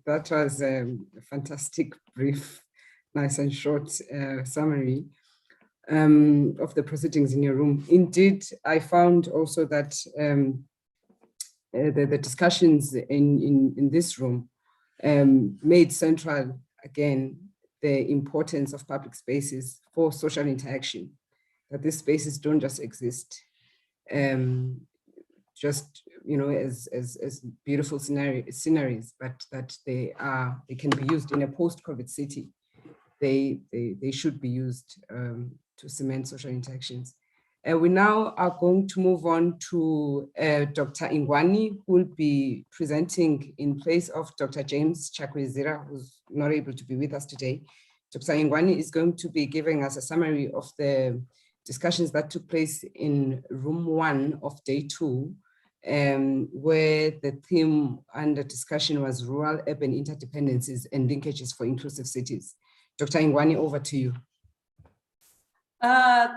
That was a fantastic, brief, nice and short summary of the proceedings in your room. Indeed, I found also that the discussions in this room made central, again, the importance of public spaces for social interaction, that these spaces don't just exist just, you know, as beautiful sceneries, but that they can be used in a post-COVID city. They should be used to cement social interactions. We now are going to move on to Dr. Ingwani, who will be presenting in place of Dr. James Chakwizira, who's not able to be with us today. Dr. Ingwani is going to be giving us a summary of the discussions that took place in room 1 of day 2, where the theme under discussion was rural-urban interdependencies and linkages for inclusive cities. Dr. Ingwani, over to you.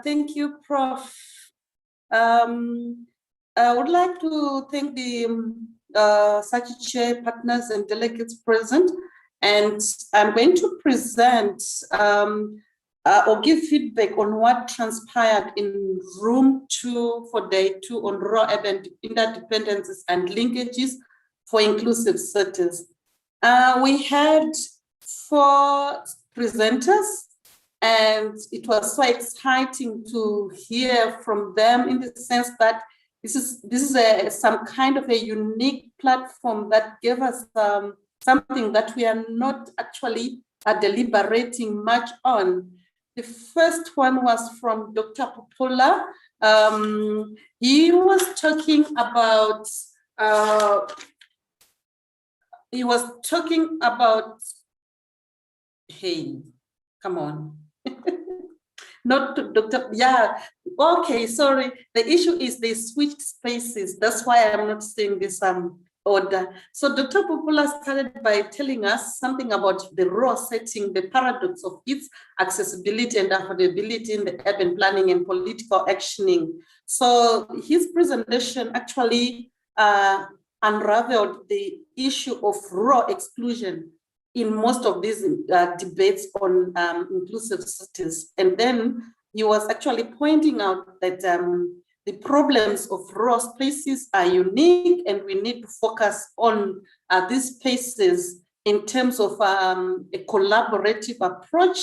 Thank you, Prof. I would like to thank the Sachi Chair partners and delegates present, and I'm going to present or give feedback on what transpired in room 2 for day 2 on rural urban interdependencies and linkages for inclusive cities. We had 4 presenters, and it was so exciting to hear from them in the sense that this is some kind of a unique platform that gave us something that we are not actually deliberating much on. The first one was from Dr. Popola. He was talking about hey, come on. Not Dr. Yeah, okay, sorry. The issue is they switched spaces. That's why I'm not saying this order. So Dr. Popola started by telling us something about the raw setting, the paradox of its accessibility and affordability in the urban planning and political actioning. So his presentation actually unraveled the issue of raw exclusion in most of these debates on inclusive cities. And then he was actually pointing out that the problems of raw spaces are unique, and we need to focus on these spaces in terms of a collaborative approach.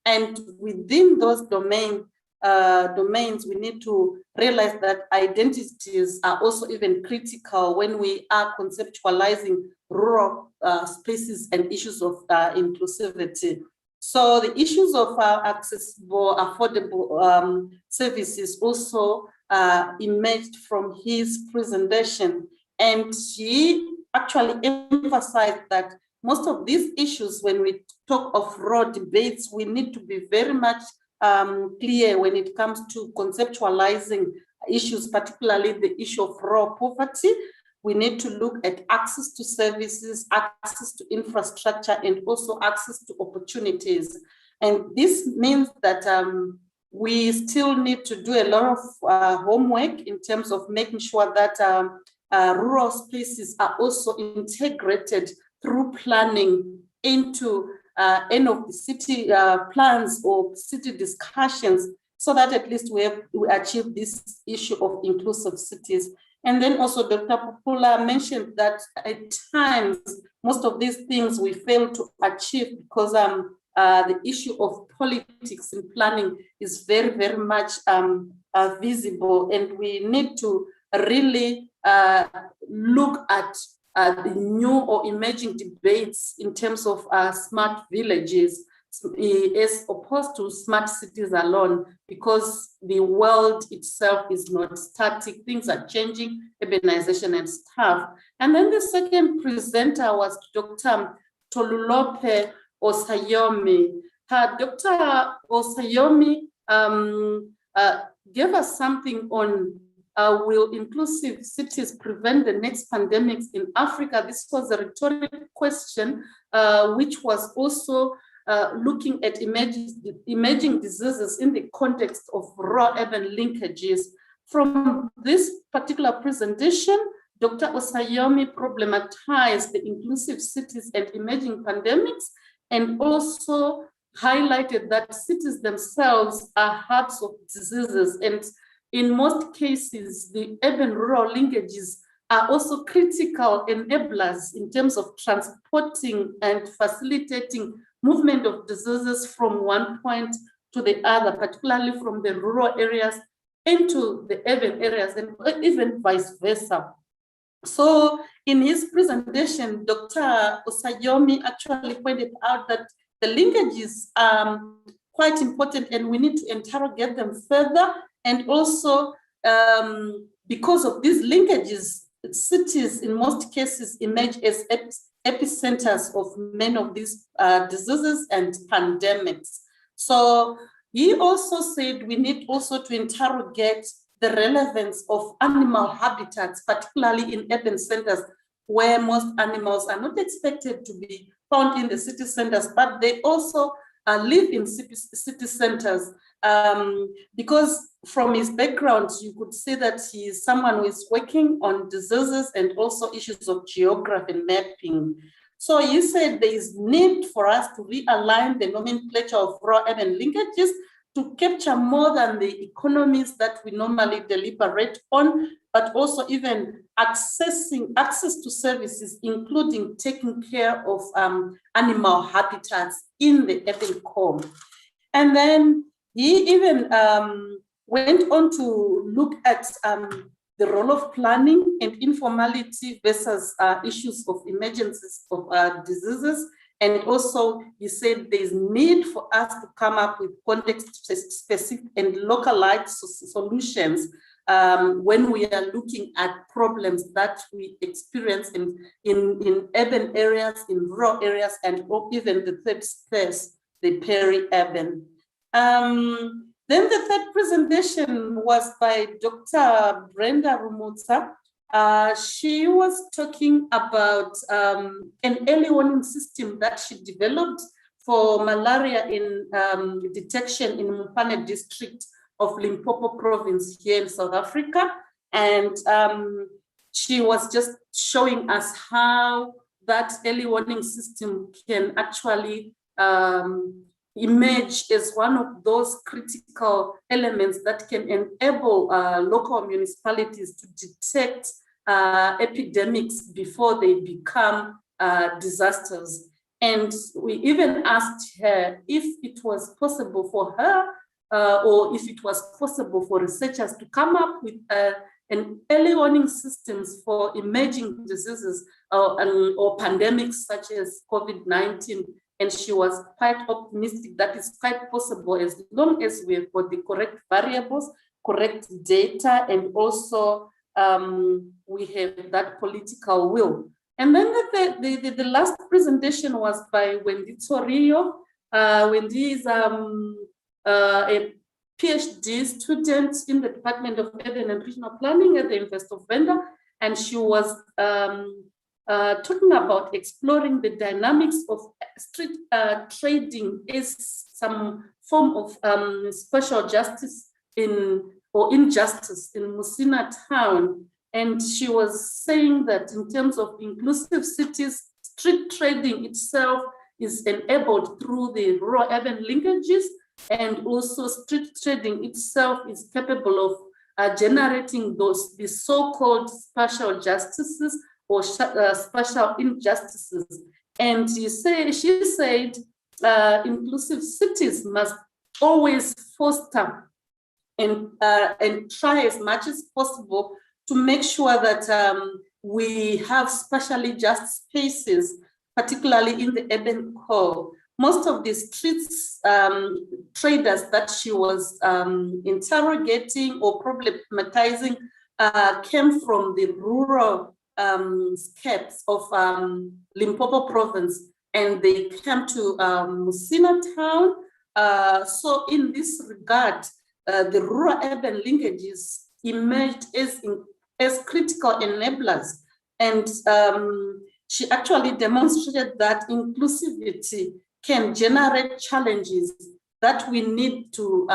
And within those domains, domains, we need to realize that identities are also even critical when we are conceptualizing rural spaces and issues of inclusivity. So the issues of accessible, affordable services also emerged from his presentation. And he actually emphasized that most of these issues, when we talk of rural debates, we need to be very much clear when it comes to conceptualizing issues, particularly the issue of rural poverty. We need to look at access to services, access to infrastructure, and also access to opportunities. And this means that we still need to do a lot of homework in terms of making sure that rural spaces are also integrated through planning into end of the city plans or city discussions, so that at least we achieve this issue of inclusive cities. And then also Dr. Pupula mentioned that at times, most of these things we fail to achieve because the issue of politics and planning is very, very much visible. And we need to really look at the new or emerging debates in terms of smart villages as opposed to smart cities alone, because the world itself is not static. Things are changing, urbanization and stuff. And then the second presenter was Dr. Tolulope Osayomi. Dr. Osayomi gave us something on will inclusive cities prevent the next pandemics in Africa? This was a rhetorical question, which was also looking at emerging diseases in the context of rural-urban linkages. From this particular presentation, Dr. Osayomi problematized the inclusive cities and emerging pandemics, and also highlighted that cities themselves are hubs of diseases, and in most cases, the urban-rural linkages are also critical enablers in terms of transporting and facilitating movement of diseases from one point to the other, particularly from the rural areas into the urban areas, and even vice versa. So in his presentation, Dr. Osayomi actually pointed out that the linkages are quite important and we need to interrogate them further. And also, because of these linkages, cities in most cases emerge as epicenters of many of these diseases and pandemics. So he also said we need also to interrogate the relevance of animal habitats, particularly in urban centers, where most animals are not expected to be found in the city centers, but they also live in city centers. Because from his background, you could see that he is someone who is working on diseases and also issues of geography and mapping. So he said there is need for us to realign the nomenclature of rural-urban linkages to capture more than the economies that we normally deliberate on, but also even access to services, including taking care of animal habitats in the urban core. And then he even went on to look at the role of planning and informality versus issues of emergencies of diseases. And also he said there's need for us to come up with context-specific and localized solutions when we are looking at problems that we experience in urban areas, in rural areas, and even the third space, the peri-urban. Then the third presentation was by Dr. Brenda Rumutsa. She was talking about an early warning system that she developed for malaria in detection in Mupane district of Limpopo province here in South Africa. And she was just showing us how that early warning system can actually emerge as one of those critical elements that can enable local municipalities to detect epidemics before they become disasters. And we even asked her if it was possible for her or if it was possible for researchers to come up with an early warning systems for emerging diseases or pandemics such as COVID-19. And she was quite optimistic that it's quite possible as long as we've got the correct variables, correct data, and also we have that political will. And then the last presentation was by Wendy Torrio. Wendy is a PhD student in the Department of Urban and Regional Planning at the University of Venda, and she was talking about exploring the dynamics of street trading as some form of social justice or injustice in Musina town. And she was saying that in terms of inclusive cities, street trading itself is enabled through the rural-urban linkages, and also street trading itself is capable of generating the so-called spatial justices or spatial injustices. And she said inclusive cities must always foster and try as much as possible to make sure that we have spatially just spaces, particularly in the urban core. Most of the streets traders that she was interrogating or problematizing came from the rural scapes of Limpopo province, and they came to Musina town. So in this regard, the rural-urban linkages emerged as critical enablers, and she actually demonstrated that inclusivity can generate challenges that we need to,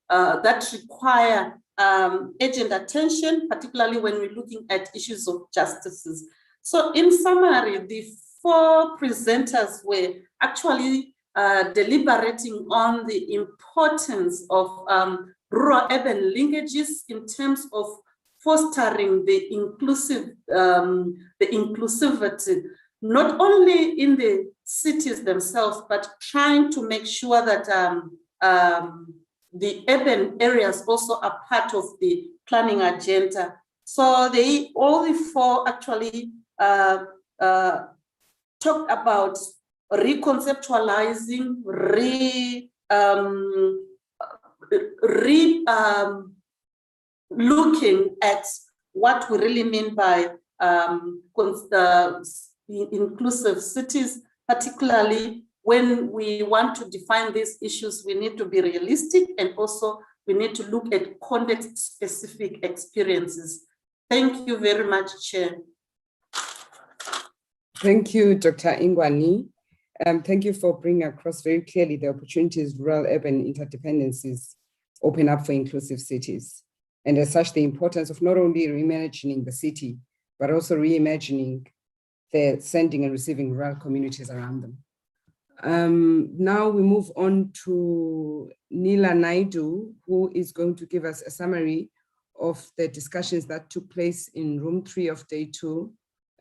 that require urgent attention, particularly when we're looking at issues of justices. So in summary, the four presenters were actually deliberating on the importance of rural-urban linkages in terms of fostering the inclusivity, not only in the cities themselves, but trying to make sure that the urban areas also are part of the planning agenda. So all the four actually talked about reconceptualizing, looking at what we really mean by inclusive cities, particularly when we want to define these issues, we need to be realistic, and also we need to look at context-specific experiences. Thank you very much, Chair. Thank you, Dr. Ingwani. Thank you for bringing across very clearly the opportunities rural-urban interdependencies open up for inclusive cities. And as such, the importance of not only reimagining the city, but also reimagining the sending and receiving rural communities around them. Now we move on to Neela Naidu, who is going to give us a summary of the discussions that took place in room 3 of day 2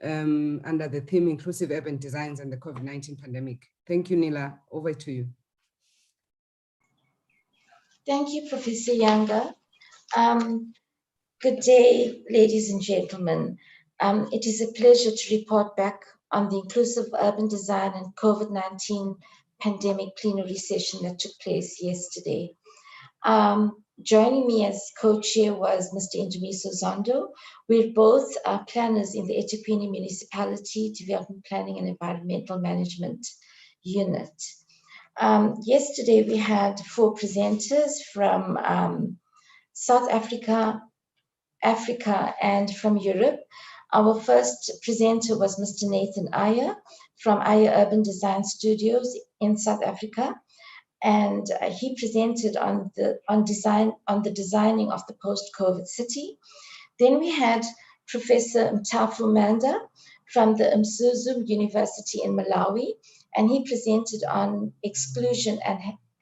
under the theme Inclusive Urban Designs and the COVID-19 Pandemic. Thank you, Neela. Over to you. Thank you, Professor Younger. Good day, ladies and gentlemen. It is a pleasure to report back on the Inclusive Urban Design and COVID-19 Pandemic plenary session that took place yesterday. Joining me as co-chair was Mr. Indumiso Zondo. We're both planners in the eThekwini Municipality Development Planning and Environmental Management Unit. Yesterday, we had 4 presenters from South Africa, and from Europe. Our first presenter was Mr. Nathan Ayer from Ayer Urban Design Studios in South Africa, and he presented on the designing of the post-COVID city. Then we had Professor Mtafu Manda from the Mzuzu University in Malawi, and he presented on exclusion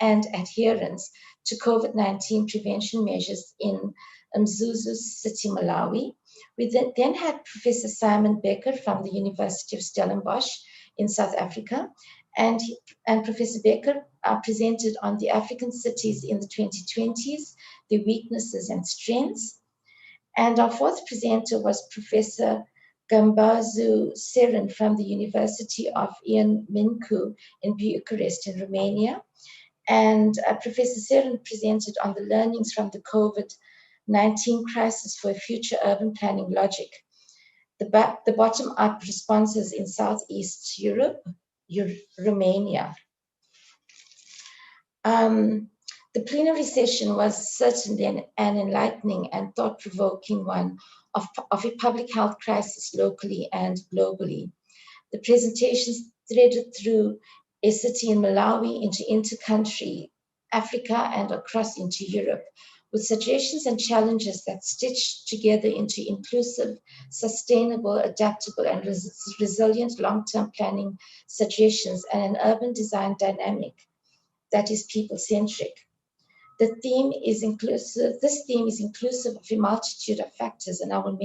and adherence to COVID-19 prevention measures in Mzuzu City, Malawi. We then had Professor Simon Becker from the University of Stellenbosch in South Africa, and Professor Becker presented on the African cities in the 2020s, their weaknesses and strengths. And our fourth presenter was Professor Gambazu Serin from the University of Ion Mincu in Bucharest in Romania. And Professor Serin presented on the learnings from the COVID-19 crisis for future urban planning logic. The bottom-up responses in Southeast Europe, Romania. The plenary session was certainly an enlightening and thought-provoking one of a public health crisis locally and globally. The presentations threaded through a city in Malawi into inter-country Africa and across into Europe, with suggestions and challenges that stitched together into inclusive, sustainable, adaptable, and resilient long-term planning suggestions and an urban design dynamic that is people-centric. This theme is inclusive of a multitude of factors, and I will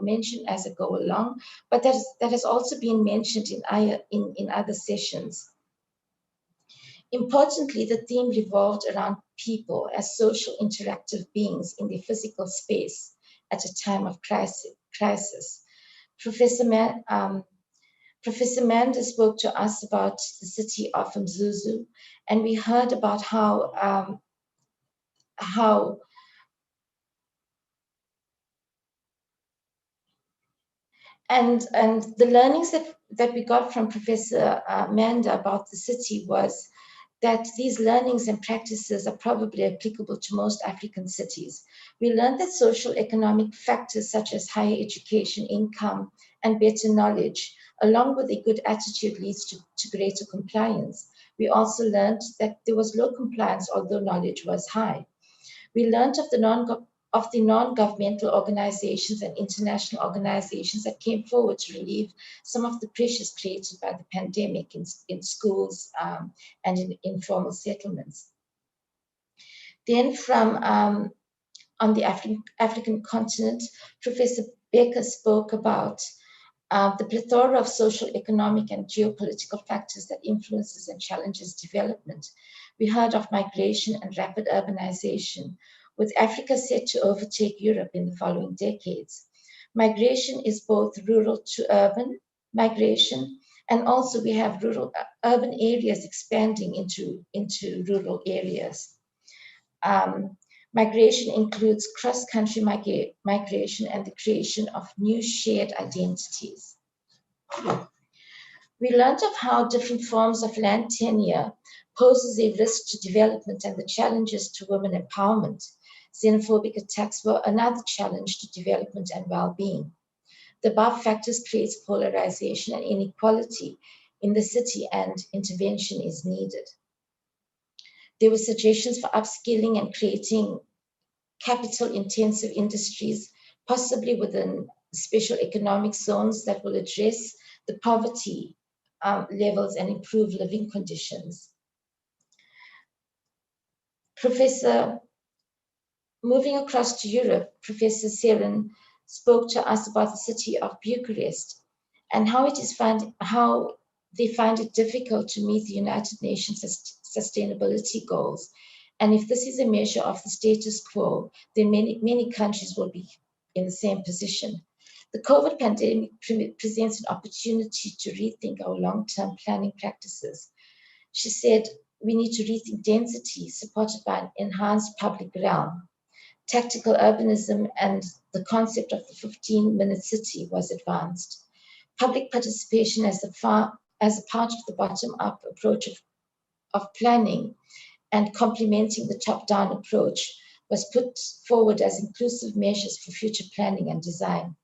mention as I go along, but that has also been mentioned in other sessions. Importantly, the theme revolved around people as social interactive beings in their physical space at a time of crisis. Professor Manda spoke to us about the city of Mzuzu, and we heard about how and the learnings that we got from Professor Manda about the city was that these learnings and practices are probably applicable to most African cities. We learned that social economic factors such as higher education, income, and better knowledge, along with a good attitude, leads to greater compliance. We also learned that there was low compliance, although knowledge was high. We learned of the non-governmental organizations and international organizations that came forward to relieve some of the pressures created by the pandemic in schools and in informal settlements. Then from on the African continent, Professor Becker spoke about the plethora of social, economic, and geopolitical factors that influences and challenges development. We heard of migration and rapid urbanization, with Africa set to overtake Europe in the following decades. Migration is both rural to urban migration, and also we have urban areas expanding into rural areas. Migration includes cross-country migration and the creation of new shared identities. We learned of how different forms of land tenure poses a risk to development and the challenges to women empowerment. Xenophobic attacks were another challenge to development and well-being. The above factors create polarization and inequality in the city, and intervention is needed. There were suggestions for upskilling and creating capital-intensive industries, possibly within special economic zones that will address the poverty levels and improve living conditions. Moving across to Europe, Professor Serin spoke to us about the city of Bucharest and how they find it difficult to meet the United Nations sustainability goals. And if this is a measure of the status quo, then many countries will be in the same position. The COVID pandemic presents an opportunity to rethink our long-term planning practices. She said, we need to rethink density supported by an enhanced public realm. Tactical urbanism and the concept of the 15-minute city was advanced. Public participation as a part of the bottom-up approach of planning and complementing the top-down approach was put forward as inclusive measures for future planning and design.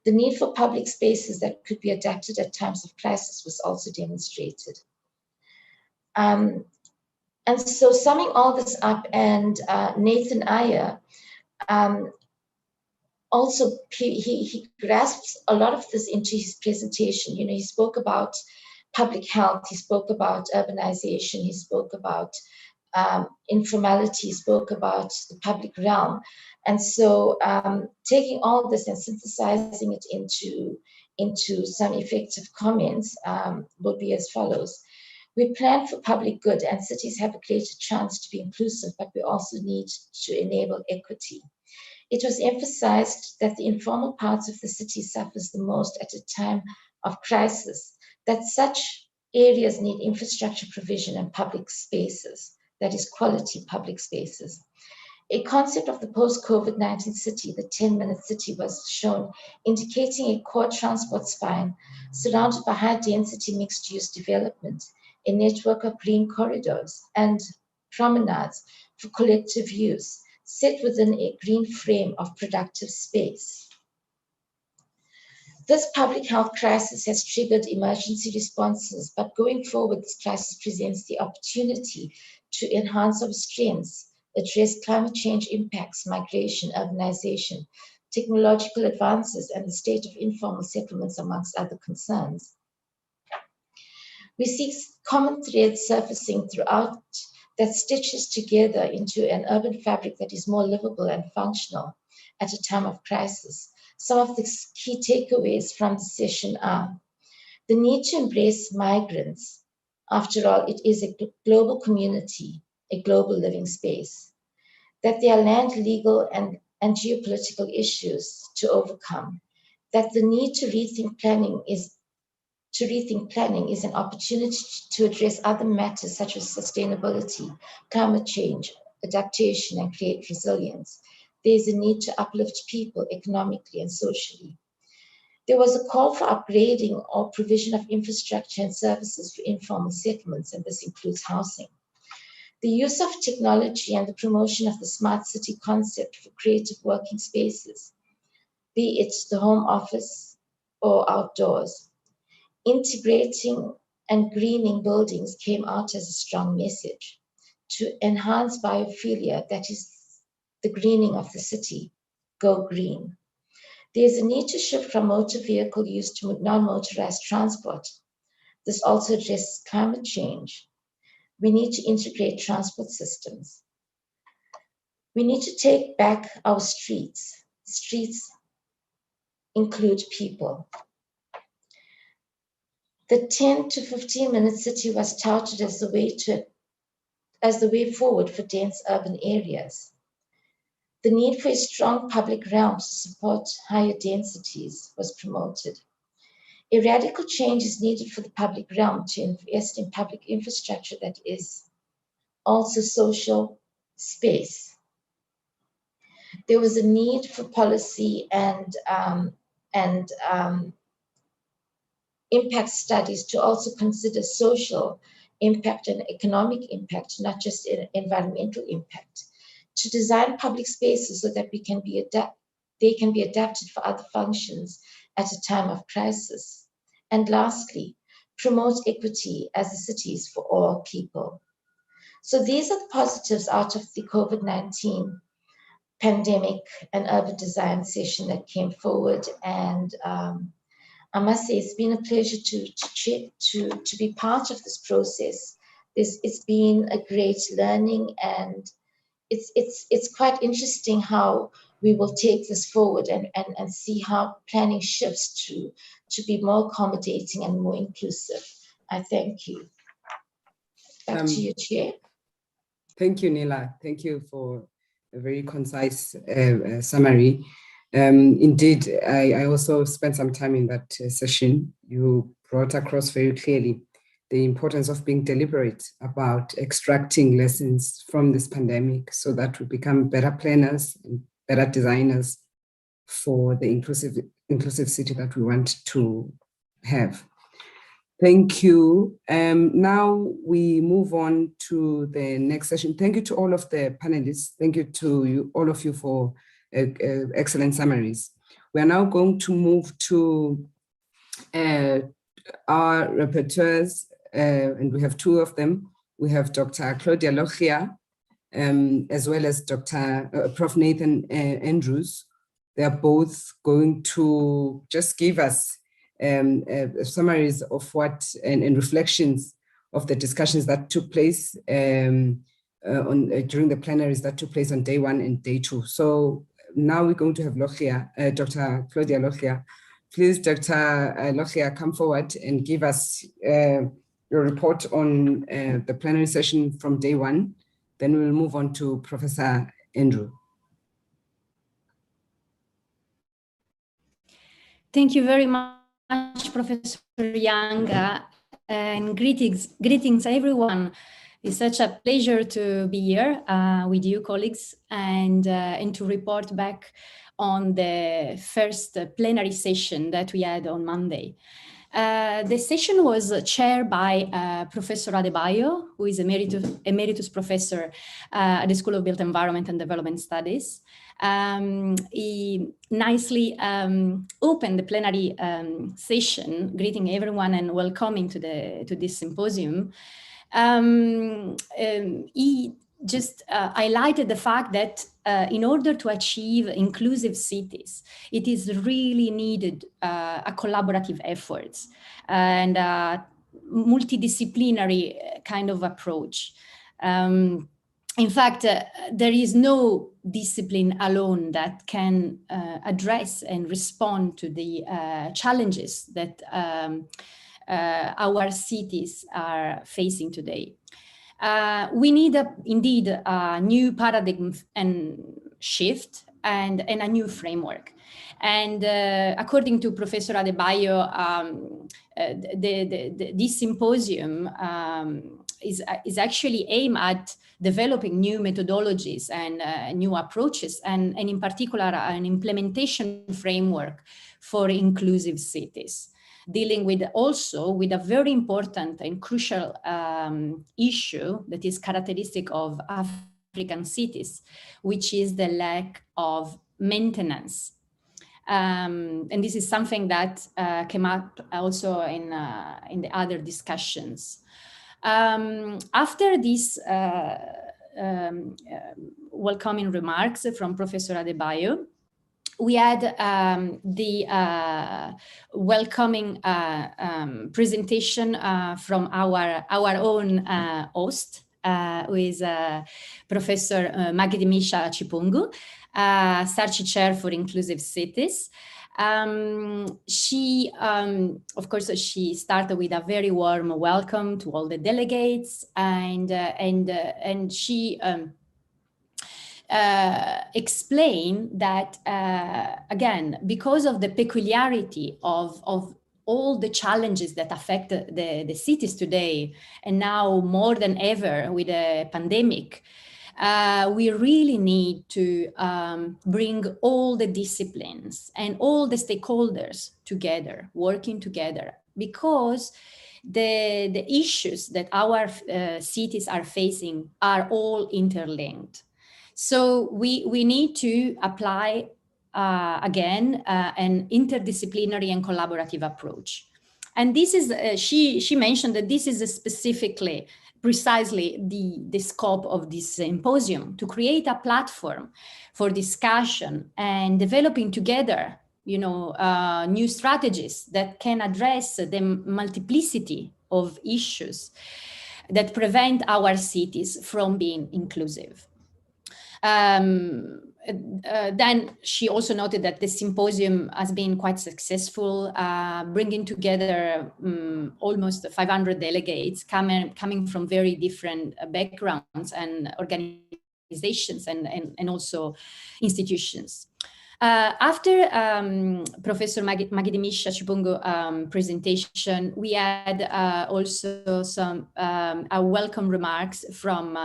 The need for public spaces that could be adapted at times of crisis was also demonstrated. And so summing all this up, and Nathan Iyer also, he grasped a lot of this into his presentation. You know, he spoke about public health, he spoke about urbanization, he spoke about informality, he spoke about the public realm. And so taking all this and synthesizing it into some effective comments would be as follows. We plan for public good, and cities have a greater chance to be inclusive, but we also need to enable equity. It was emphasized that the informal parts of the city suffers the most at a time of crisis, that such areas need infrastructure provision and public spaces, that is quality public spaces. A concept of the post-COVID-19 city, the 10-minute city, was shown, indicating a core transport spine surrounded by high-density mixed-use development, a network of green corridors and promenades for collective use, set within a green frame of productive space. This public health crisis has triggered emergency responses, but going forward, this crisis presents the opportunity to enhance our strengths, address climate change impacts, migration, urbanization, technological advances, and the state of informal settlements, amongst other concerns. We see common threads surfacing throughout that stitches together into an urban fabric that is more livable and functional at a time of crisis. Some of the key takeaways from the session are the need to embrace migrants. After all, it is a global community, a global living space, that there are land, legal, and geopolitical issues to overcome, that the need to rethink planning is an opportunity to address other matters such as sustainability, climate change, adaptation, and create resilience. There is a need to uplift people economically and socially. There was a call for upgrading or provision of infrastructure and services for informal settlements, and this includes housing. The use of technology and the promotion of the smart city concept for creative working spaces, be it the home office or outdoors. Integrating and greening buildings came out as a strong message to enhance biophilia, that is the greening of the city, go green. There's a need to shift from motor vehicle use to non-motorized transport. This also addresses climate change. We need to integrate transport systems. We need to take back our streets. Streets include people. The 10 to 15-minute city was touted as the way forward for dense urban areas. The need for a strong public realm to support higher densities was promoted. A radical change is needed for the public realm to invest in public infrastructure that is also social space. There was a need for policy and impact studies to also consider social impact and economic impact, not just environmental impact, to design public spaces so that they can be adapted for other functions at a time of crisis. And lastly, promote equity as a city is for all people. So these are the positives out of the COVID-19 pandemic and urban design session that came forward. And I must say, it's been a pleasure to be part of this process. It's been a great learning, and it's quite interesting how we will take this forward and see how planning shifts to be more accommodating and more inclusive. I thank you. Back to you, Chair. Thank you, Nila. Thank you for a very concise summary. Indeed, I also spent some time in that session. You brought across very clearly the importance of being deliberate about extracting lessons from this pandemic so that we become better planners and better designers for the inclusive city that we want to have. Thank you. Now we move on to the next session. Thank you to all of the panelists. Thank you to all of you for excellent summaries. We are now going to move to our rapporteurs, and we have two of them. We have Dr. Claudia Lochia, as well as Dr. Prof. Nathan Andrews. They are both going to just give us summaries of what and reflections of the discussions that took place during the plenaries that took place on day 1 and day 2. So now we're going to have Lochia, Dr. Claudia Lochia. Please, Dr. Lochia, come forward and give us your report on the plenary session from day one. Then we'll move on to Professor Andrew. Thank you very much, Professor Yanga, and greetings everyone. It's such a pleasure to be here with you, colleagues, and to report back on the first plenary session that we had on Monday. The session was chaired by Professor Adebayo, who is emeritus professor at the School of Built Environment and Development Studies. He nicely opened the plenary session, greeting everyone and welcoming to this symposium. He just highlighted the fact that in order to achieve inclusive cities, it is really needed a collaborative efforts and a multidisciplinary kind of approach. In fact, there is no discipline alone that can address and respond to the challenges that our cities are facing today. We need indeed a new paradigm and shift and a new framework. And according to Professor Adebayo, this symposium is actually aimed at developing new methodologies and new approaches, and in particular, an implementation framework for inclusive cities, dealing with also with a very important and crucial issue that is characteristic of African cities, which is the lack of maintenance. And this is something that came up also in the other discussions. After these welcoming remarks from Professor Adebayo, we had the welcoming presentation from our own host, who is Professor Magdimisha Chipungu, Sarchi Chair for Inclusive Cities. She, of course, she started with a very warm welcome to all the delegates, and she explain that, again, because of the peculiarity of all the challenges that affect the cities today, and now more than ever with the pandemic, we really need to bring all the disciplines and all the stakeholders together, working together, because the issues that our cities are facing are all interlinked. So we need to apply, again, an interdisciplinary and collaborative approach. And this is, she mentioned that this is precisely the scope of this symposium, to create a platform for discussion and developing together, new strategies that can address the multiplicity of issues that prevent our cities from being inclusive. Then she also noted that the symposium has been quite successful, bringing together almost 500 delegates coming from very different backgrounds and organizations and also institutions. After Professor Magdimisha Chipungu presentation, we had also some welcome remarks from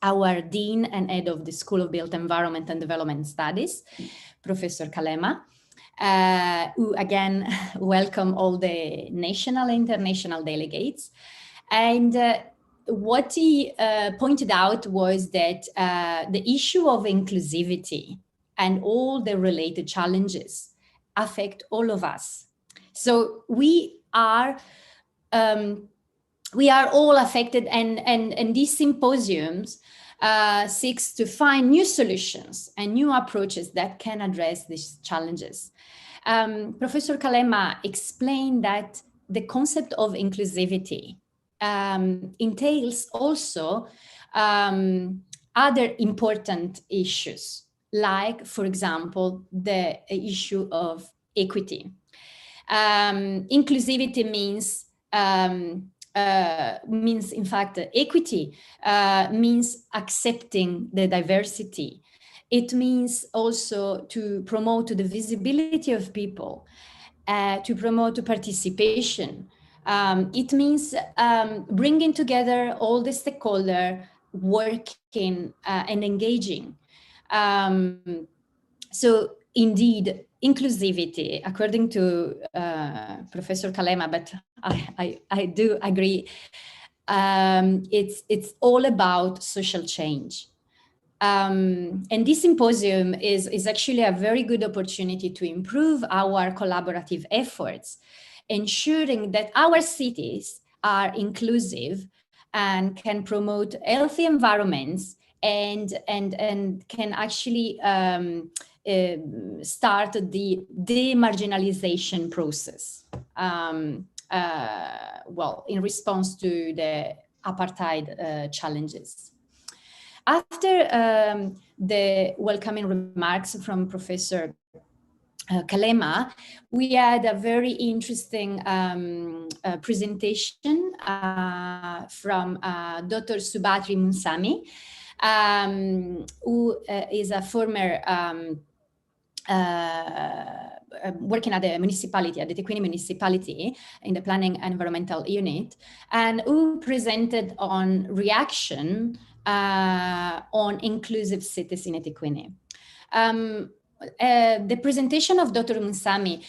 our Dean and Head of the School of Built Environment and Development Studies, Professor Kalema, who again welcome all the national and international delegates. And what he pointed out was that the issue of inclusivity and all the related challenges affect all of us. So we are all affected, and these symposiums seeks to find new solutions and new approaches that can address these challenges. Professor Kalema explained that the concept of inclusivity entails also other important issues, like, for example, the issue of equity. Inclusivity means means, in fact, equity, means accepting the diversity. It means also to promote the visibility of people, to promote participation. It means bringing together all the stakeholders, working and engaging. So indeed, inclusivity, according to Professor Kalema, but I do agree, it's all about social change. And this symposium is actually a very good opportunity to improve our collaborative efforts, ensuring that our cities are inclusive and can promote healthy environments and can actually start the demarginalization process. Well, in response to the apartheid challenges. After the welcoming remarks from Professor Kalema, we had a very interesting presentation from Dr. Subatri Munsami, who is a former working at the municipality, at the Tequini municipality in the planning and environmental unit, and who presented on reaction on inclusive cities in Tequini. The presentation of Dr. Munsami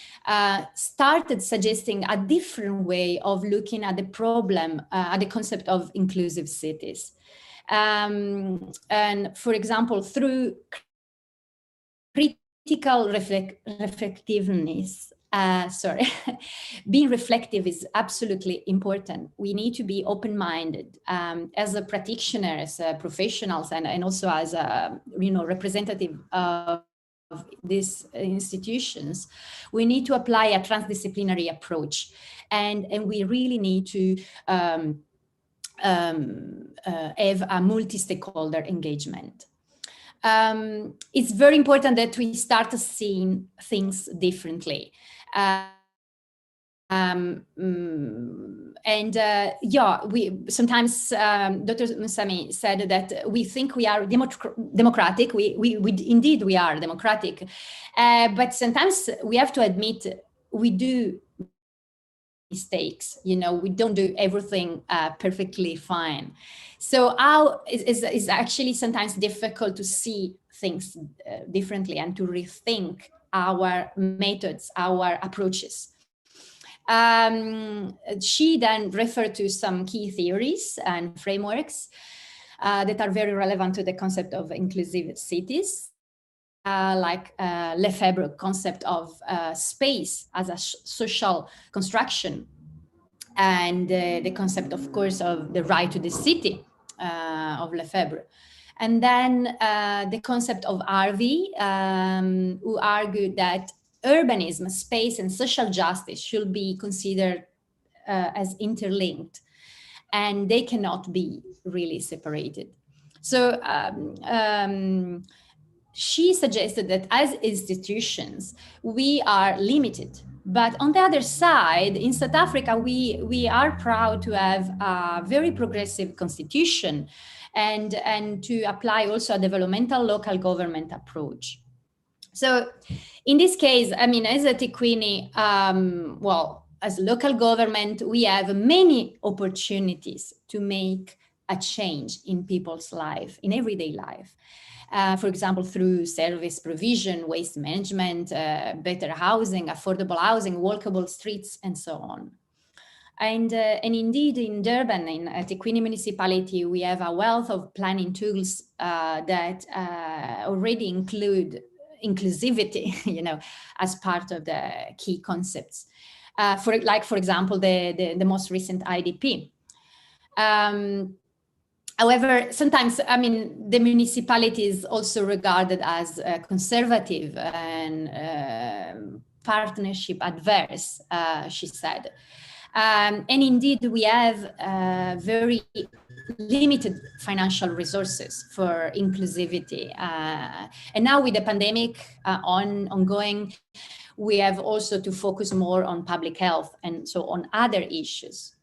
started suggesting a different way of looking at the problem, at the concept of inclusive cities. And for example, through critical reflectiveness, being reflective is absolutely important. We need to be open-minded as a practitioner, as a professionals, and also as a representative of these institutions. We need to apply a transdisciplinary approach, and we really need to have a multi-stakeholder engagement. It's very important that we start seeing things differently. We sometimes, Dr. Munsami said that we think we are democratic. We indeed we are democratic, but sometimes we have to admit we do mistakes. We don't do everything perfectly fine. So it's actually sometimes difficult to see things differently and to rethink our methods, our approaches. She then referred to some key theories and frameworks that are very relevant to the concept of inclusive cities, like Lefebvre's concept of space as a social construction, and the concept, of course, of the right to the city of Lefebvre. And then the concept of Harvey, who argued that urbanism, space, and social justice should be considered as interlinked, and they cannot be really separated. So she suggested that as institutions, we are limited. But on the other side, in South Africa, we are proud to have a very progressive constitution and to apply also a developmental local government approach. So in this case, I mean, as a Tequini, as local government, we have many opportunities to make a change in people's life, in everyday life. For example, through service provision, waste management, better housing, affordable housing, walkable streets, and so on. And indeed, in Durban, in Tequini municipality, we have a wealth of planning tools that already include inclusivity, as part of the key concepts. For example, the most recent IDP. However, sometimes, I mean, the municipality is also regarded as conservative and partnership adverse, she said. And indeed, we have very limited financial resources for inclusivity. And now with the pandemic ongoing, we have also to focus more on public health and so on other issues.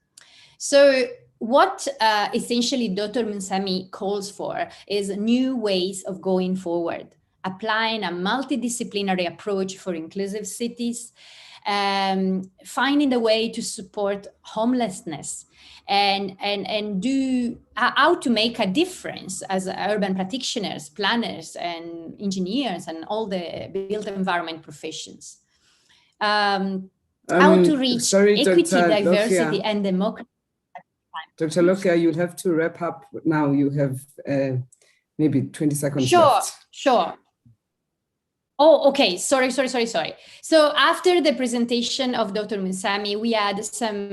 So what essentially Dr. Munsami calls for is new ways of going forward, applying a multidisciplinary approach for inclusive cities, finding a way to support homelessness and do how to make a difference as urban practitioners, planners, and engineers, and all the built environment professions. How to reach equity, diversity, and democracy. Dr. Lokia, you'll have to wrap up now. You have maybe 20 seconds left. Sure. Oh, okay. Sorry. So after the presentation of Dr. Munsami, we had some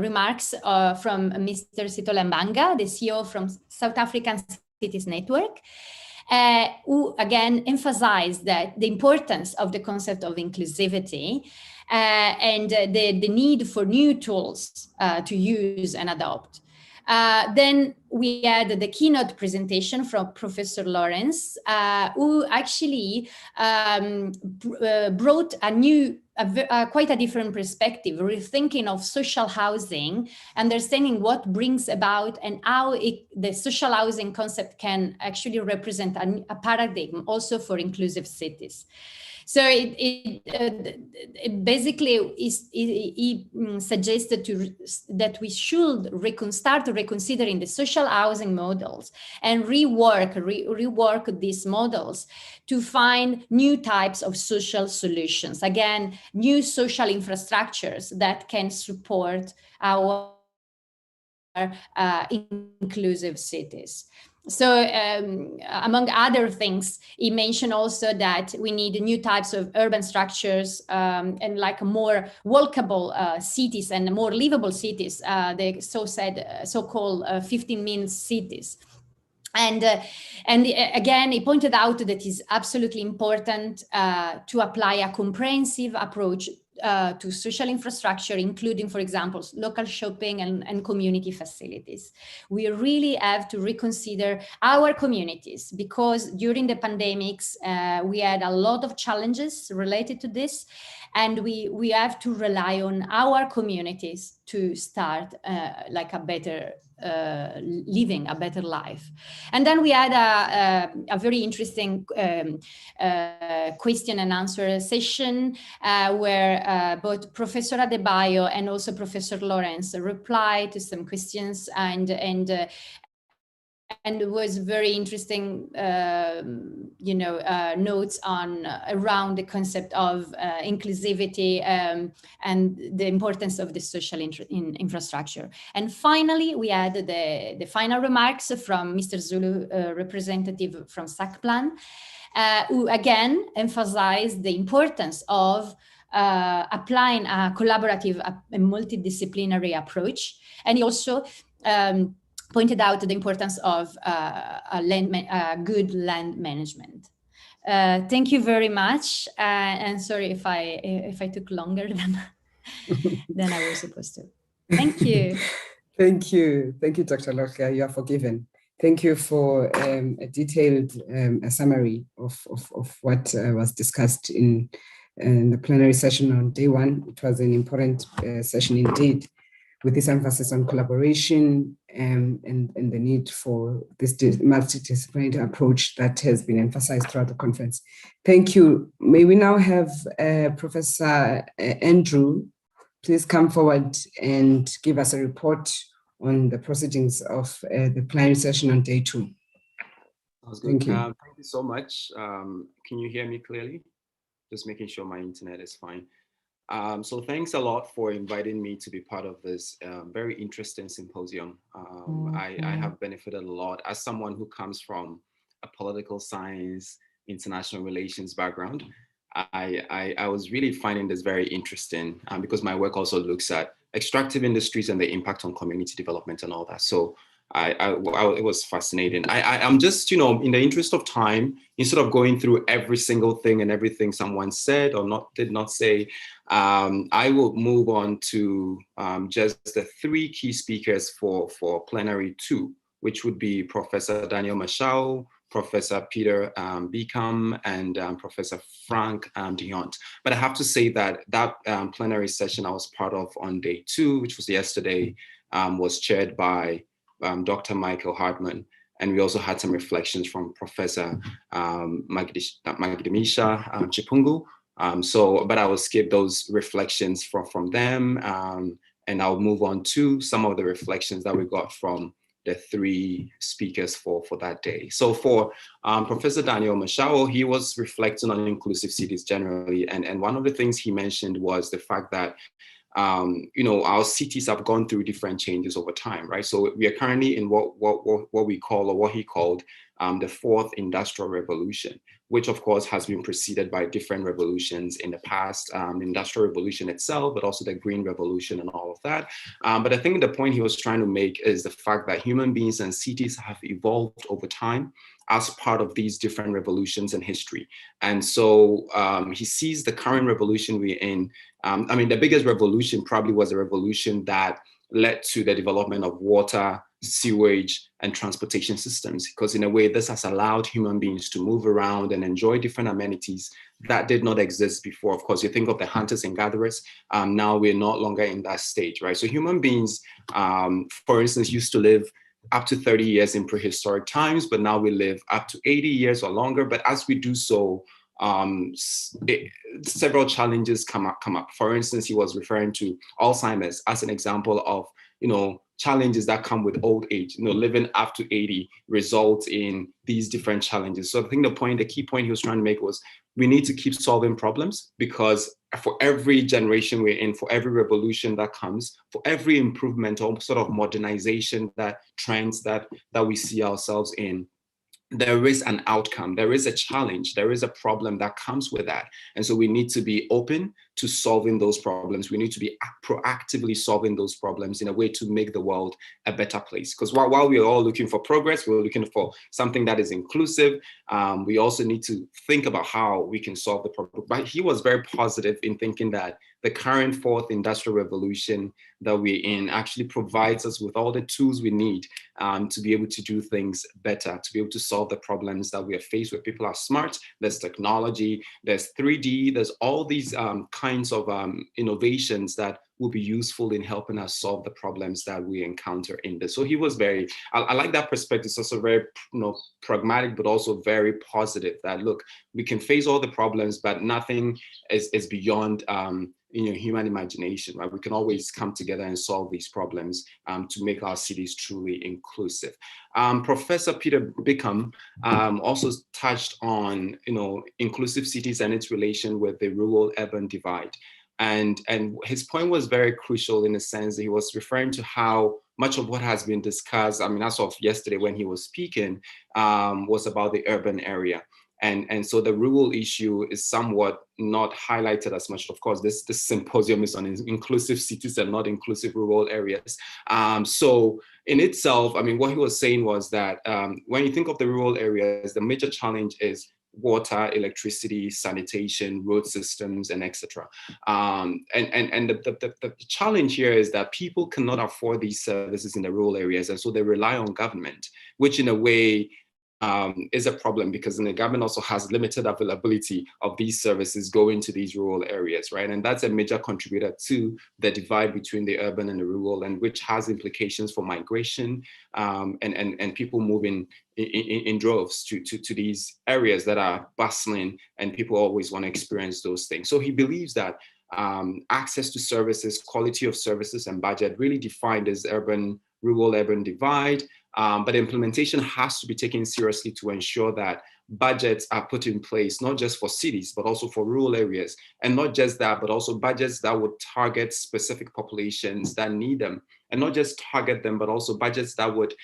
remarks from Mr. Sitola Mbanga, the CEO from South African Cities Network, who again emphasized that the importance of the concept of inclusivity and the need for new tools to use and adopt. Then we had the keynote presentation from Professor Lawrence, who actually brought quite a different perspective, rethinking of social housing, understanding what brings about and how the social housing concept can actually represent a paradigm also for inclusive cities. So it basically he suggested that we should start reconsidering the social housing models and rework these models to find new types of social solutions. Again, new social infrastructures that can support our inclusive cities. So among other things, he mentioned also that we need new types of urban structures and like more walkable cities and more livable cities, the so-called 15-minute cities. And again, he pointed out that it's absolutely important to apply a comprehensive approach to social infrastructure, including, for example, local shopping and community facilities. We really have to reconsider our communities because during the pandemics, we had a lot of challenges related to this, and we have to rely on our communities to start like a better living, a better life. And then we had a very interesting question and answer session where both Professor Adebayo and also Professor Lawrence replied to some questions, and it was very interesting, notes around the concept of inclusivity and the importance of the social infrastructure. And finally, we had the final remarks from Mr. Zulu, representative from SACPLAN, who again emphasized the importance of applying a collaborative and multidisciplinary approach. And he also pointed out the importance of good land management. Thank you very much, and sorry if I took longer than I was supposed to. Thank you. Thank you, Dr. Lokia. You are forgiven. Thank you for a detailed summary of what was discussed in the plenary session on day one. It was an important session indeed, with this emphasis on collaboration and the need for this multidisciplinary approach that has been emphasized throughout the conference. Thank you. May we now have Professor Andrew please come forward and give us a report on the proceedings of the plenary session on day two. Thank you. Thank you so much. Can you hear me clearly? Just making sure my internet is fine. So thanks a lot for inviting me to be part of this very interesting symposium. I have benefited a lot as someone who comes from a political science, international relations background. I was really finding this very interesting because my work also looks at extractive industries and the impact on community development and all that. So it was fascinating. I'm just, in the interest of time, instead of going through every single thing and everything someone said or did not say, I will move on to just the 3 key speakers for plenary 2, which would be Professor Daniel Mashao, Professor Peter Beacom, and Professor Frank Diont. But I have to say that plenary session I was part of on day 2, which was yesterday, was chaired by Dr. Michael Hartman. And we also had some reflections from Professor Magdamisha Chipungu. But I will skip those reflections from them, and I'll move on to some of the reflections that we got from the 3 speakers for that day. So for Professor Daniel Mashao, he was reflecting on inclusive cities generally. And one of the things he mentioned was the fact that our cities have gone through different changes over time, right? So we are currently in what we call, or what he called, the 4th industrial revolution, which of course has been preceded by different revolutions in the past, industrial revolution itself, but also the green revolution and all of that. But I think the point he was trying to make is the fact that human beings and cities have evolved over time as part of these different revolutions in history. And so he sees the current revolution we're in. The biggest revolution probably was a revolution that led to the development of water, sewage, and transportation systems, because in a way, this has allowed human beings to move around and enjoy different amenities that did not exist before. Of course, you think of the hunters and gatherers, now we're no longer in that stage, right? So human beings, for instance, used to live up to 30 years in prehistoric times, but now we live up to 80 years or longer. But as we do so, several challenges come up. For instance, he was referring to Alzheimer's as an example of, challenges that come with old age. Living up to 80 results in these different challenges. So I think the key point he was trying to make was we need to keep solving problems, because for every generation we're in, for every revolution that comes, for every improvement or sort of modernization, that trends that we see ourselves in, there is an outcome, there is a challenge, there is a problem that comes with that. And so we need to be open to solving those problems. We need to be proactively solving those problems in a way to make the world a better place. Because while we are all looking for progress, we're looking for something that is inclusive. We also need to think about how we can solve the problem. But he was very positive in thinking that the current 4th industrial revolution that we're in actually provides us with all the tools we need to be able to do things better, to be able to solve the problems that we are faced with. People are smart, there's technology, there's 3D, there's all these kinds of innovations that will be useful in helping us solve the problems that we encounter in this. So he was very, I like that perspective. It's also very pragmatic, but also very positive, that look, we can face all the problems, but nothing is beyond human imagination, right? We can always come together and solve these problems to make our cities truly inclusive. Professor Peter Beacom also touched on, inclusive cities and its relation with the rural-urban divide. And his point was very crucial in the sense that he was referring to how much of what has been discussed, as of yesterday when he was speaking, was about the urban area. And so the rural issue is somewhat not highlighted as much. Of course, this symposium is on inclusive cities and not inclusive rural areas. So in itself, what he was saying was that when you think of the rural areas, the major challenge is water, electricity, sanitation, road systems, and etc. And the challenge here is that people cannot afford these services in the rural areas, and so they rely on government, which in a way is a problem, because the government also has limited availability of these services going to these rural areas, right? And that's a major contributor to the divide between the urban and the rural, and which has implications for migration and people moving in droves to these areas that are bustling, and people always want to experience those things. So he believes that access to services, quality of services, and budget really define this rural-urban divide. But implementation has to be taken seriously to ensure that budgets are put in place, not just for cities, but also for rural areas. And not just that, but also budgets that would target specific populations that need them. And not just target them, but also budgets that would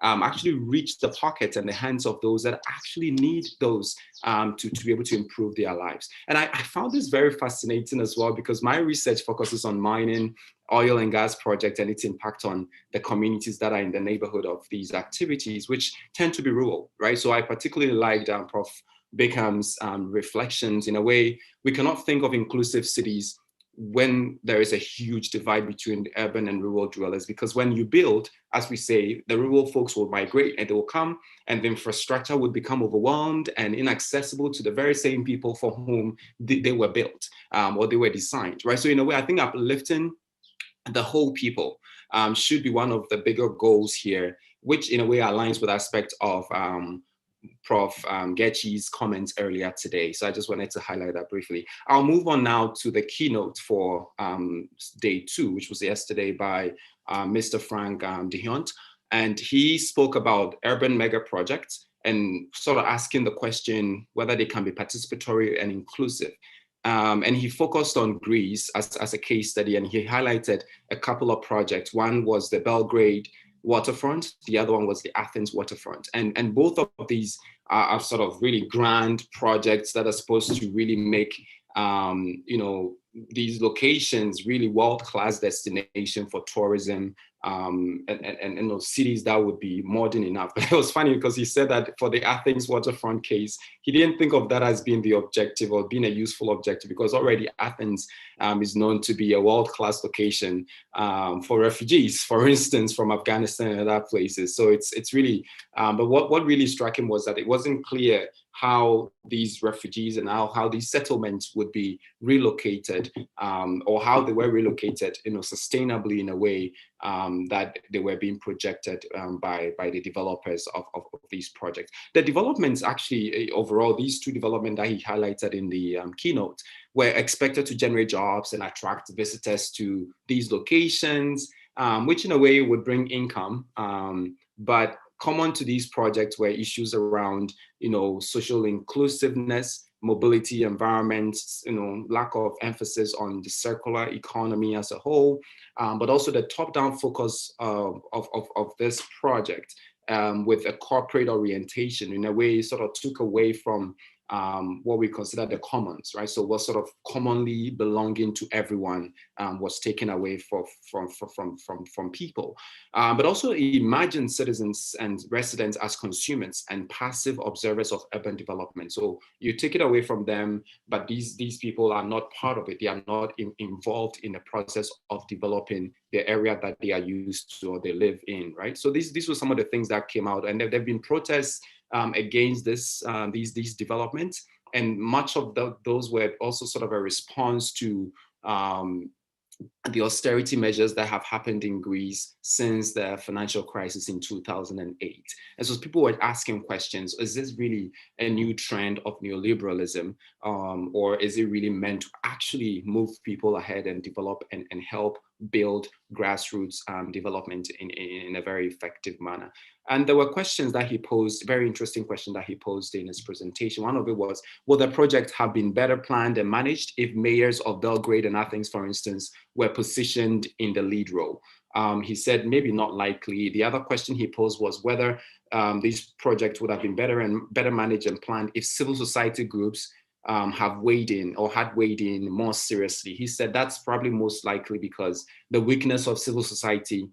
actually reach the pockets and the hands of those that actually need those to be able to improve their lives. And I found this very fascinating as well, because my research focuses on mining oil and gas project and its impact on the communities that are in the neighborhood of these activities, which tend to be rural, right? So I particularly liked Prof. Beckham's reflections. In a way, we cannot think of inclusive cities when there is a huge divide between the urban and rural dwellers, because when you build, as we say, the rural folks will migrate and they will come, and the infrastructure would become overwhelmed and inaccessible to the very same people for whom they were built or they were designed, right? So in a way, I think uplifting the whole people should be one of the bigger goals here, which in a way aligns with aspect of Prof. Getchi's comments earlier today. So I just wanted to highlight that briefly. I'll move on now to the keynote for day 2, which was yesterday by Mr. Frank DeHunt. And he spoke about urban mega projects and sort of asking the question whether they can be participatory and inclusive. And he focused on Greece as a case study, and he highlighted a couple of projects. One was the Belgrade waterfront, the other one was the Athens waterfront. And both of these are sort of really grand projects that are supposed to really make these locations really world-class destination for tourism and those cities that would be modern enough. But it was funny because he said that for the Athens waterfront case, he didn't think of that as being the objective or being a useful objective, because already Athens is known to be a world-class location for refugees, for instance, from Afghanistan and other places. So it's really, but what really struck him was that it wasn't clear how these refugees and how these settlements would be relocated or how they were relocated, sustainably in a way that they were being projected by the developers of these projects. The developments actually, overall, these 2 developments that he highlighted in the keynote were expected to generate jobs and attract visitors to these locations, which in a way would bring income, but common to these projects were issues around, social inclusiveness, mobility, environment, lack of emphasis on the circular economy as a whole, but also the top-down focus of this project with a corporate orientation. In a way, sort of took away from what we consider the commons, right? So what sort of commonly belonging to everyone was taken away from people. But also imagine citizens and residents as consumers and passive observers of urban development. So you take it away from them, but these people are not part of it. They are not involved in the process of developing the area that they are used to or they live in, right? So these were some of the things that came out, and there have been protests against these developments, and much of those were also sort of a response to the austerity measures that have happened in Greece since the financial crisis in 2008. And so people were asking questions: is this really a new trend of neoliberalism, or is it really meant to actually move people ahead and develop and help build grassroots development in a very effective manner? And there were questions that he posed, very interesting question that he posed in his presentation. One of it was, will the project have been better planned and managed if mayors of Belgrade and Athens, for instance, were positioned in the lead role? He said maybe not likely. The other question he posed was whether these projects would have been better managed and planned if civil society groups have weighed in or had weighed in more seriously. He said that's probably most likely because the weakness of civil society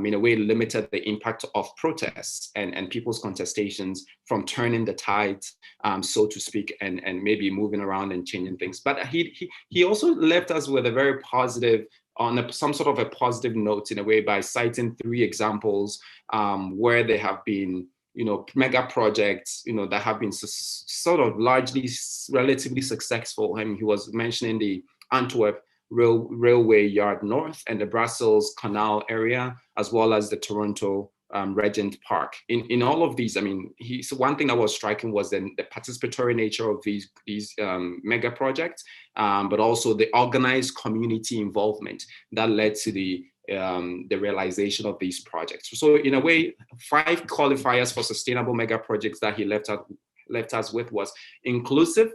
in a way limited the impact of protests and people's contestations from turning the tide, so to speak, and maybe moving around and changing things. But he also left us with a very positive, on some sort of a positive note in a way, by citing 3 examples where there have been mega projects, that have been sort of largely relatively successful. I mean, he was mentioning the Antwerp Railway Yard North and the Brussels Canal area, as well as the Toronto Regent Park. In all of these, I mean, so one thing that was striking was then the participatory nature of these mega projects, but also the organized community involvement that led to the realization of these projects. So in a way, 5 qualifiers for sustainable mega projects that he left us with was inclusive,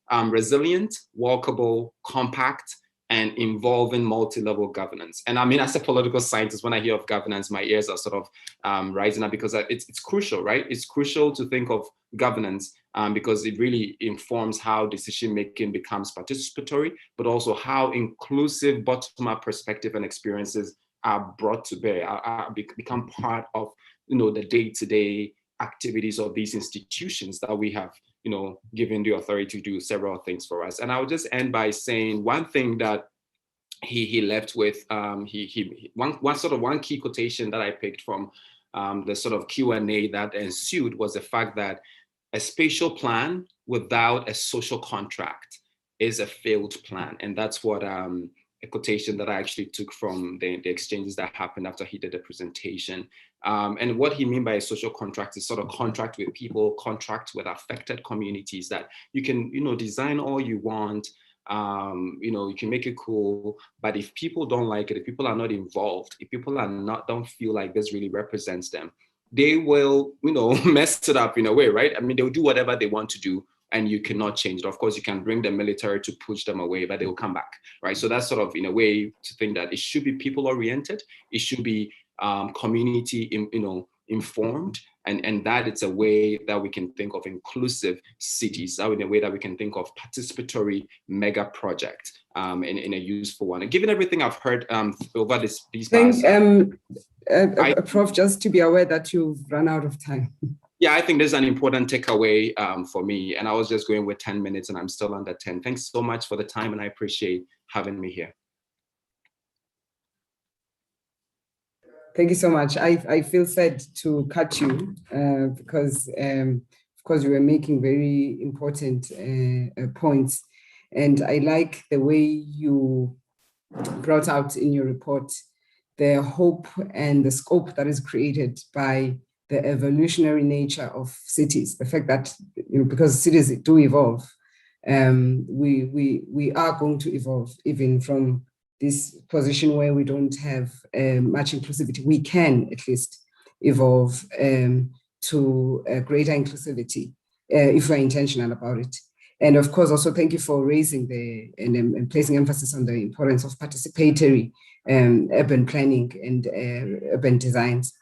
resilient, walkable, compact, and involving multi-level governance. And I mean, as a political scientist, when I hear of governance, my ears are sort of rising up, because it's crucial, right? It's crucial to think of governance because it really informs how decision-making becomes participatory, but also how inclusive bottom-up perspective and experiences are brought to bear, become part of, you know, the day-to-day activities of these institutions that we have, you know, given the authority to do several things for us. And I'll just end by saying one thing that he left with, one key quotation that I picked from the sort of Q&A that ensued was the fact that a spatial plan without a social contract is a failed plan. And that's what a quotation that I actually took from the exchanges that happened after he did the presentation. And what he mean by a social contract is sort of contract with people, contract with affected communities that you can, you know, design all you want, you know, you can make it cool, but if people don't like it, if people are not involved, if people are don't feel like this really represents them, they will, you know, mess it up in a way, right? I mean, they'll do whatever they want to do, and you cannot change it. Of course, you can bring the military to push them away, but they will come back, right? So that's sort of, in a way, to think that it should be people-oriented. It should be community, you know, informed, and that it's a way that we can think of inclusive cities, in a way that we can think of participatory mega projects in a useful one. And given everything I've heard over these past... Prof, just to be aware that you've run out of time. Yeah, I think there's an important takeaway for me, and I was just going with 10 minutes and I'm still under 10. Thanks so much for the time, and I appreciate having me here. Thank you so much. I feel sad to cut you because, of course, you were making very important points. And I like the way you brought out in your report the hope and the scope that is created by the evolutionary nature of cities. The fact that, you know, because cities do evolve, we are going to evolve even from this position where we don't have much inclusivity. We can at least evolve to a greater inclusivity if we're intentional about it. And of course, also thank you for raising and placing emphasis on the importance of participatory urban planning and urban designs.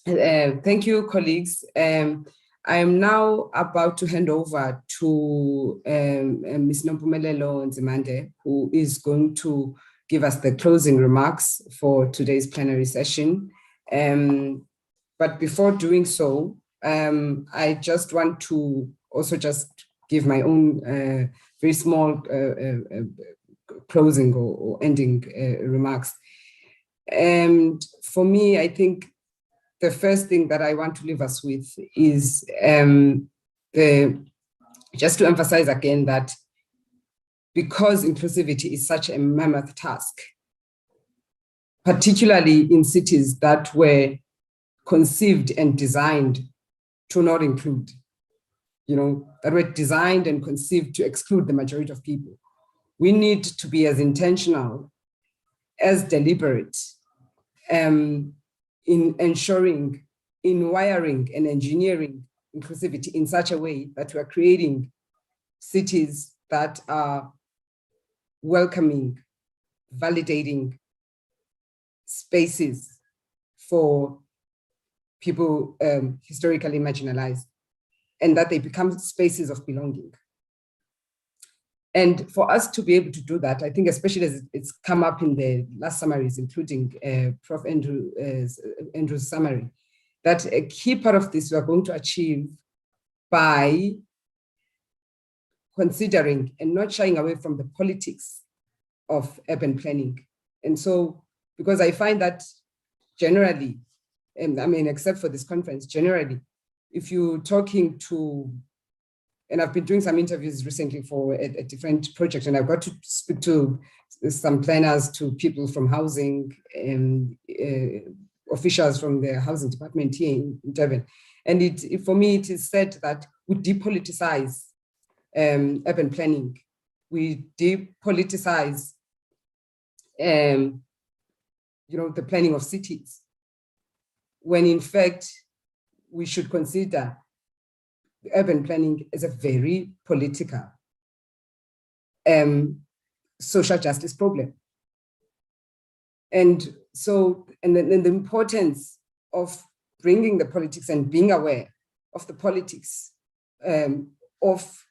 Thank you, colleagues. I am now about to hand over to Ms. Nompumelelo Nzimande, who is going to give us the closing remarks for today's plenary session. But before doing so, I just want to also just give my own very small closing or ending remarks. And for me, I think the first thing that I want to leave us with is just to emphasize again that because inclusivity is such a mammoth task, particularly in cities that were conceived and designed to not include, you know, that were designed and conceived to exclude the majority of people, we need to be as intentional, as deliberate, in ensuring, in wiring and engineering inclusivity in such a way that we are creating cities that are welcoming, validating spaces for people historically marginalized, and that they become spaces of belonging. And for us to be able to do that, I think especially as it's come up in the last summaries, including Prof. Andrew's summary, that a key part of this we are going to achieve by considering and not shying away from the politics of urban planning. And so, because I find that generally, and I mean, except for this conference, generally, if you're talking to, and I've been doing some interviews recently for a different project, and I've got to speak to some planners, to people from housing, and officials from the housing department here in Durban. And for me, it is said that we depoliticize urban planning. We depoliticize, you know, the planning of cities, when in fact, we should consider urban planning as a very political social justice problem. And so, and then the importance of bringing the politics and being aware of the politics of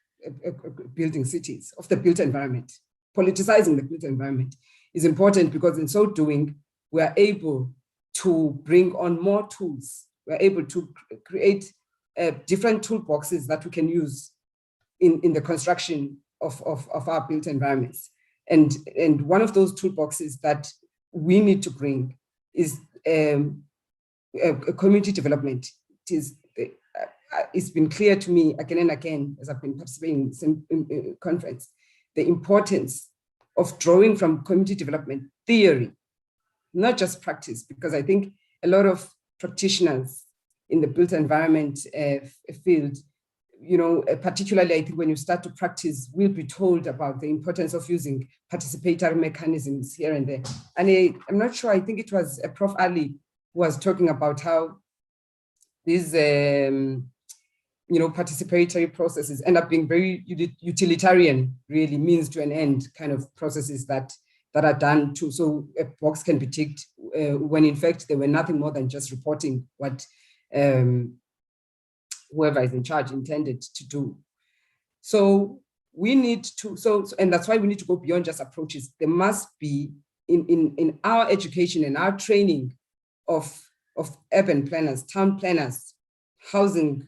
building cities, of the built environment, politicizing the built environment is important, because in so doing, we are able to bring on more tools. We're able to create different toolboxes that we can use in the construction of our built environments. And one of those toolboxes that we need to bring is community development. It's been clear to me again and again, as I've been participating in conference, the importance of drawing from community development theory, not just practice, because I think a lot of practitioners in the built environment field, you know, particularly I think when you start to practice, will be told about the importance of using participatory mechanisms here and there. And I'm not sure, I think it was Prof. Ali who was talking about how these, you know, participatory processes end up being very utilitarian, really means to an end kind of processes that are done to, so a box can be ticked when in fact they were nothing more than just reporting what whoever is in charge intended to do. So we need to, and that's why we need to go beyond just approaches. There must be in our education and our training of urban planners, town planners, housing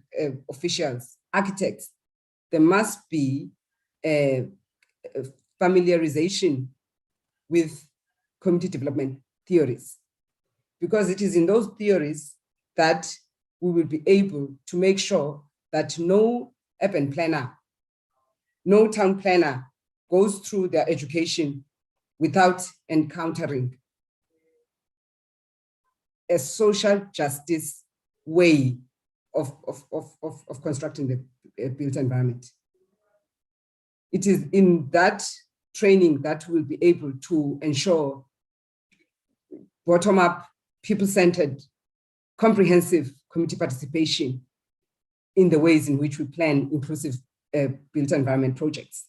officials, architects, there must be a familiarization with community development theories, because it is in those theories that we will be able to make sure that no urban planner, no town planner goes through their education without encountering a social justice way of constructing the built environment. It is in that training that we'll be able to ensure bottom-up, people-centered, comprehensive community participation in the ways in which we plan inclusive built environment projects.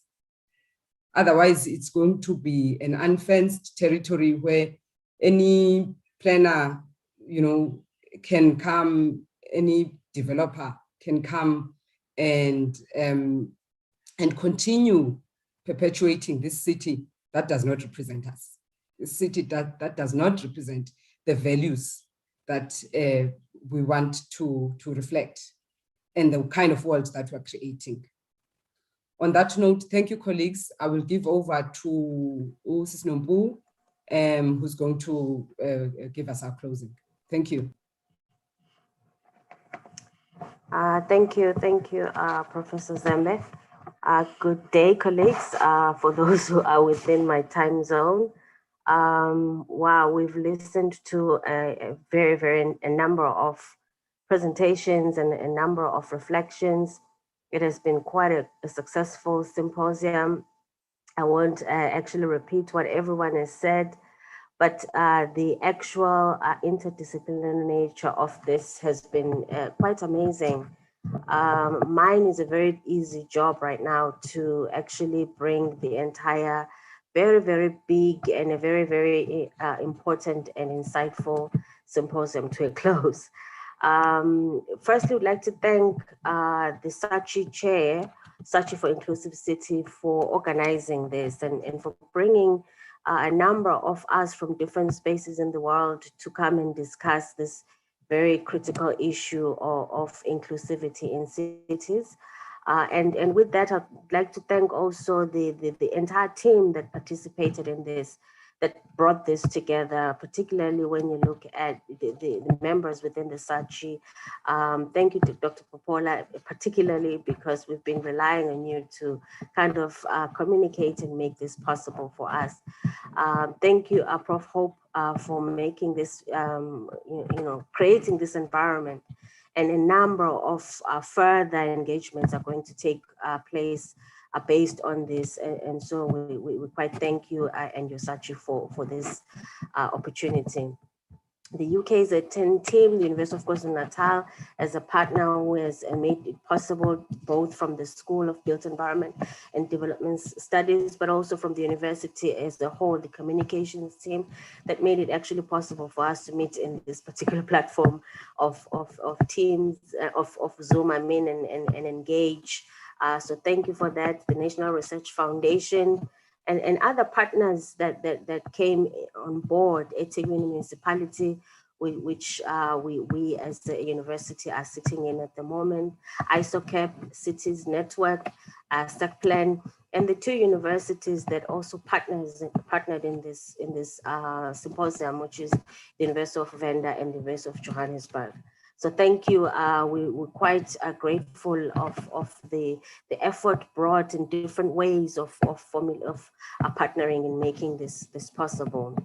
Otherwise, it's going to be an unfenced territory where any planner, you know, can come, any developer can come and continue perpetuating this city that does not represent us. This city that does not represent the values that we want to reflect and the kind of world that we're creating. On that note, thank you, colleagues. I will give over to Sis Nombu, who's going to give us our closing. Thank you. Thank you, Professor Zembe. Good day, colleagues, for those who are within my time zone. Wow, we've listened to a number of presentations and a number of reflections. It has been quite a successful symposium. I won't actually repeat what everyone has said, but the actual interdisciplinary nature of this has been quite amazing. Mine is a very easy job right now to actually bring the entire very, very big and a very, very important and insightful symposium to a close. Firstly, we'd like to thank the SACHI chair, SACHI for Inclusive City, for organizing this and for bringing a number of us from different spaces in the world to come and discuss this very critical issue of inclusivity in cities. And with that, I'd like to thank also the entire team that participated in this, that brought this together, particularly when you look at the members within the SACHI. Thank you to Dr. Popola, particularly because we've been relying on you to kind of communicate and make this possible for us. Thank you, Prof. Hope, for making this, creating this environment. And a number of further engagements are going to take place based on this. And so we quite thank you and your SACHI for this opportunity. the UKZN team, the University of KwaZulu-Natal, as a partner who has made it possible, both from the School of Built Environment and Development Studies, but also from the university as a whole, the communications team, that made it actually possible for us to meet in this particular platform of Teams, of Zoom, and engage. So thank you for that. The National Research Foundation, and other partners that came on board, eThekwini Municipality, which we as a university are sitting in at the moment, ISOCAP, Cities Network, SACPLAN, and the two universities that also partnered in this symposium, which is the University of Venda and the University of Johannesburg. So thank you. We're quite grateful of the effort brought in different ways of partnering and making this possible.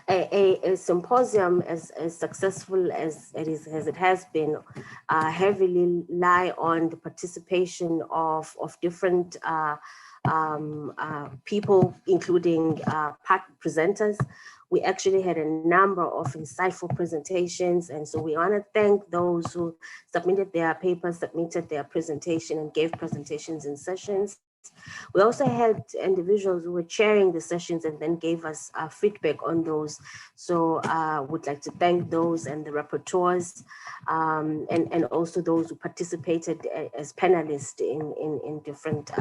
A symposium as successful as it has been heavily lie on the participation of different people, including presenters. We actually had a number of insightful presentations, and so we want to thank those who submitted their papers, submitted their presentation, and gave presentations in sessions. We also had individuals who were chairing the sessions and then gave us feedback on those. So would like to thank those and the rapporteurs, and also those who participated as panelists in different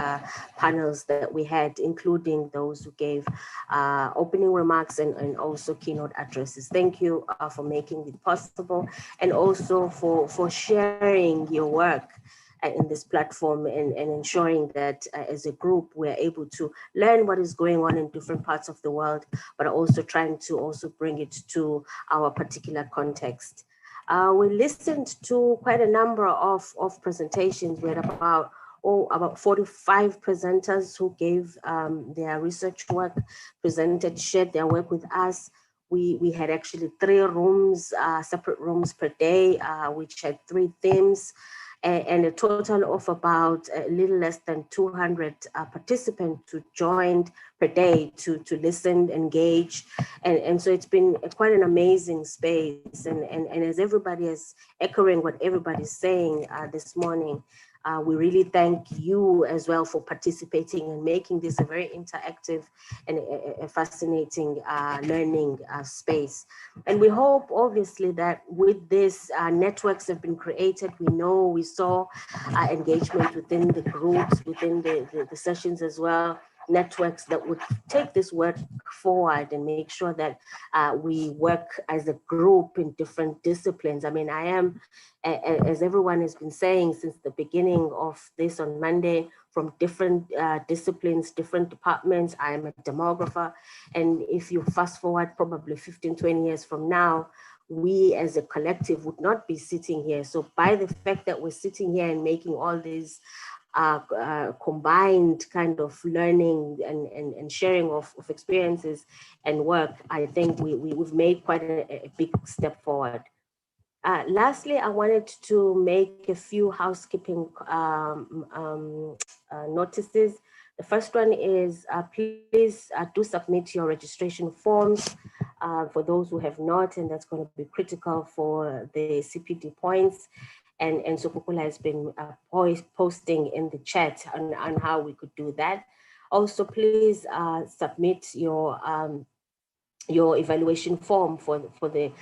panels that we had, including those who gave opening remarks and also keynote addresses. Thank you for making it possible, and also for sharing your work in this platform and ensuring that as a group, we're able to learn what is going on in different parts of the world, but also trying to also bring it to our particular context. We listened to quite a number of presentations. We had about 45 presenters who gave their research work, shared their work with us. We had actually 3 rooms, separate rooms per day, which had 3 themes, and a total of about a little less than 200 participants who joined per day to listen, engage. And so it's been quite an amazing space. And as everybody is echoing what everybody's saying this morning, we really thank you as well for participating and making this a very interactive and a fascinating learning space. And we hope, obviously, that with this, networks have been created. We saw engagement within the groups, within the sessions as well, networks that would take this work forward and make sure that we work as a group in different disciplines. I mean, I am, as everyone has been saying since the beginning of this on Monday, from different disciplines, different departments. I am a demographer. And if you fast forward probably 15, 20 years from now, we as a collective would not be sitting here. So by the fact that we're sitting here and making all these combined kind of learning and sharing of experiences and work, I think we've made quite a big step forward. Lastly, I wanted to make a few housekeeping notices. The first one is please do submit your registration forms for those who have not, and that's going to be critical for the CPD points. And so Kukula has been posting in the chat on how we could do that. Also, please submit your evaluation form for the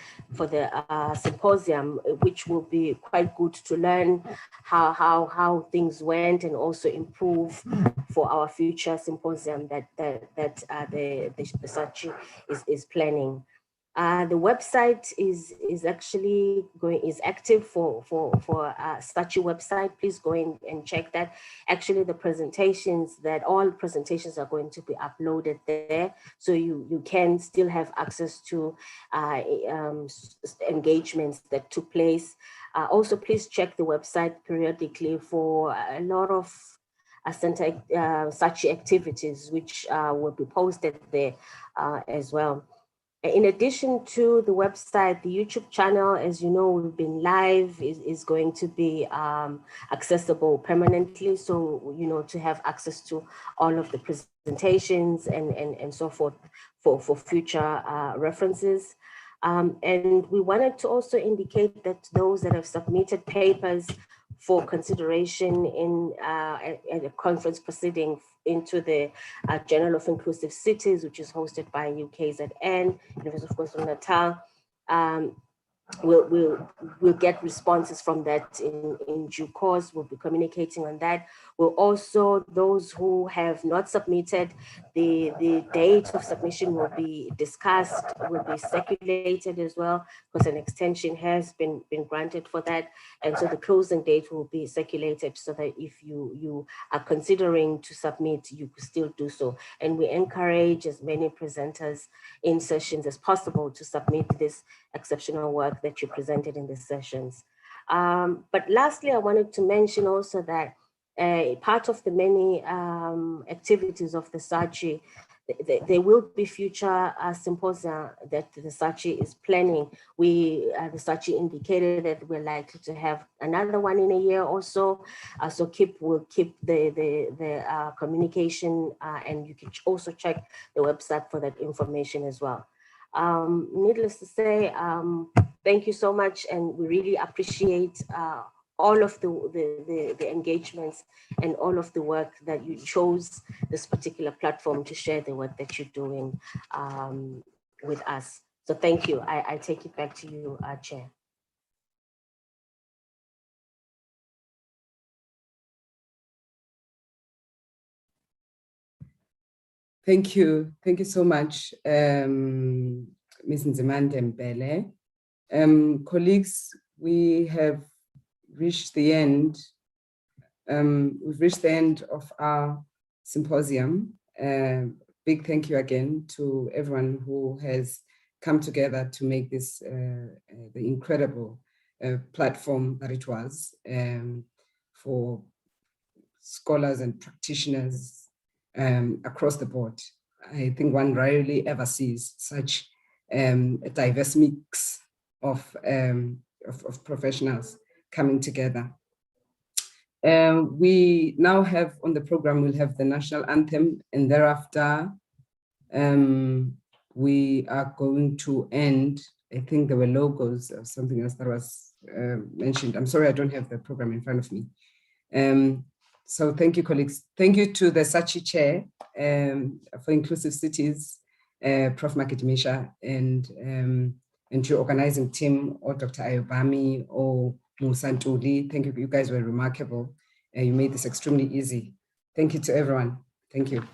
symposium, which will be quite good to learn how things went and also improve for our future symposium that the SACHI is planning. The website is active for SACHI website. Please go in and check that. Actually, all presentations are going to be uploaded there, so you can still have access to engagements that took place. Also, please check the website periodically for a lot of SACHI activities, which will be posted there as well. In addition to the website, the YouTube channel, as you know, we've been live, is going to be accessible permanently. So, to have access to all of the presentations and so forth for future references. And we wanted to also indicate that those that have submitted papers for consideration in at a conference proceeding into the Journal of Inclusive Cities, which is hosted by UKZN, University of KwaZulu-Natal. We'll get responses from that in due course. We'll be communicating on that. We'll also, those who have not submitted, the date of submission will be discussed, will be circulated as well, because an extension has been granted for that. And so the closing date will be circulated so that if you are considering to submit, you could still do so. And we encourage as many presenters in sessions as possible to submit this exceptional work that you presented in the sessions. But lastly, I wanted to mention also that part of the many activities of the SACHI, there will be future symposia that the SACHI is planning. The SACHI indicated that we're likely to have another one in a year or so. So we'll keep the communication, and you can also check the website for that information as well. Needless to say, thank you so much, and we really appreciate all of the engagements and all of the work that you chose this particular platform to share the work that you're doing with us. So thank you. I take it back to you, Chair. Thank you so much, Ms. Nzimande Mbele. Colleagues, we have reached the end. We've reached the end of our symposium. Big thank you again to everyone who has come together to make this the incredible platform that it was for scholars and practitioners across the board. I think one rarely ever sees such a diverse mix of professionals coming together. We now have on the program, we'll have the national anthem, and thereafter we are going to end. I think there were logos or something else that was mentioned. I'm sorry, I don't have the program in front of me. So thank you, colleagues. Thank you to the SACHI Chair for Inclusive Cities, Prof. Makitimisha, and to your organizing team, or Dr. Ayobami, or Musantuli. Thank you, you guys were remarkable. You made this extremely easy. Thank you to everyone. Thank you.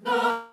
Africa.